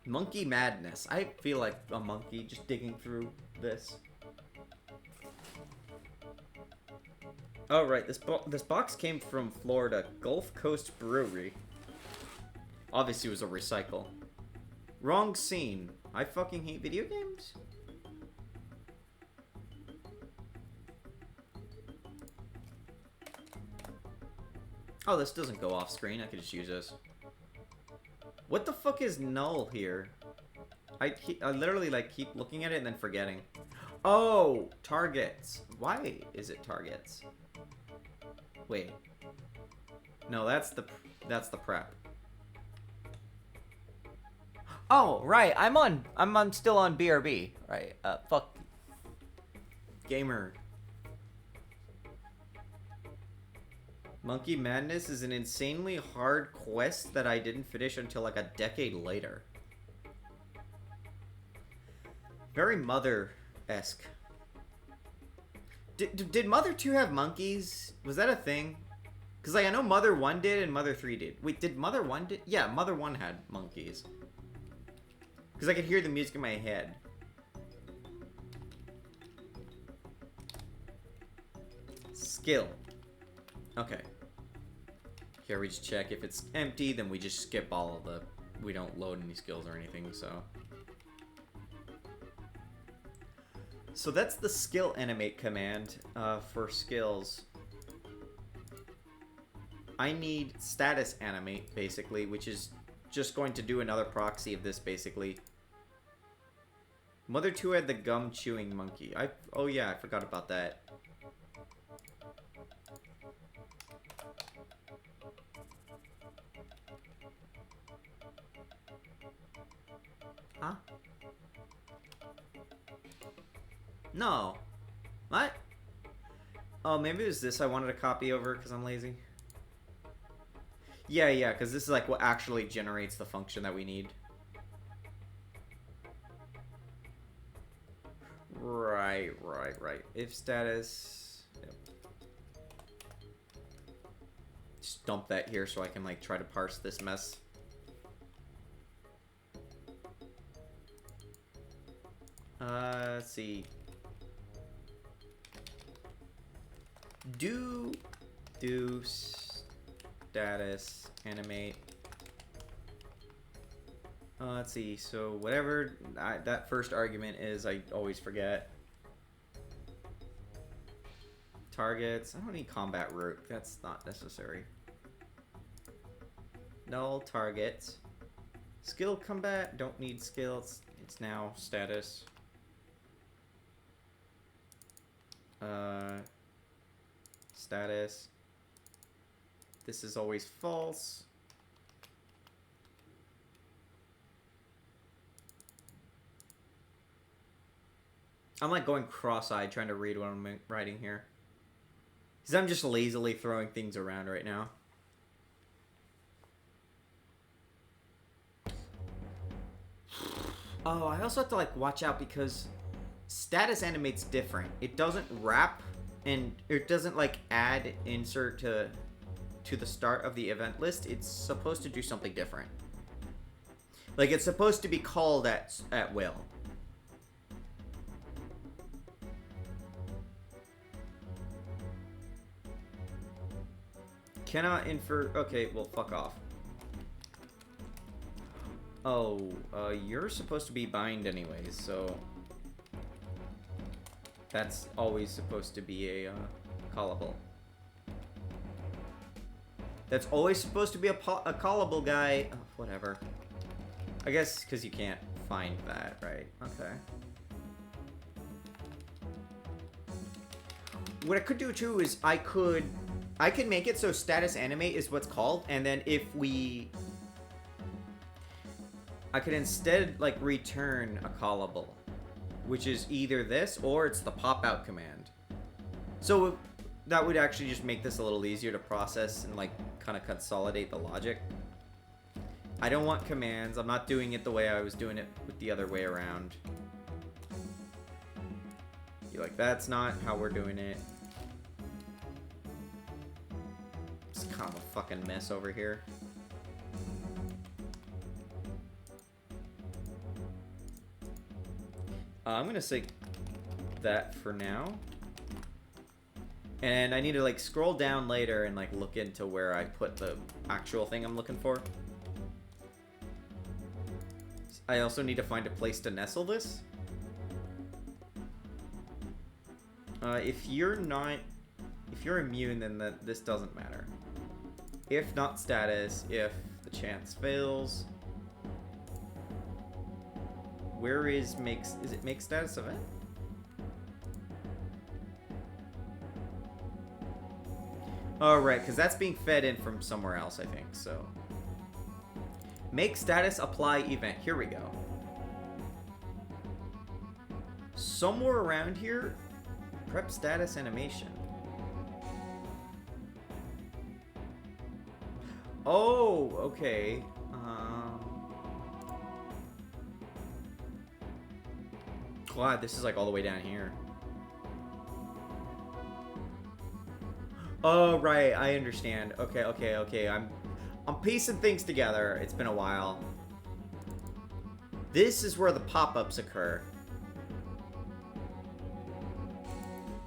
Monkey madness. I feel like a monkey just digging through this. Oh, right. This box came from Florida. Gulf Coast Brewery. Obviously it was a recycle. Wrong scene. I fucking hate video games. Oh, this doesn't go off screen. I could just use this. What the fuck is null here? I literally, like, keep looking at it and then forgetting. Oh, targets. Why is it targets? Wait. No, that's the prep. Oh, right. I'm still on BRB. Right. Fuck. Gamer. Monkey Madness is an insanely hard quest that I didn't finish until like a decade later. Very Mother-esque. Did Mother 2 have monkeys? Was that a thing? Because, like, I know Mother 1 did and Mother 3 did. Wait, did Mother 1 did? Yeah, Mother 1 had monkeys. Because I could hear the music in my head. Skill. Okay. Here we just check. If it's empty, then we just skip all of the... We don't load any skills or anything, so... So that's the skill animate command for skills. I need status animate, basically, which is just going to do another proxy of this, basically. Mother 2 had the gum-chewing monkey. Oh yeah, I forgot about that. Huh? No. What? Oh, maybe it was this I wanted to copy over because I'm lazy. Yeah, because this is like what actually generates the function that we need. Right. If status... Yep. Just dump that here so I can like try to parse this mess. Let's see. Do status animate. Let's see. So whatever that first argument is, I always forget. Targets. I don't need combat root. That's not necessary. Null targets. Skill combat. Don't need skills. It's now status. Status. This is always false. I'm like going cross-eyed trying to read what I'm writing here. Because I'm just lazily throwing things around right now. Oh, I also have to like watch out because status animate's different. It doesn't wrap and it doesn't like add insert to the start of the event list. It's supposed to do something different. Like it's supposed to be called at will. Cannot infer. Okay, well, fuck off. Oh, you're supposed to be bind anyways, so that's always supposed to be a callable. That's always supposed to be a callable guy. Oh, whatever. I guess because you can't find that, right? Okay. What I could do too is I could make it so status animate is what's called, and then if I could instead like return a callable, which is either this or it's the pop out command. So that would actually just make this a little easier to process and like kind of consolidate the logic. I don't want commands. I'm not doing it the way I was doing it with the other way around. You're like, that's not how we're doing it. It's kind of a fucking mess over here. I'm gonna say that for now. And I need to like scroll down later and like look into where I put the actual thing I'm looking for. I also need to find a place to nestle this. If you're immune, then this doesn't matter. If not status, if the chance fails. Where is it make status event? Oh, right, because that's being fed in from somewhere else, I think, so. Make status apply event. Here we go. Somewhere around here, prep status animation. Oh, okay. God, this is like all the way down here. Oh, right. I understand. Okay, okay, okay. I'm piecing things together. It's been a while. This is where the pop-ups occur.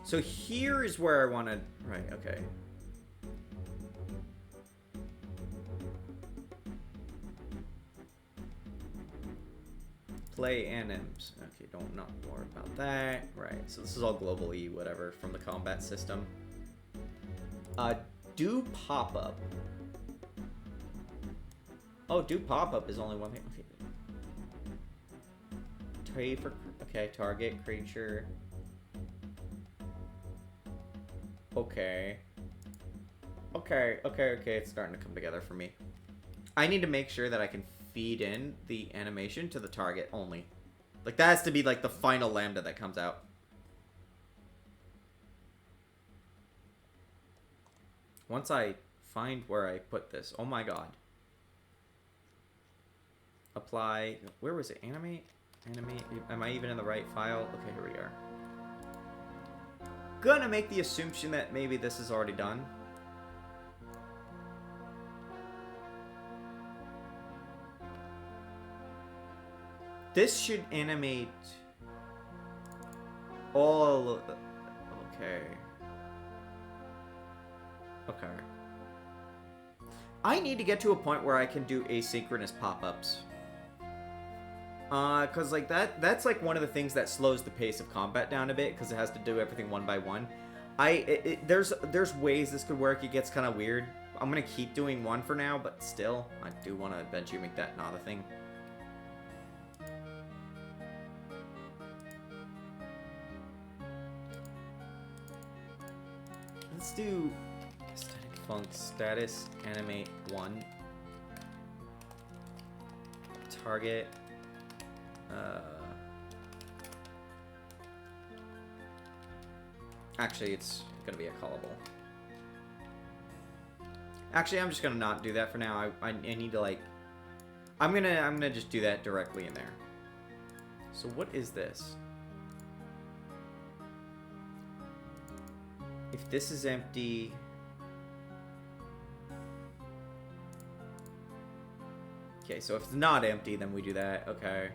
So here is where I want to... Right, okay. Play anims. Okay, don't not worry about that. Right, so this is all global E, whatever, from the combat system. Do pop-up. Oh, do pop-up is only one thing. Okay. Trade for... Okay, target, creature... Okay. Okay, it's starting to come together for me. I need to make sure that I can feed in the animation to the target only. Like, that has to be, like, the final lambda that comes out. Once I find where I put this. Oh my god. Apply. Where was it? Animate? Animate. Am I even in the right file? Okay, here we are. Gonna make the assumption that maybe this is already done. This should animate all of the... Okay. Okay. I need to get to a point where I can do asynchronous pop-ups. Cause like that's like one of the things that slows the pace of combat down a bit, because it has to do everything one by one. There's ways this could work. It gets kind of weird. I'm gonna keep doing one for now, but still, I do want to eventually make that not a thing. Let's do static funk status animate 1 target. Actually, it's gonna be a callable. Actually, I'm just gonna not do that for now. I need to like. I'm gonna just do that directly in there. So what is this? If this is empty. Okay, so if it's not empty, then we do that. Okay.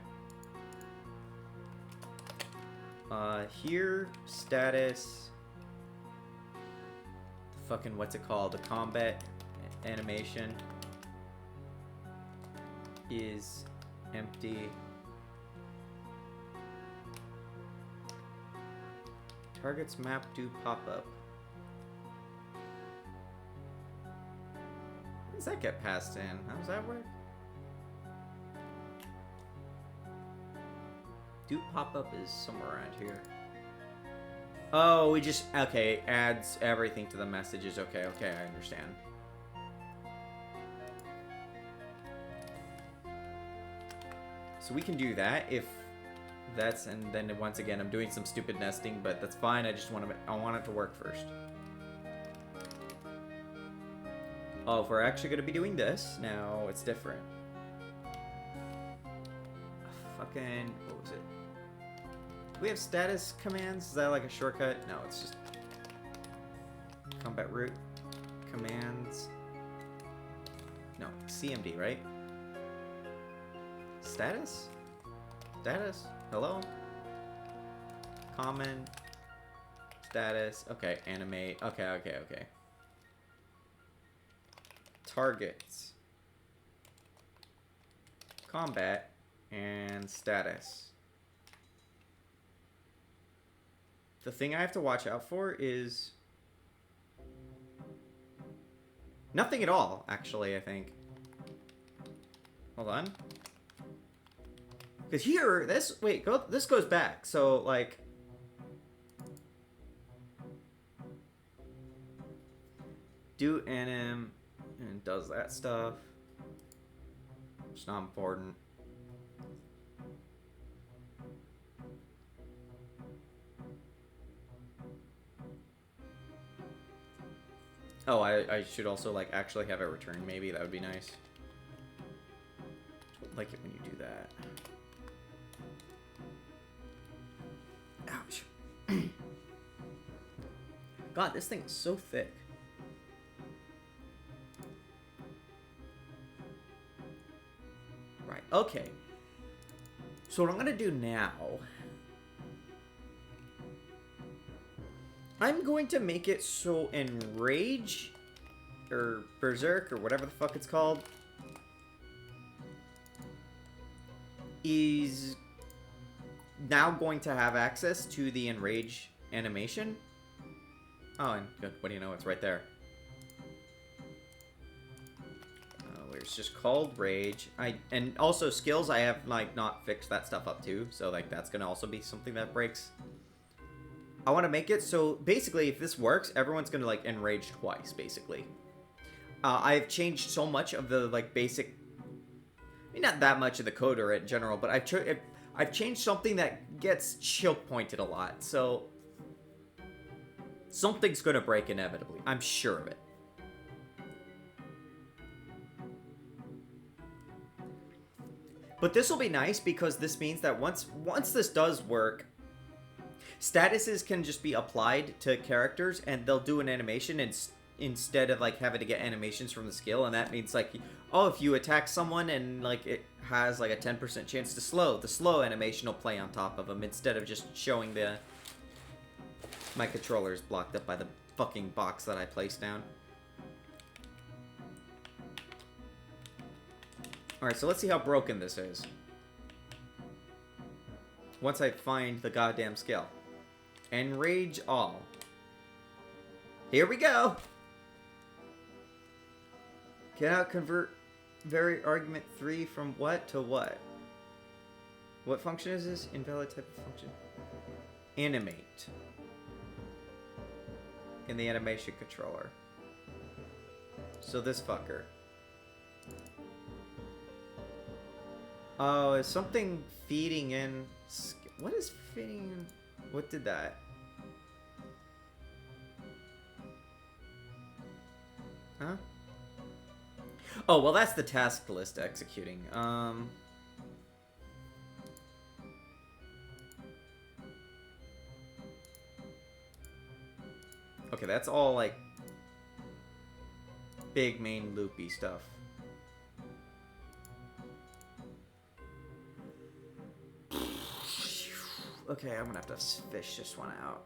Here, status. The fucking, what's it called? The combat animation is empty. Targets map do pop up. How does that get passed in? How does that work? Do pop-up is somewhere around here. Oh, we just... Okay, adds everything to the messages. Okay, okay, I understand. So we can do that if that's... And then once again, I'm doing some stupid nesting, but that's fine. I just want to... I want it to work first. Oh, if we're actually going to be doing this, now it's different. Fucking... What was it? Do we have status commands? Is that like a shortcut? No, it's just combat root commands. No, CMD, right? Status? Status? Hello? Common. Status. Okay, animate. Okay, okay, okay. Targets. Combat. And status. The thing I have to watch out for is... nothing at all, actually, I think. Hold on. Because here, this... Wait, this goes back. So, like... Do anim... and does that stuff. It's not important. Oh, I should also, like, actually have it return, maybe. That would be nice. I like it when you do that. Ouch. God, this thing is so thick. Okay. So what I'm gonna do now, I'm going to make it so Enrage, or Berserk, or whatever the fuck it's called, is now going to have access to the Enrage animation. Oh, and good. What do you know? It's right there. It's just called Rage. And also skills, I have like not fixed that stuff up too, so like that's gonna also be something that breaks. I want to make it so basically, if this works, everyone's gonna like enrage twice, basically. I've changed so much of the like basic, I mean, not that much of the code or in general, but I've changed something that gets choke pointed a lot, so something's gonna break inevitably. I'm sure of it. But this will be nice because this means that once this does work, statuses can just be applied to characters and they'll do an animation instead of like having to get animations from the skill. And that means like, oh, if you attack someone and like it has like a 10% chance to slow, the slow animation will play on top of them instead of just showing the... My controller is blocked up by the fucking box that I placed down. Alright, so let's see how broken this is. Once I find the goddamn skill. Enrage all. Here we go! Cannot convert very argument 3 from what to what? What function is this? Invalid type of function. Animate. In the animation controller. So this fucker. Oh, is something feeding in... What is feeding in? What did that? Huh? Oh, well that's the task list executing. Okay, that's all like... big main loopy stuff. Okay, I'm gonna have to fish this one out.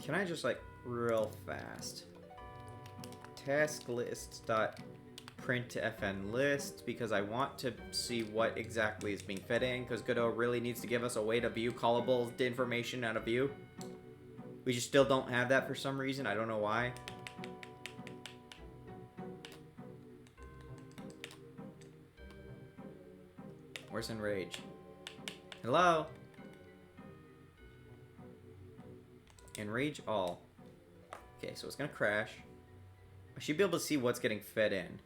Can I just like real fast task list dot print fn list because I want to see what exactly is being fed in because Godot really needs to give us a way to view callable information out of view. We just still don't have that for some reason. I don't know why. Where's Enrage? Hello? Enrage all. Okay, so it's gonna crash. I should be able to see what's getting fed in.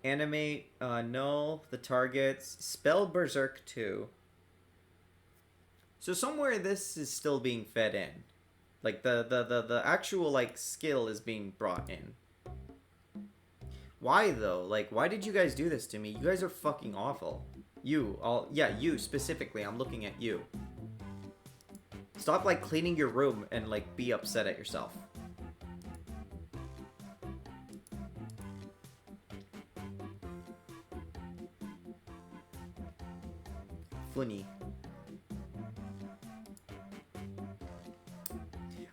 Animate, null, the targets. Spell Berserk 2. So somewhere this is still being fed in. Like the actual like skill is being brought in. Why though? Like, why did you guys do this to me? You guys are fucking awful. You, all, yeah, you specifically. I'm looking at you. Stop, like, cleaning your room and, like, be upset at yourself. Funny.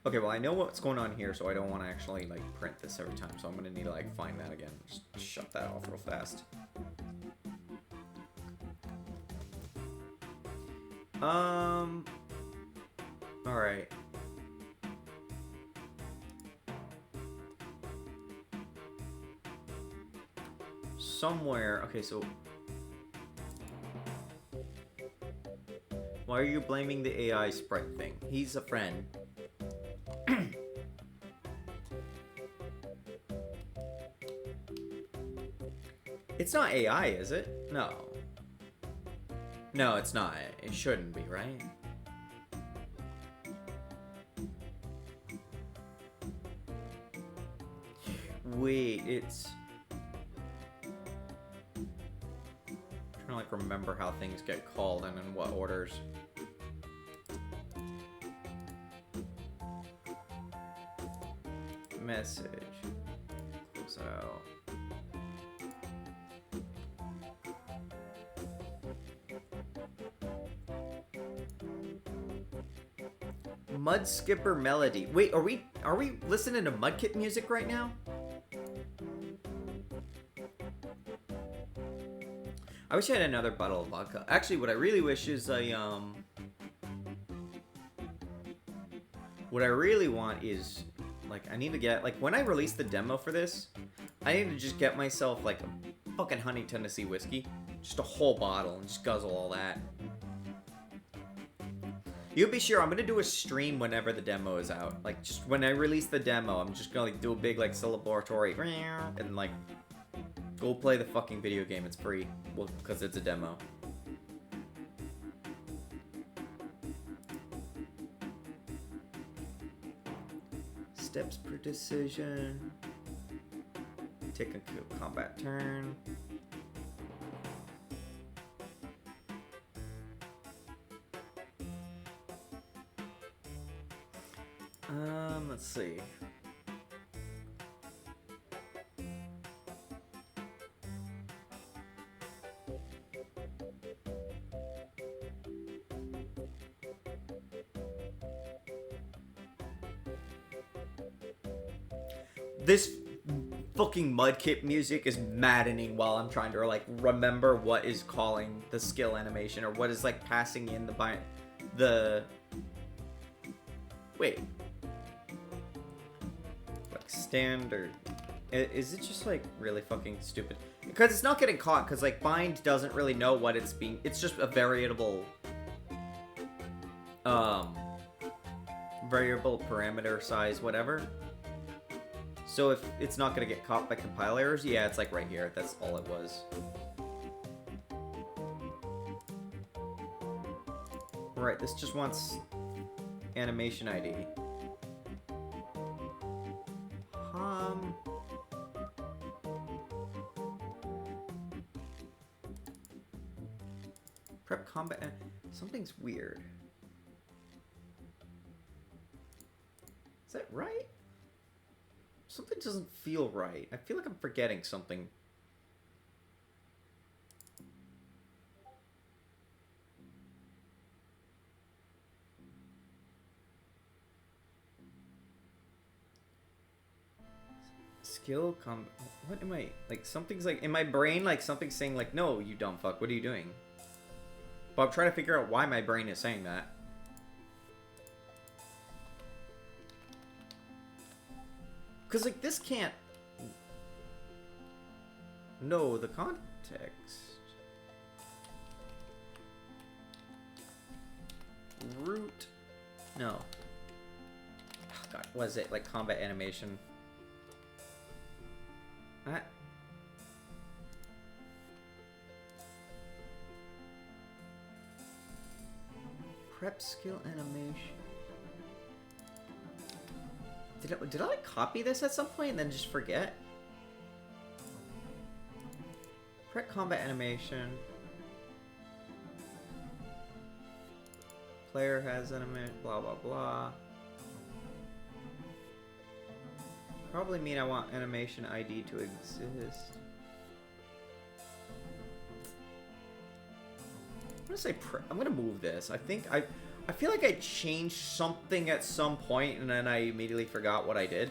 Okay, well, I know what's going on here, so I don't want to actually, like, print this every time. So I'm going to need to, like, find that again. Just shut that off real fast. Alright. Somewhere... Okay, so... Why are you blaming the AI sprite thing? He's a friend. It's not AI, is it? No. No, it's not. It shouldn't be, right? Wait, it's... I'm trying to, like, remember how things get called and in what orders. Message. So... Mud Skipper Melody. Wait, are we listening to Mudkip music right now? I wish I had another bottle of vodka. Actually, what I really wish is what I really want is, like, I need to get, like, when I release the demo for this, I need to just get myself, like, a fucking Honey Tennessee whiskey. Just a whole bottle and just guzzle all that. You'll be sure I'm gonna do a stream whenever the demo is out. Like, just when I release the demo, I'm just gonna, like, do a big, like, celebratory and, like, go play the fucking video game. It's free. Well, because it's a demo. Steps per decision. Take a combat turn. Let's see. This fucking Mudkip music is maddening while I'm trying to, like, remember what is calling the skill animation or what is, like, passing in the wait. Like, standard. Is it just, like, really fucking stupid? Because it's not getting caught, because, like, bind doesn't really know what it's being... It's just a variable... variable parameter size, whatever. So if it's not going to get caught by compile errors, yeah, it's, like, right here. That's all it was. Right, this just wants animation ID. Prep combat... Something's weird. Is that right? Something doesn't feel right. I feel like I'm forgetting something. Skill combat... What am I... Like, something's like... In my brain, like, something's saying, like, no, you dumb fuck, what are you doing? But I'm trying to figure out why my brain is saying that. Because, like, this can't... No, the context. Root. No. Oh, God, was it? Like, combat animation. Prep skill animation. Did I like copy this at some point and then just forget? Prep combat animation. Player has animation, blah blah blah. Probably mean I want animation ID to exist. I'm gonna say I'm gonna move this. I feel like I changed something at some point and then I immediately forgot what I did.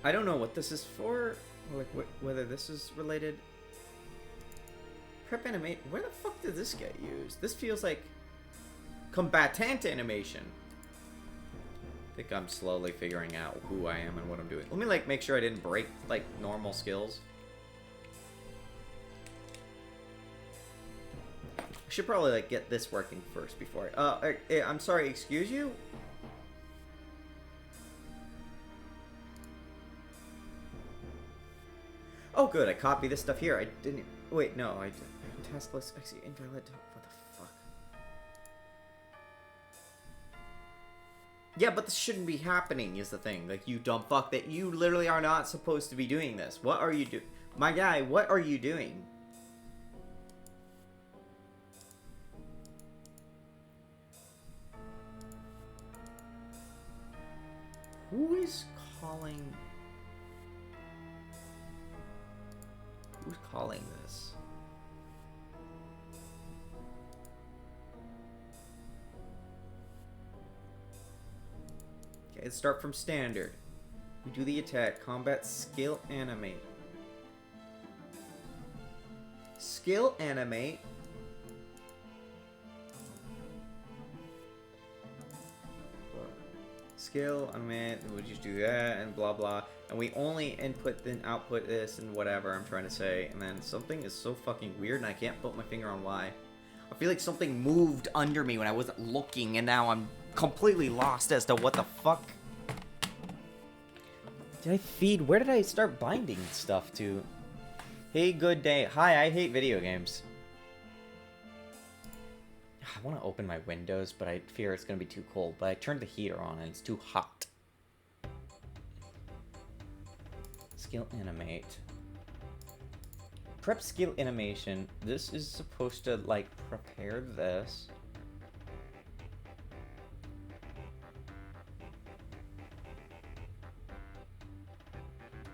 I don't know what this is for, like whether this is related. Prep animate. Where the fuck did this get used? This feels like combatant animation. I think I'm slowly figuring out who I am and what I'm doing. Let me like make sure I didn't break like normal skills. I should probably like get this working first before I'm sorry, excuse you? Oh good, I copied this stuff here. I didn't wait, no, I task list I see invalid. What the fuck? Yeah, but this shouldn't be happening is the thing. Like, you dumb fuck, that you literally are not supposed to be doing this. What are you doing? My guy, what are you doing? is calling... Who's calling this? Okay, let's start from standard. We do the attack, combat, skill, animate. Skill, animate. Skill, animate, we just do that, and blah blah. And we only input then output this and whatever I'm trying to say. And then something is so fucking weird and I can't put my finger on why. I feel like something moved under me when I wasn't looking and now I'm completely lost as to what the fuck. Did I feed? Where did I start binding stuff to? Hey, good day. Hi, I hate video games. I want to open my windows, but I fear it's going to be too cold. But I turned the heater on and it's too hot. Skill animate. Prep skill animation. This is supposed to, like, prepare this.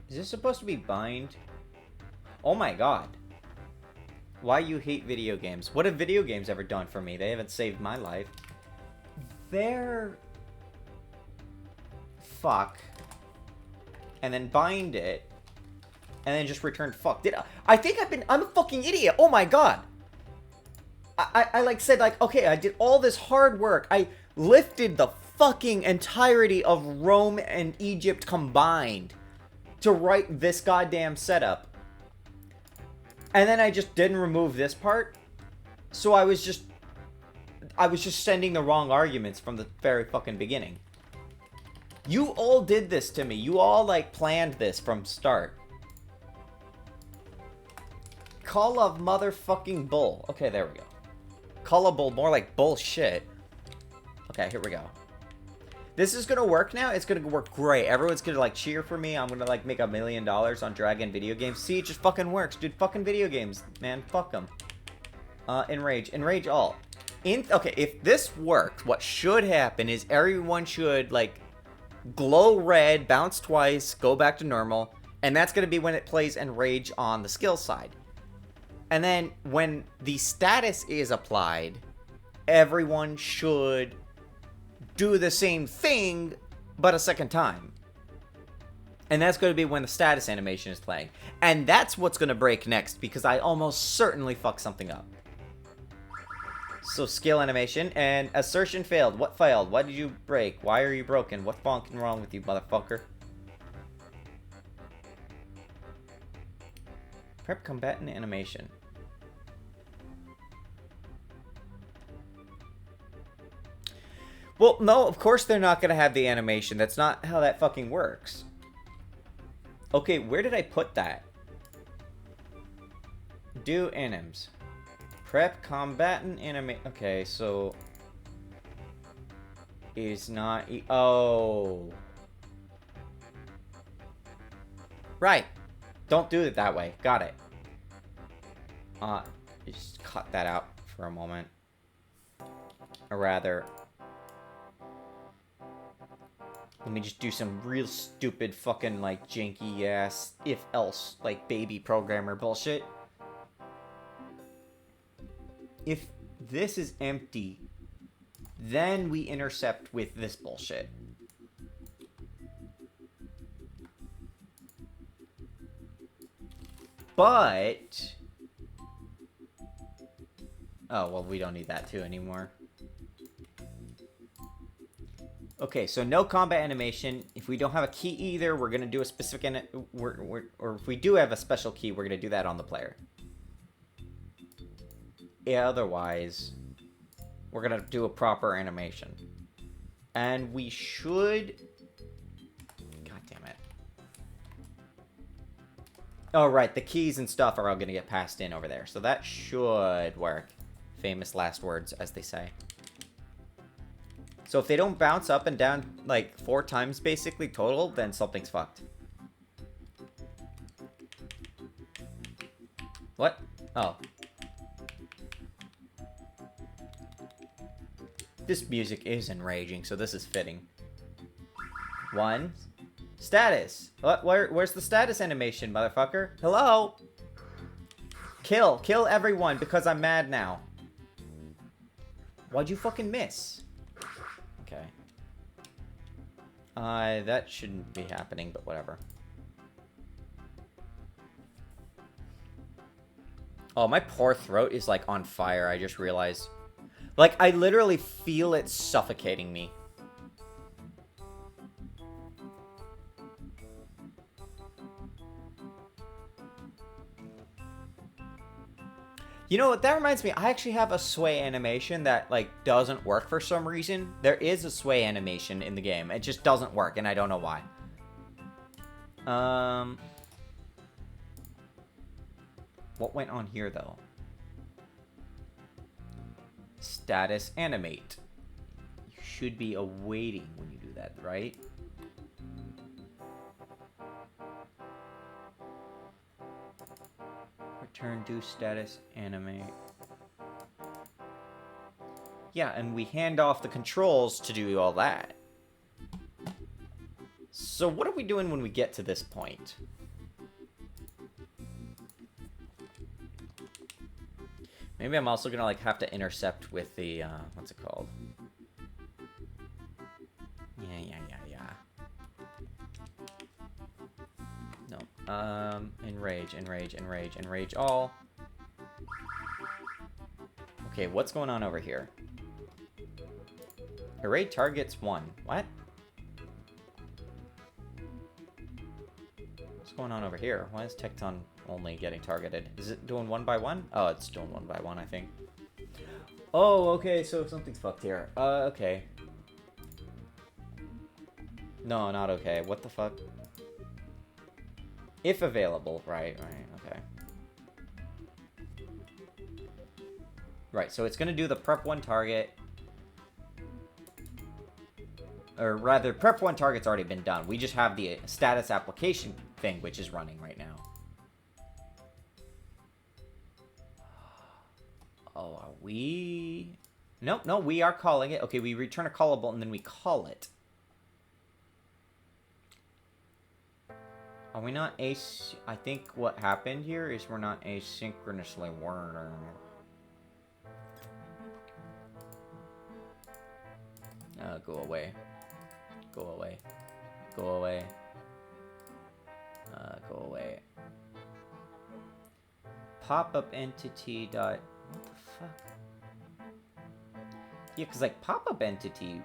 Is this supposed to be bind? Oh my god. Why you hate video games? What have video games ever done for me? They haven't saved my life. They're... Fuck. And then bind it. And then just return fuck. I think I'm a fucking idiot. Oh my god. I like said like, okay, I did all this hard work. I lifted the fucking entirety of Rome and Egypt combined to write this goddamn setup. And then I just didn't remove this part. So I was just sending the wrong arguments from the very fucking beginning. You all did this to me. You all, like, planned this from start. Call of motherfucking bull. Okay, there we go. Call a bull, more like bullshit. Okay, here we go. This is gonna work now. It's gonna work great. Everyone's gonna, like, cheer for me. I'm gonna, like, make $1 million on Dragon video games. See, it just fucking works. Dude, fucking video games, man. Fuck them. Enrage. Enrage all. Okay, if this works, what should happen is everyone should, like, glow red, bounce twice, go back to normal, and that's gonna be when it plays Enrage on the skill side. And then when the status is applied, everyone should do the same thing, but a second time. And that's going to be when the status animation is playing. And that's what's going to break next, because I almost certainly fucked something up. So, skill animation, and assertion failed. What failed? Why did you break? Why are you broken? What's fucking wrong with you, motherfucker? Prep combatant animation. Well, no, of course they're not going to have the animation. That's not how that fucking works. Okay, where did I put that? Do anims. Prep combatant animate. Okay, so... Is not... Oh. Right. Don't do it that way. Got it. Just cut that out for a moment. Or rather... Let me just do some real stupid fucking, like, janky-ass, if-else, like, baby programmer bullshit. If this is empty, then we intercept with this bullshit. But... Oh, well, we don't need that too anymore. Okay, so no combat animation. If we don't have a key either, we're going to do a specific... or if we do have a special key, we're going to do that on the player. Yeah, otherwise, we're going to do a proper animation. And we should... God damn it. Oh, right, the keys and stuff are all going to get passed in over there. So that should work. Famous last words, as they say. So if they don't bounce up and down, like, 4 times, basically, total, then something's fucked. What? Oh. This music is enraging, so this is fitting. 1, Status. Where's the status animation, motherfucker? Hello? Kill everyone because I'm mad now. Why'd you fucking miss? Okay. That shouldn't be happening, but whatever. Oh, my poor throat is, like, on fire, I just realized. Like, I literally feel it suffocating me. You know what, that reminds me, I actually have a sway animation that, like, doesn't work for some reason. There is a sway animation in the game. It just doesn't work, and I don't know why. What went on here, though? Status animate. You should be awaiting when you do that, right? Return do status animate. Yeah, and we hand off the controls to do all that. So what are we doing when we get to this point? Maybe I'm also gonna like have to intercept with the what's it called? Yeah. No. Enrage all. Okay, what's going on over here? Array targets 1. What? What's going on over here? Why is Tecton only getting targeted? Is it doing 1 by 1? Oh, it's doing 1 by 1, I think. Oh, okay, so something's fucked here. Okay. No, not okay. What the fuck? If available. Right, okay. Right, so it's gonna do the prep 1 target. Or rather, prep 1 target's already been done. We just have the status application thing, which is running right now. Oh, are we... Nope, no, we are calling it. Okay, we return a callable, and then we call it. Are we not I think what happened here is we're not asynchronously wording. Go away. Go away. Go away. Go away. Pop-up entity dot... What the fuck? Yeah, because, like, pop-up entity...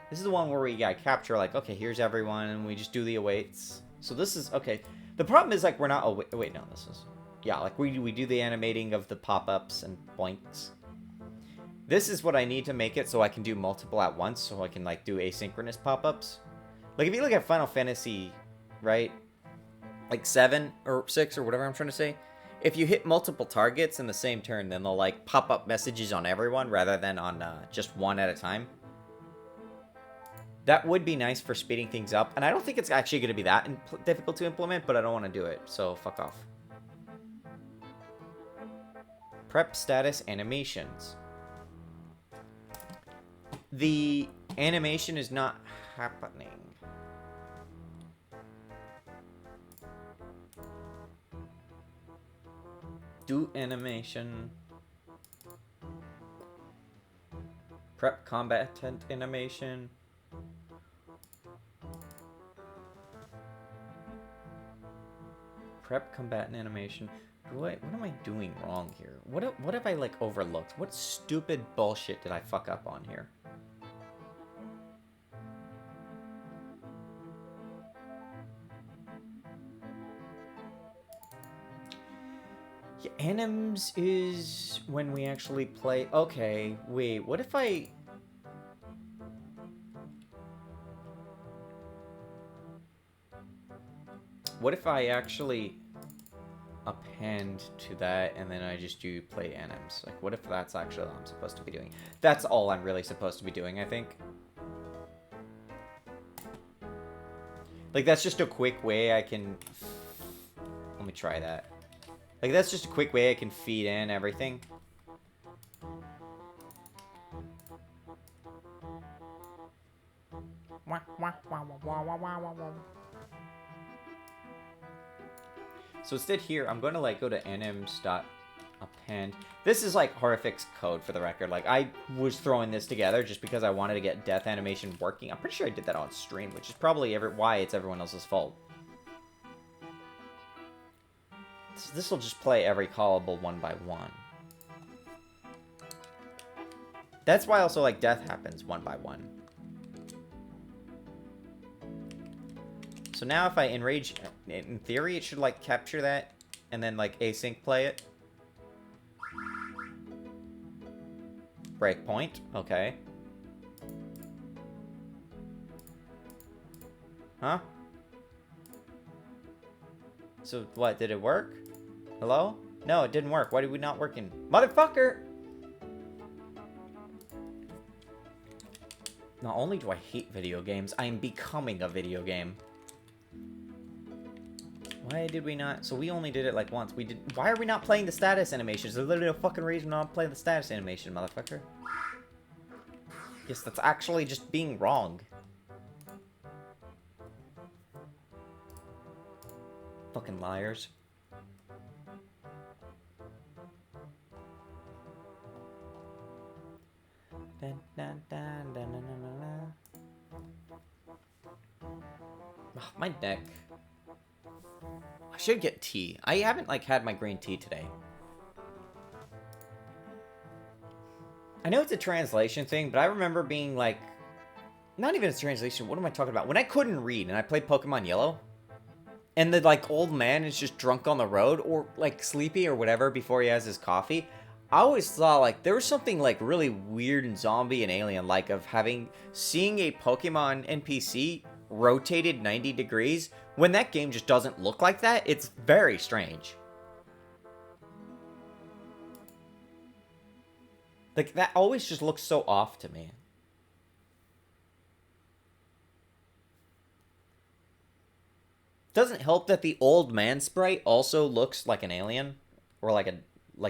This is the one where we capture, like, okay, here's everyone, and we just do the awaits. So this is... Okay. The problem is, like, we're not... Wait, no, this is... Yeah, like, we do the animating of the pop-ups and points. This is what I need to make it so I can do multiple at once, so I can, like, do asynchronous pop-ups. Like, if you look at Final Fantasy, right? Like, 7 or 6 or whatever I'm trying to say. If you hit multiple targets in the same turn, then they'll, like, pop up messages on everyone rather than on just one at a time. That would be nice for speeding things up. And I don't think it's actually going to be that difficult to implement, but I don't want to do it, so fuck off. Prep status animations. The animation is not happening. Do animation. Prep combatant animation. Prep combatant animation. What am I doing wrong here? What have I, like, overlooked? What stupid bullshit did I fuck up on here? Yeah, anims is when we actually play... Okay, wait, what if I... What if I actually append to that and then I just do play anims? Like, what if that's actually what I'm supposed to be doing? That's all I'm really supposed to be doing, I think. Like, that's just a quick way I can... Let me try that. Like, that's just a quick way I can feed in everything. Wah, So instead here, I'm going to like go to anims.append. This is like Horrific's code for the record. Like I was throwing this together just because I wanted to get death animation working. I'm pretty sure I did that on stream, which is probably why it's everyone else's fault. So this will just play every callable one by one. That's why also like death happens one by one. So now if I enrage, in theory it should like capture that and then like async play it. Breakpoint, okay. Huh? So what, did it work? Hello? No, it didn't work. Why did we not working? Motherfucker! Not only do I hate video games, I am becoming a video game. Why did we not? So we only did it like once. Why are we not playing the status animations? There's literally no fucking reason we're not playing the status animation, motherfucker. Yes, that's actually just being wrong. Fucking liars. Dun, dun, dun, dun, dun, dun, dun. Oh, my neck. I should get tea. I haven't like had my green tea today. I know it's a translation thing, but I remember being like, not even a translation. What am I talking about? When I couldn't read and I played Pokemon Yellow, and the like old man is just drunk on the road or like sleepy or whatever before he has his coffee. I always thought like there was something like really weird and zombie and alien like of seeing a Pokemon NPC rotated 90 degrees when that game just doesn't look like that. It's very strange. Like that always just looks so off to me. Doesn't help that the old man sprite also looks like an alien or like a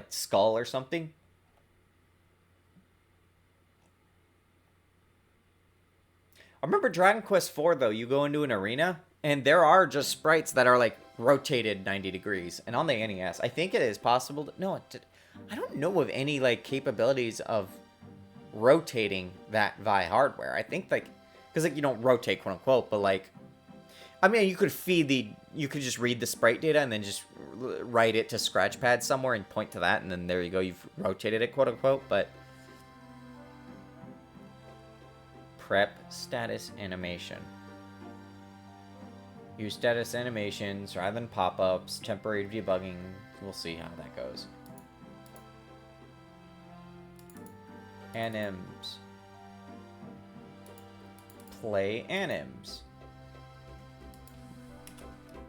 skull or something. I remember Dragon Quest IV though, you go into an arena and there are just sprites that are like rotated 90 degrees. And on the NES, I think it is possible to, no, I don't know of any like capabilities of rotating that via hardware. I think like, because like you don't rotate quote unquote, but like, I mean, you could just read the sprite data and then just write it to Scratchpad somewhere and point to that, and then there you go, you've rotated it, quote unquote, but... Prep status animation. Use status animations rather than pop-ups, temporary debugging. We'll see how that goes. Anims. Play anims.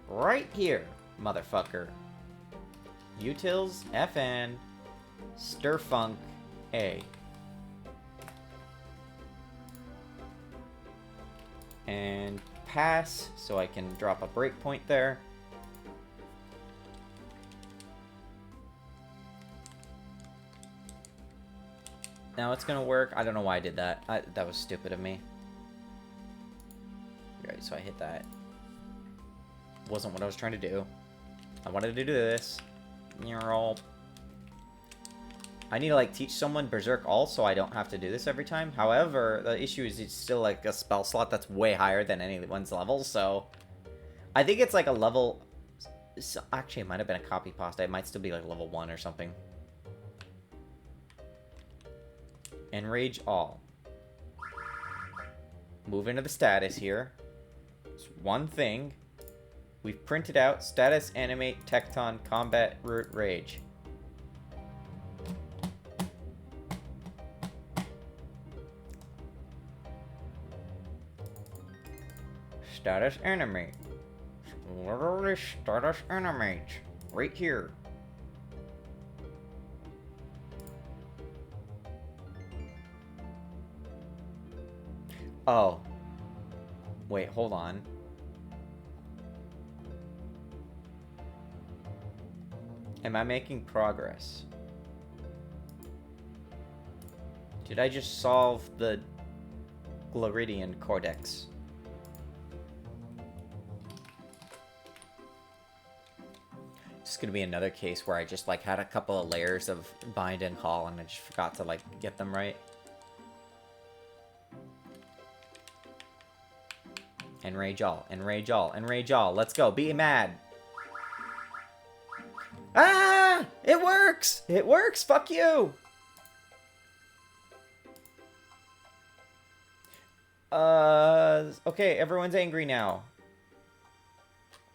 Right here, motherfucker. Utils, FN, stirfunk, A. And pass, so I can drop a breakpoint there. Now it's gonna work. I don't know why I did that. That was stupid of me. Alright, so I hit that. Wasn't what I was trying to do. I wanted to do this. I need to like teach someone Berserk Alt so I don't have to do this every time. However, the issue is it's still like a spell slot that's way higher than anyone's level, so I think it's like a level. So, actually, it might have been a copy pasta. It might still be like level 1 or something. Enrage all. Move into the status here. It's one thing. We've printed out status animate tecton combat root rage. Status animate. Literally status animate. Right here. Oh. Wait, hold on. Am I making progress? Did I just solve the Gloridian Codex? Just gonna be another case where I just like had a couple of layers of bind and haul and I just forgot to like get them right. Enrage all, enrage all, enrage all. Let's go, be mad. Ah! It works! It works! Fuck you! Okay, everyone's angry now.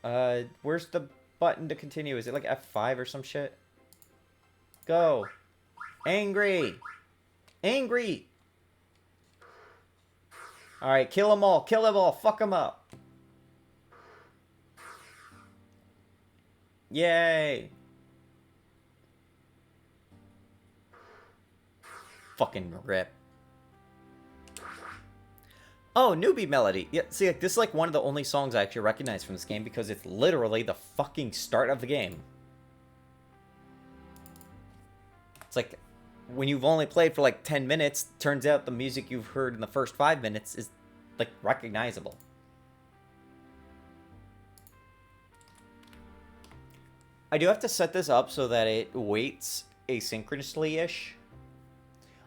Where's the button to continue? Is it like F5 or some shit? Go. Angry! Angry! Alright, kill them all, kill them all, fuck them up. Yay! Fucking rip. Oh, newbie melody. Yeah, see, like, this is like one of the only songs I actually recognize from this game because it's literally the fucking start of the game. It's like, when you've only played for like 10 minutes, turns out the music you've heard in the first 5 minutes is, like, recognizable. I do have to set this up so that it waits asynchronously-ish.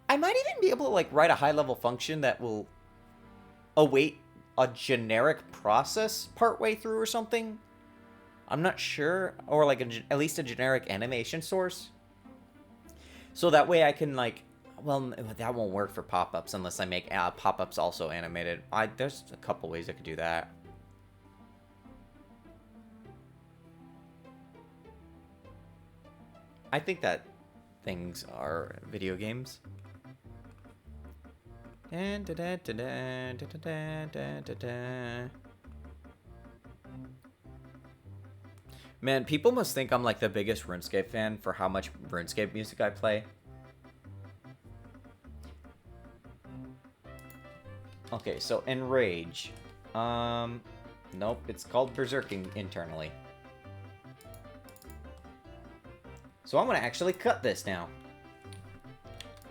I might even be able to, like, write a high-level function that will await a generic process partway through or something. I'm not sure. Or, like, at least a generic animation source. So that way I can, like... Well, that won't work for pop-ups unless I make pop-ups also animated. There's a couple ways I could do that. I think that things are video games. Man, people must think I'm like the biggest RuneScape fan for how much RuneScape music I play. Okay, so Enrage. Nope, it's called Berserking internally. So I'm gonna actually cut this now.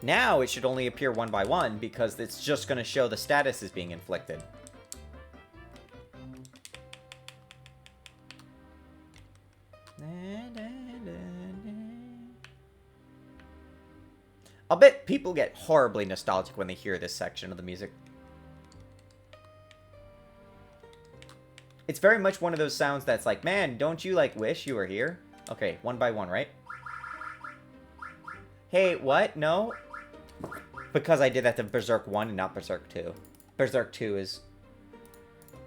Now it should only appear one by one because it's just going to show the status is being inflicted. I'll bet people get horribly nostalgic when they hear this section of the music. It's very much one of those sounds that's like, man, don't you like wish you were here? Okay, one by one, right? Hey, what? No? Because I did that to Berserk 1 and not Berserk 2. Berserk 2 is...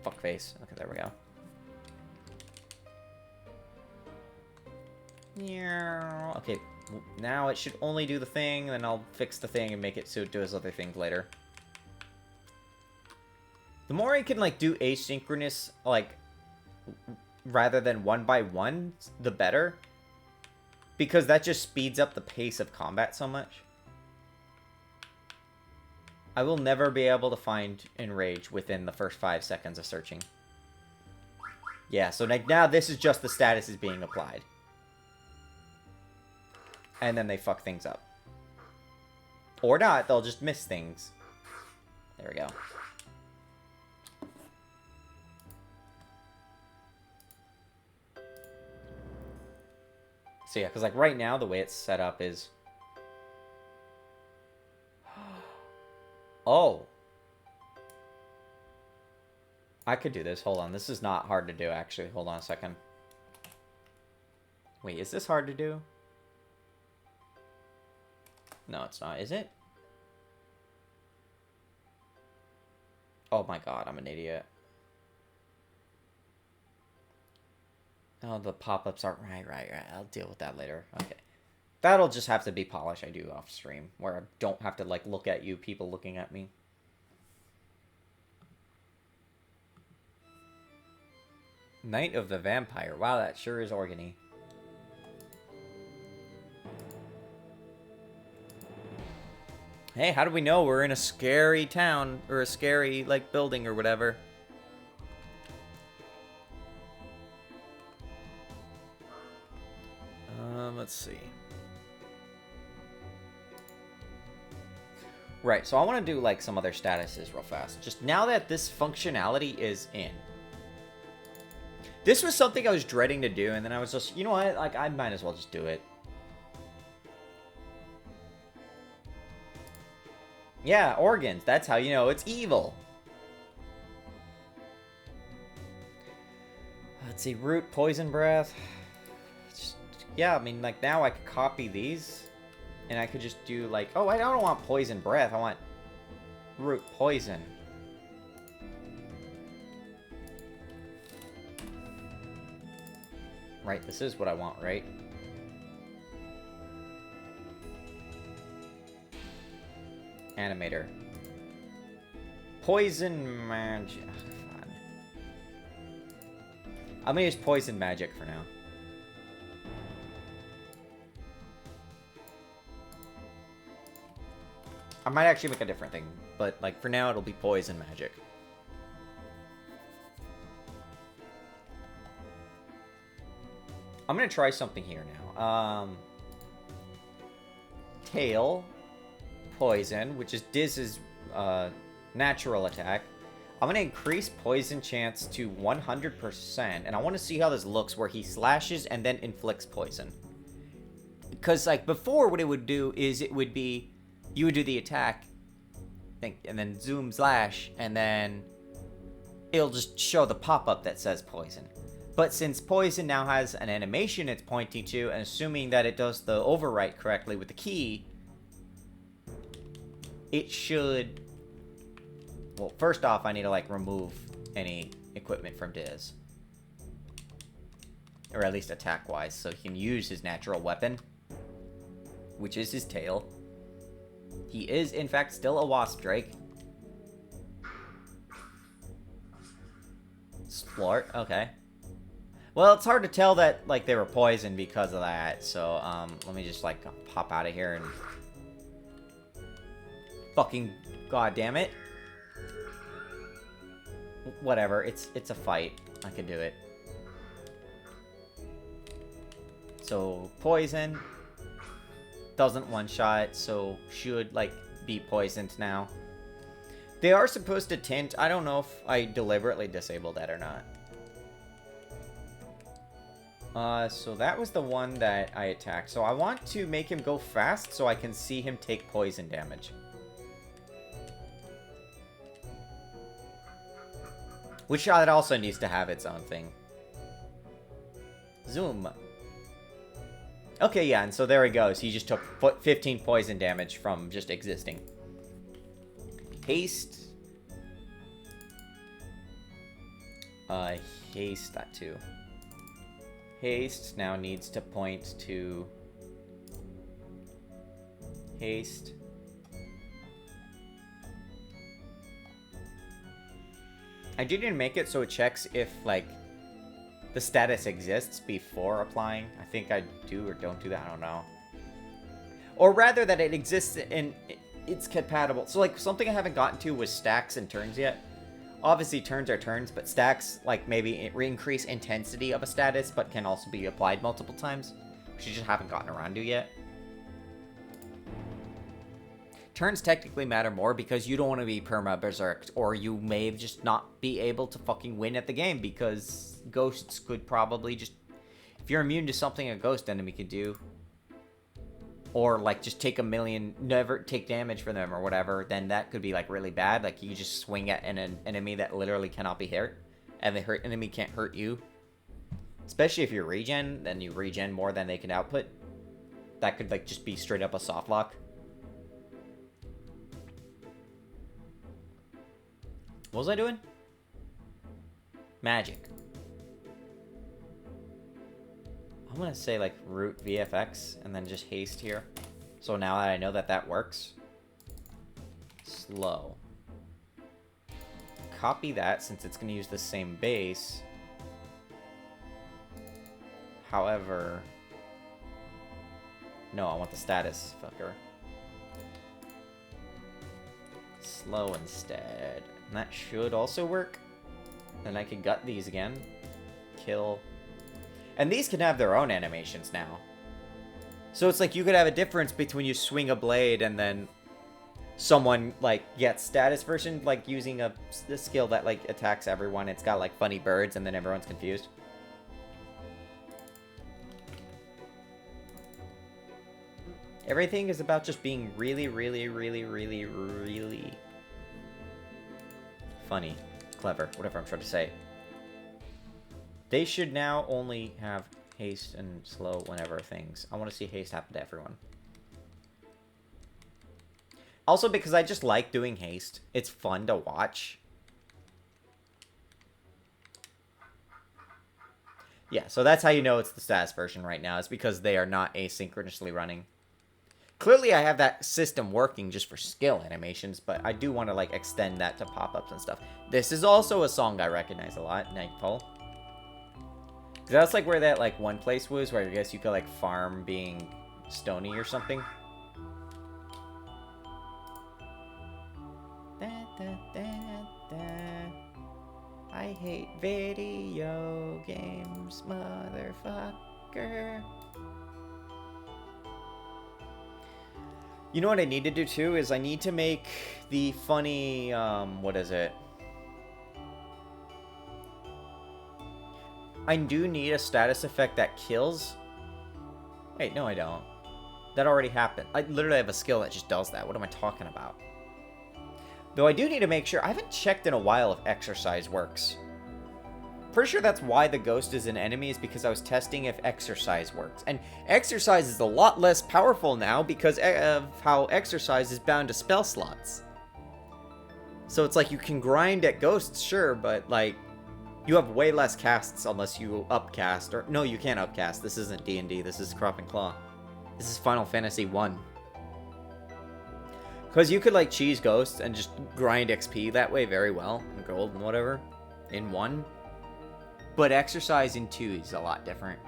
fuckface. Okay, there we go. Okay, now it should only do the thing, then I'll fix the thing and make it so it does other things later. The more I can, like, do asynchronous, like, rather than one by one, the better. Because that just speeds up the pace of combat so much. I will never be able to find Enrage within the first 5 seconds of searching. Yeah, so now this is just the status is being applied. And then they fuck things up. Or not, they'll just miss things. There we go. So yeah, because like right now the way it's set up is... Oh. I could do this. Hold on. This is not hard to do, actually. Hold on a second. Wait, is this hard to do? No, it's not. Is it? Oh my god, I'm an idiot. Oh, the pop-ups aren't... Right. I'll deal with that later. Okay. That'll just have to be polish I do off stream, where I don't have to, like, look at you people looking at me. Night of the Vampire. Wow, that sure is organy. Hey, how do we know we're in a scary town, or a scary, like, building or whatever? Let's see. Right, so I want to do, like, some other statuses real fast. Just now that this functionality is in. This was something I was dreading to do, and then I was just, you know what? Like, I might as well just do it. Yeah, organs. That's how you know it's evil. Let's see, root, poison breath. Yeah, I mean, like, now I could copy these. And I could just do, like... Oh, I don't want poison breath. I want root poison. Right, this is what I want, right? Animator. Poison magic. Oh, fine. I'm gonna use poison magic for now. I might actually make a different thing, but like for now it'll be poison magic. I'm gonna try something here now. Tail, poison, which is Diz's natural attack. I'm gonna increase poison chance to 100%, and I want to see how this looks where he slashes and then inflicts poison. Because like before, what it would do is it would be you would do the attack, and then zoom slash, and then it'll just show the pop-up that says poison. But since poison now has an animation it's pointing to, and assuming that it does the overwrite correctly with the key, it should... Well, first off, I need to, like, remove any equipment from Diz. Or at least attack-wise, so he can use his natural weapon, which is his tail. He is, in fact, still a wasp drake. Splort, okay. Well, it's hard to tell that, like, they were poisoned because of that, so, let me just, like, pop out of here and... Fucking goddamn it. Whatever, it's a fight. I can do it. So, poison. Doesn't one-shot, so should, like, be poisoned now. They are supposed to tint. I don't know if I deliberately disabled that or not. So that was the one that I attacked. So I want to make him go fast so I can see him take poison damage. Which it also needs to have its own thing. Zoom. Okay, yeah, and so there he goes. He just took 15 poison damage from just existing. Haste. Haste, that too. Haste now needs to point to... Haste. I didn't make it so it checks if, like, the status exists before applying. I think I do or don't do that, I don't know. Or rather that it exists and it's compatible. So, like, something I haven't gotten to was stacks and turns yet. Obviously, turns are turns, but stacks, like, maybe increase intensity of a status, but can also be applied multiple times, which you just haven't gotten around to yet. Turns technically matter more because you don't want to be perma-berserked, or you may just not be able to fucking win at the game because ghosts could probably just... If you're immune to something a ghost enemy could do, or, like, just take a million, never take damage from them or whatever, then that could be, like, really bad. Like, you just swing at an enemy that literally cannot be hurt, and the enemy can't hurt you. Especially if you're regen, then you regen more than they can output. That could, like, just be straight up a soft lock. What was I doing? Magic. I'm gonna say, like, root VFX and then just haste here. So now that I know that that works. Slow. Copy that since it's gonna use the same base. However... No, I want the status, fucker. Slow instead. And that should also work. Then I can gut these again. Kill. And these can have their own animations now. So it's like you could have a difference between you swing a blade and then someone, like, gets status version, like, using a skill that, like, attacks everyone. It's got, like, funny birds and then everyone's confused. Everything is about just being really, really, really, really, really funny, clever, whatever I'm trying to say. They should now only have haste and slow whenever things. I want to see haste happen to everyone. Also because I just like doing haste. It's fun to watch. Yeah, so that's how you know it's the status version right now. It's because they are not asynchronously running. Clearly, I have that system working just for skill animations, but I do want to, like, extend that to pop-ups and stuff. This is also a song I recognize a lot, Nightfall. That's, like, where that, like, one place was, where I guess you could, like, farm being stony or something. I hate video games, motherfucker. You know what I need to do too is I need to make the funny, what is it? I do need a status effect that kills. Wait, no I don't. That already happened. I literally have a skill that just does that. What am I talking about? Though I do need to make sure. I haven't checked in a while if exercise works. Pretty sure that's why the ghost is an enemy, is because I was testing if exercise works. And exercise is a lot less powerful now because of how exercise is bound to spell slots. So it's like you can grind at ghosts, sure, but like you have way less casts unless you upcast. Or no, you can't upcast. This isn't D&D. This is Crop and Claw. This is Final Fantasy 1. Because you could like cheese ghosts and just grind XP that way very well, and gold and whatever, in 1. But exercise in 2 is a lot different.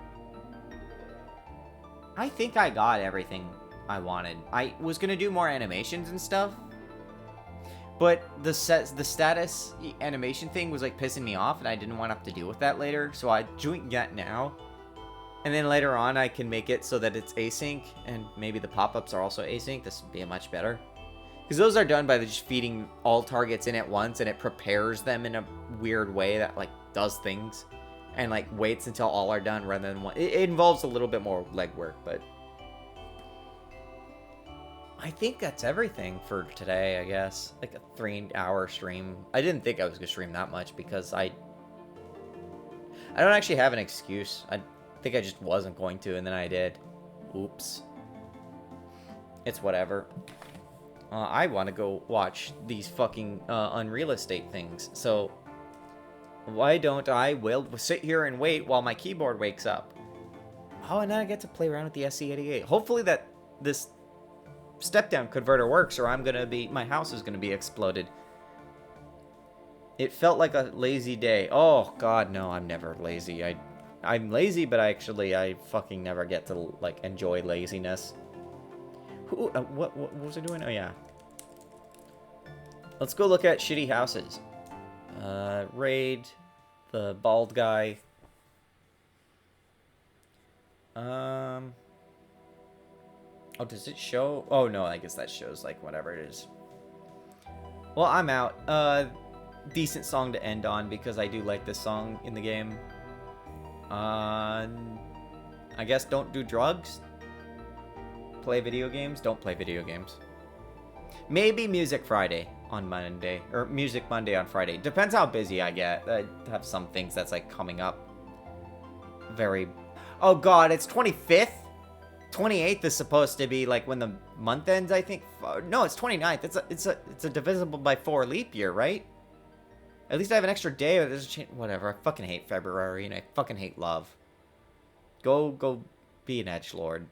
I think I got everything I wanted. I was going to do more animations and stuff. But the status animation thing was like pissing me off, and I didn't want to have to deal with that later. So I doing that now. And then later on I can make it so that it's async, and maybe the pop-ups are also async. This would be much better. Because those are done by just feeding all targets in at once, and it prepares them in a weird way that like does things. And like waits until all are done rather than one. It involves a little bit more legwork, but I think that's everything for today, I guess. Like a 3-hour stream. I didn't think I was gonna stream that much because I don't actually have an excuse. I think I just wasn't going to, and then I did. Oops. It's whatever. I want to go watch these fucking Unreal Estate things, so why don't I will sit here and wait while my keyboard wakes up. Oh, and then I get to play around with the SC88. Hopefully that this step-down converter works, or my house is gonna be exploded. It felt like a lazy day. Oh god, no, I'm never lazy. I'm lazy, but I fucking never get to like enjoy laziness. What was I doing? Oh yeah. Let's go look at shitty houses. Raid the bald guy. Oh, does it show? Oh no, I guess that shows like whatever it is. Well, I'm out. Decent song to end on because I do like this song in the game. I guess don't do drugs. Play video games. Don't play video games. Maybe Music Friday on Monday, or Music Monday on Friday. Depends how busy I get. I have some things that's like coming up. Oh god, it's 25th? 28th is supposed to be like when the month ends, I think. No, it's 29th. It's a divisible by 4 leap year, right? At least I have an extra day. But there's a chance. Whatever. I fucking hate February, and I fucking hate love. Go be an edgelord.